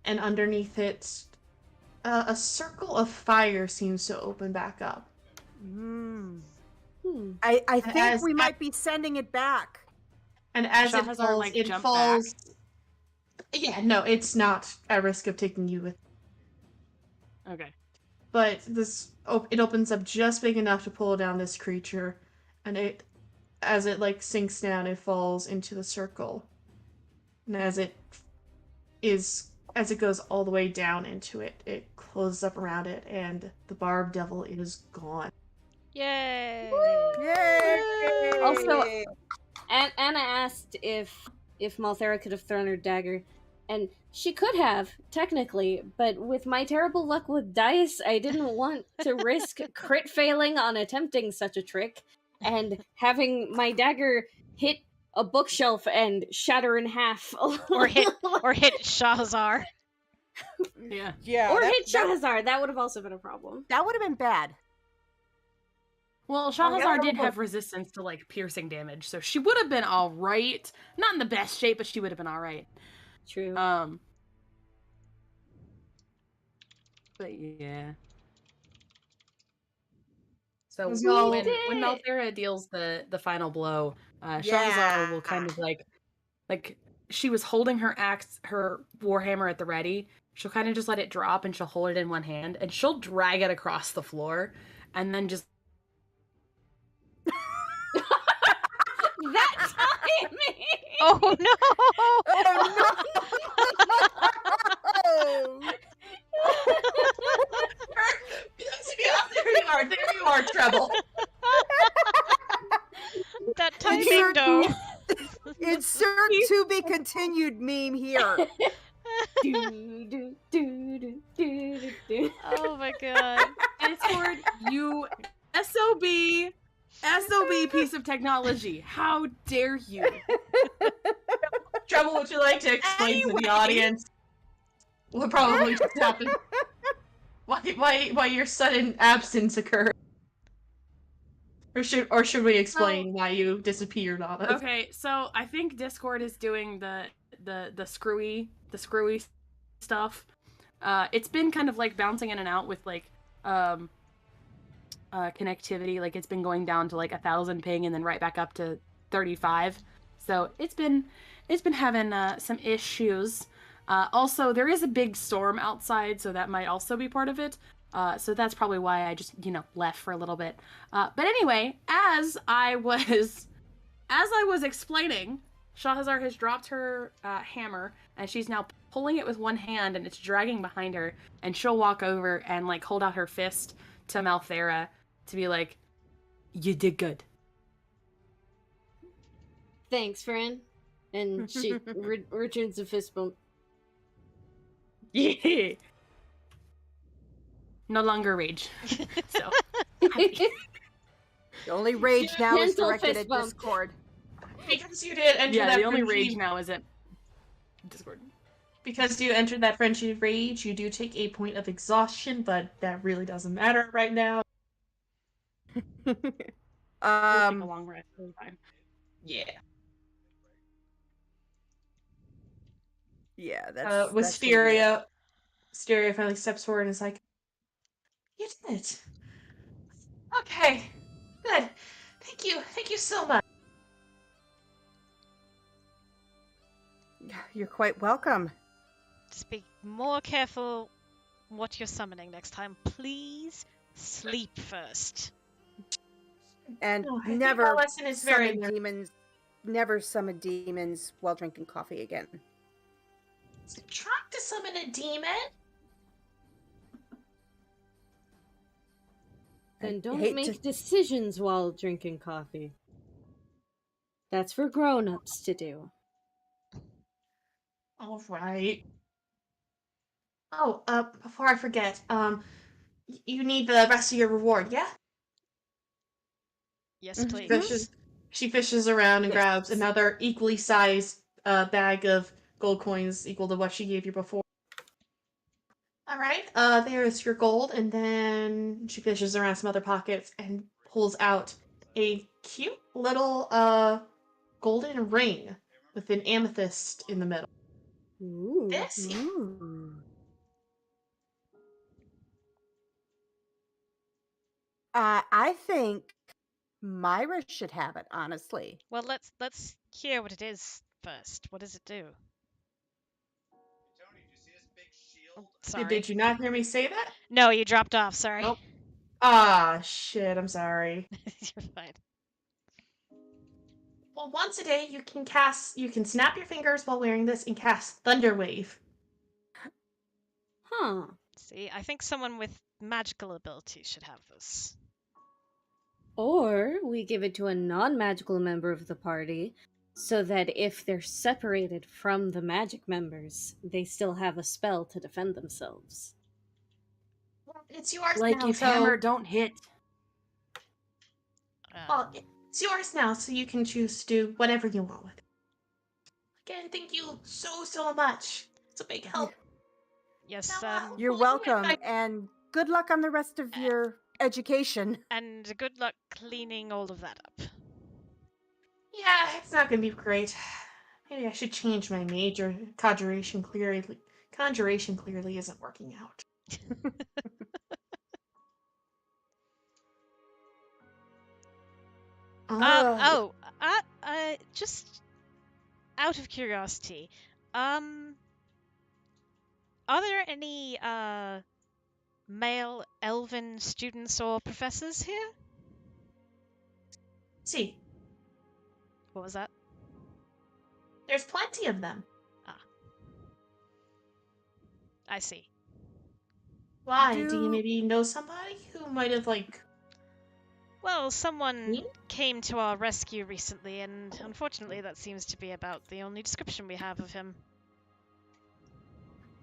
And underneath it, a circle of fire seems to open back up. I think As- we might be sending it back. And as Shahazar, it falls, like, it jump falls. Yeah, no, it's not at risk of taking you with. Okay. But it opens up just big enough to pull down this creature, and as it like sinks down, it falls into the circle. And as it goes all the way down into it, it closes up around it, and the barb devil is gone. Yay! Yay! Also, Anna asked if Malthera could have thrown her dagger, and she could have, technically, but with my terrible luck with dice, I didn't want to risk crit failing on attempting such a trick, and having my dagger hit a bookshelf and shatter in half. Or hit Shahzar. Yeah. Yeah, or hit Shahzar. That would have also been a problem. That would have been bad. Well, yeah, Shahazar that did would- have resistance to like piercing damage, so she would have been all right. Not in the best shape, but she would have been all right. True. But yeah. So We did when Malthera deals the final blow, Shahazar will kind of like she was holding her warhammer at the ready. She'll kind of just let it drop, and she'll hold it in one hand, and she'll drag it across the floor, and then just That timing! Oh no! Oh no! Yeah, there you are, Treble. That timing, Insert- though. Insert to be continued meme here. do, do, do, do, do, do. Oh my god. Discord, you SOB piece of technology. How dare you? Treble, would you like to explain to the audience what probably just happened? Why your sudden absence occurred? Or should we explain why you disappeared on us? Okay, so I think Discord is doing the screwy stuff. It's been kind of like bouncing in and out with like connectivity. Like it's been going down to like 1,000 ping and then right back up to 35. So it's been having some issues. Also, there is a big storm outside, so that might also be part of it. So that's probably why I just, left for a little bit. But anyway, as I was explaining, Shahazar has dropped her hammer, and she's now pulling it with one hand, and it's dragging behind her, and she'll walk over and, like, hold out her fist to Malthera to be like, "You did good." Thanks, friend. And she returns a fist bump. Yeah. No longer rage. So The only rage now is Gentle directed fist at bump. Discord. Because you did enter yeah, that the only frenzy- rage now is at Discord. Because you entered that frenzy rage, you do take a point of exhaustion, but that really doesn't matter right now. We'll take a long rest. It's fine. Yeah. Yeah, that's Wisteria finally steps forward and is like, "You did it. Okay, good. Thank you so much." You're quite welcome. Just be more careful what you're summoning next time. Please sleep first. And Oh, I think never that lesson is very summon demons. Never summon demons while drinking coffee again. Trying to summon a demon? Then I don't hate make to- decisions while drinking coffee. That's for grown-ups to do. All right. Oh, before I forget, you need the rest of your reward, yeah? Yes, Mhm. please. She fishes around and Yes. grabs another equally sized bag of gold coins equal to what she gave you before. All right, there's your gold, and then she fishes around some other pockets and pulls out a cute little golden ring with an amethyst in the middle. Ooh. This? Ooh. I think Myra should have it, honestly. Well, let's hear what it is first. What does it do? Oh, sorry. Did you not hear me say that? No, you dropped off. Sorry. Nope. Ah, shit, I'm sorry. You're fine. Well, once a day you can snap your fingers while wearing this and cast Thunder Wave. Huh. See, I think someone with magical abilities should have this. Or we give it to a non-magical member of the party, so that if they're separated from the magic members, they still have a spell to defend themselves. Well, it's yours Like now, if so... hammer don't hit. Well, it's yours now, so you can choose to do whatever you want with it. Again, thank you so much. It's a big help. Yes, Now, You're hopefully welcome, I- and good luck on the rest of your education. and good luck cleaning all of that up. Yeah, it's not gonna be great. Maybe I should change my major. Conjuration clearly isn't working out. Just out of curiosity, are there any male elven students or professors here? See, What was that? there's plenty of them. I see. Why? Do you Do- maybe know somebody who might have, like... Well, someone Me? came to our rescue recently, and unfortunately that seems to be about the only description we have of him.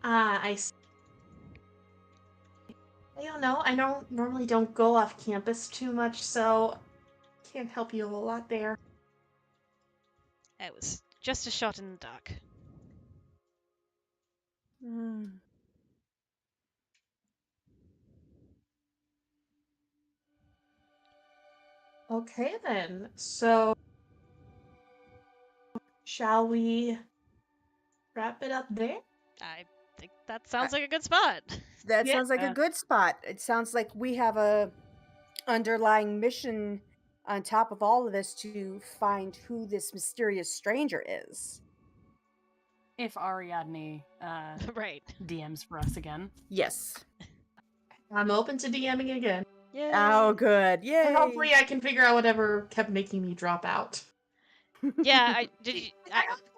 I see. I don't know. I normally don't go off campus too much, so can't help you a whole lot there. It was just a shot in the dark. Mm. Okay then. So, shall we wrap it up there? I think that sounds like a good spot. That Yeah. sounds like a good spot. It sounds like we have a underlying mission on top of all of this to find who this mysterious stranger is. If Ariadne Right. DMs for us again. Yes. I'm open to DMing again. Yeah. Oh, good. Yay. And hopefully I can figure out whatever kept making me drop out. Yeah. Did you? It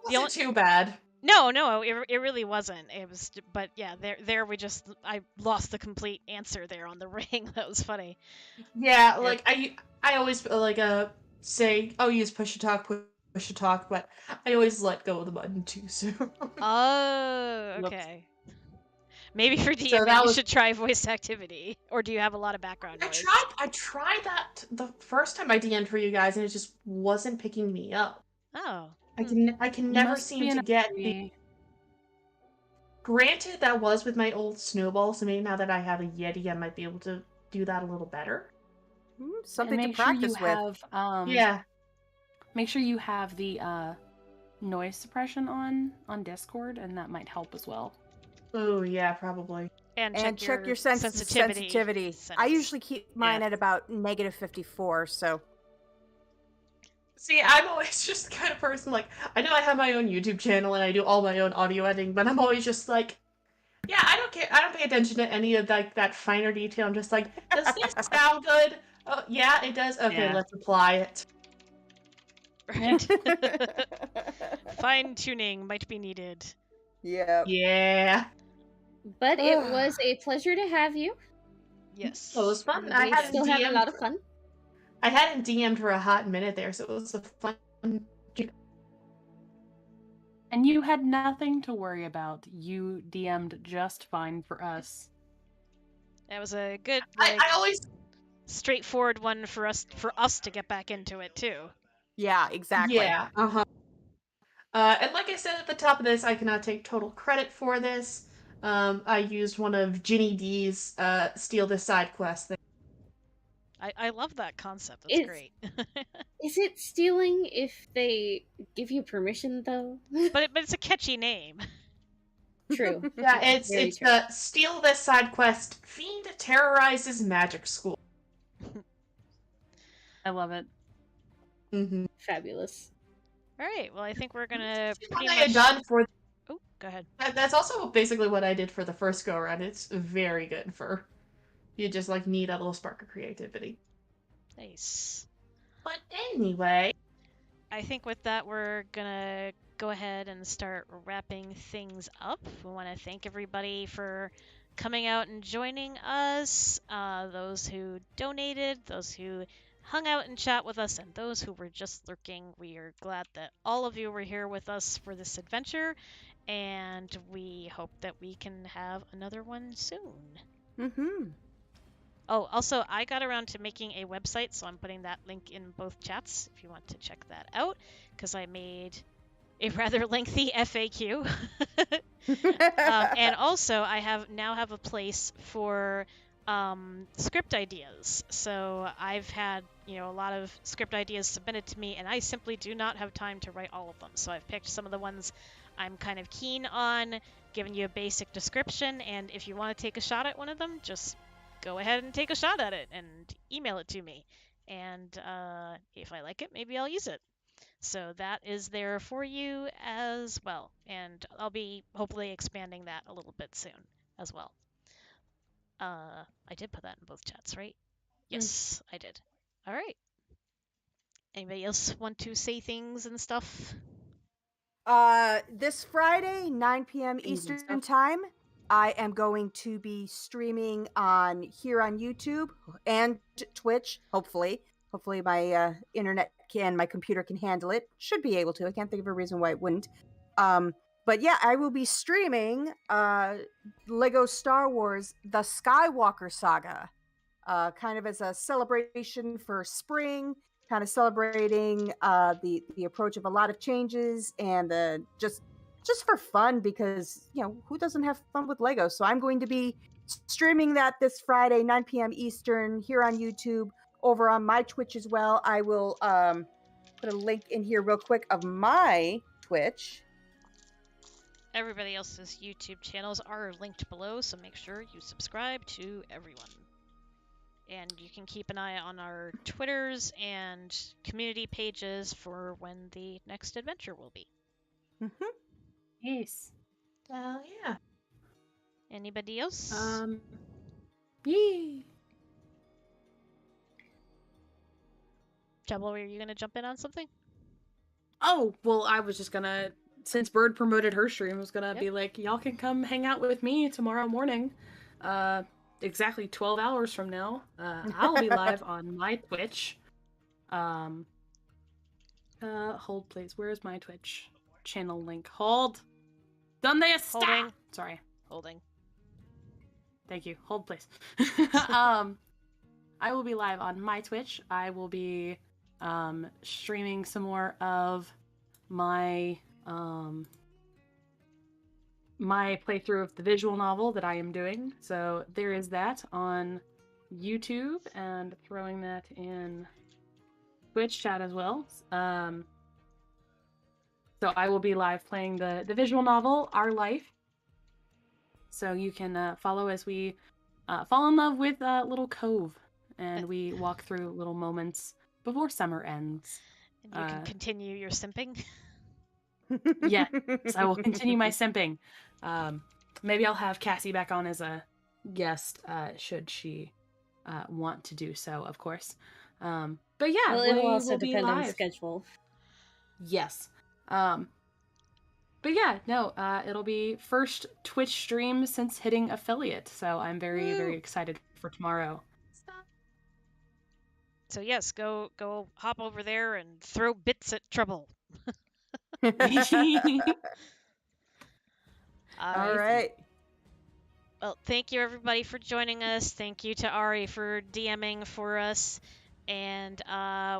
the only, wasn't too bad. no, it really wasn't. It was, but yeah, there I lost the complete answer there on the ring. That was funny. Yeah, like I always say, oh, use push to talk, push push to talk, but I always let go of the button too soon. Oh, Whoops. okay. Maybe for So DMing that you was should try voice activity. Or do you have a lot of background noise? I tried that the first time I DM'd for you guys, and it just wasn't picking me up. Oh. I can You never must seem be to in get the. a Granted, that was with my old snowball, so maybe now that I have a Yeti, I might be able to do that a little better. and Something to make sure you practice with. have Yeah. make sure you have the noise suppression on Discord, and that might help as well. Oh yeah, probably. And And check your sensitivity. I settings. usually keep mine Yeah. at about -54, so See, I'm always just the kind of person like I know I have my own YouTube channel and I do all my own audio editing, but I'm always just like, yeah, I don't care. I don't pay attention to any of like that finer detail. I'm just like, does this sound good? Oh yeah, it does. Okay, Yeah. let's apply it. Right. Fine tuning might be needed. yeah. Yeah. But it was a pleasure to have you. Yes. Well, it was fun. We I hadn't still had a DM'd lot of fun. I hadn't DM'd for a hot minute there, so it was a fun. And you had nothing to worry about. You DM'd just fine for us. That was a good, I always straightforward one for us to get back into it too. Yeah, exactly. Yeah. And like I said at the top of this, I cannot take total credit for this. I used one of Ginny D's steal this side quest thing. I love that concept. That's great. Is it stealing if they give you permission, though? but it's a catchy name. True. Yeah, it's Very it's true. the steal this side quest. Fiend terrorizes magic school. I love it. Mm-hmm. Fabulous. All right. Well, I think we're gonna What pretty I much. had done for Oh, go ahead. that's also basically what I did for the first go around. It's very good for you just like need a little spark of creativity. Nice. But anyway, I think with that, we're gonna go ahead and start wrapping things up. We want to thank everybody for coming out and joining us, those who donated, those who hung out and chat with us, and those who were just lurking. We are glad that all of you were here with us for this adventure, and we hope that we can have another one soon. Mm-hmm. Oh, also, I got around to making a website, so I'm putting that link in both chats if you want to check that out, because I made a rather lengthy FAQ. And also, I now have a place for script ideas. So I've had, a lot of script ideas submitted to me, and I simply do not have time to write all of them. So I've picked some of the ones I'm kind of keen on, giving you a basic description, and if you want to take a shot at one of them, just go ahead and take a shot at it and email it to me. And if I like it, maybe I'll use it. So that is there for you as well. And I'll be hopefully expanding that a little bit soon as well. I did put that in both chats, right? Yes, I did. All right. Anybody else want to say things and stuff? This Friday, 9 p.m. Things and Eastern stuff. Time, I am going to be streaming here on YouTube and Twitch, hopefully. Hopefully my internet my computer can handle it. Should be able to. I can't think of a reason why it wouldn't. But yeah, I will be streaming Lego Star Wars The Skywalker Saga, kind of as a celebration for spring, kind of celebrating the approach of a lot of changes and just for fun, because who doesn't have fun with Lego? So I'm going to be streaming that this Friday, 9 p.m. Eastern, here on YouTube, over on my Twitch as well. I will put a link in here real quick of my Twitch. Everybody else's YouTube channels are linked below, so make sure you subscribe to everyone. And you can keep an eye on our Twitters and community pages for when the next adventure will be. Mm-hmm. Yes. yeah. Anybody else? Yee. Jabba, were you going to jump in on something? Oh, well, I was just gonna, since Bird promoted her stream, I was gonna be like, y'all can come hang out with me tomorrow morning. Exactly 12 hours from now. I'll be live on my Twitch. Hold, please. Where's my Twitch channel link? Hold. ¿Dónde está? Holding. Sorry. Holding. Thank you. Hold, please. I will be live on my Twitch. I will be streaming some more of my my playthrough of the visual novel that I am doing. So there is that on YouTube, and throwing that in Twitch chat as well. So I will be live playing the visual novel, Our Life. So you can follow as we fall in love with Little Cove, and we walk through little moments before summer ends. And you can continue your simping. Yes, I will continue my simping. Maybe I'll have Cassie back on as a guest, should she want to do so, of course. But yeah, Well, it will we also will be depend on live. schedule. Yes. But yeah, no, it'll be first Twitch stream since hitting affiliate, so I'm very, very excited for tomorrow. So yes, go hop over there and throw bits at Trouble. All Alright. right. Well, thank you everybody for joining us. Thank you to Ari for DMing for us. And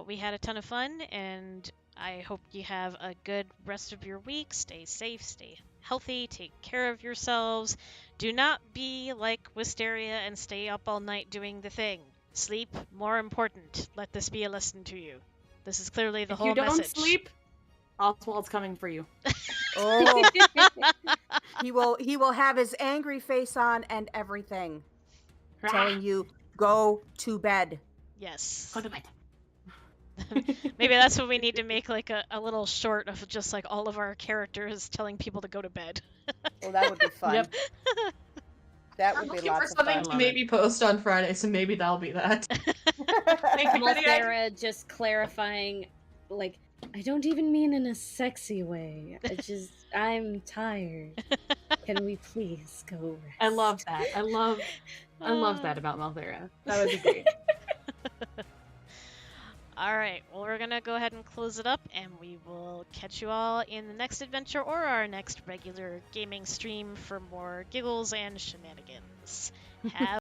we had a ton of fun, and I hope you have a good rest of your week. Stay safe, stay healthy, take care of yourselves. Do not be like Wisteria and stay up all night doing the thing. Sleep, more important. Let this be a lesson to you. This is clearly the If whole you don't message. sleep, Oswald's coming for you. Oh, he will have his angry face on and everything, telling you go to bed. Yes. Go to bed. Maybe that's what we need to make, like a little short of just like all of our characters telling people to go to bed. Oh, that would be fun. Yep. That I'm would be looking for lots of something fun. to Love maybe post on Friday, so maybe that'll be that. Thank you for the idea. Mothera just clarifying, like, I don't even mean in a sexy way. I'm tired. Can we please go rest? I love that. I love that about Malthera. That would be great. Alright, well, we're gonna go ahead and close it up, and we will catch you all in the next adventure or our next regular gaming stream for more giggles and shenanigans. Have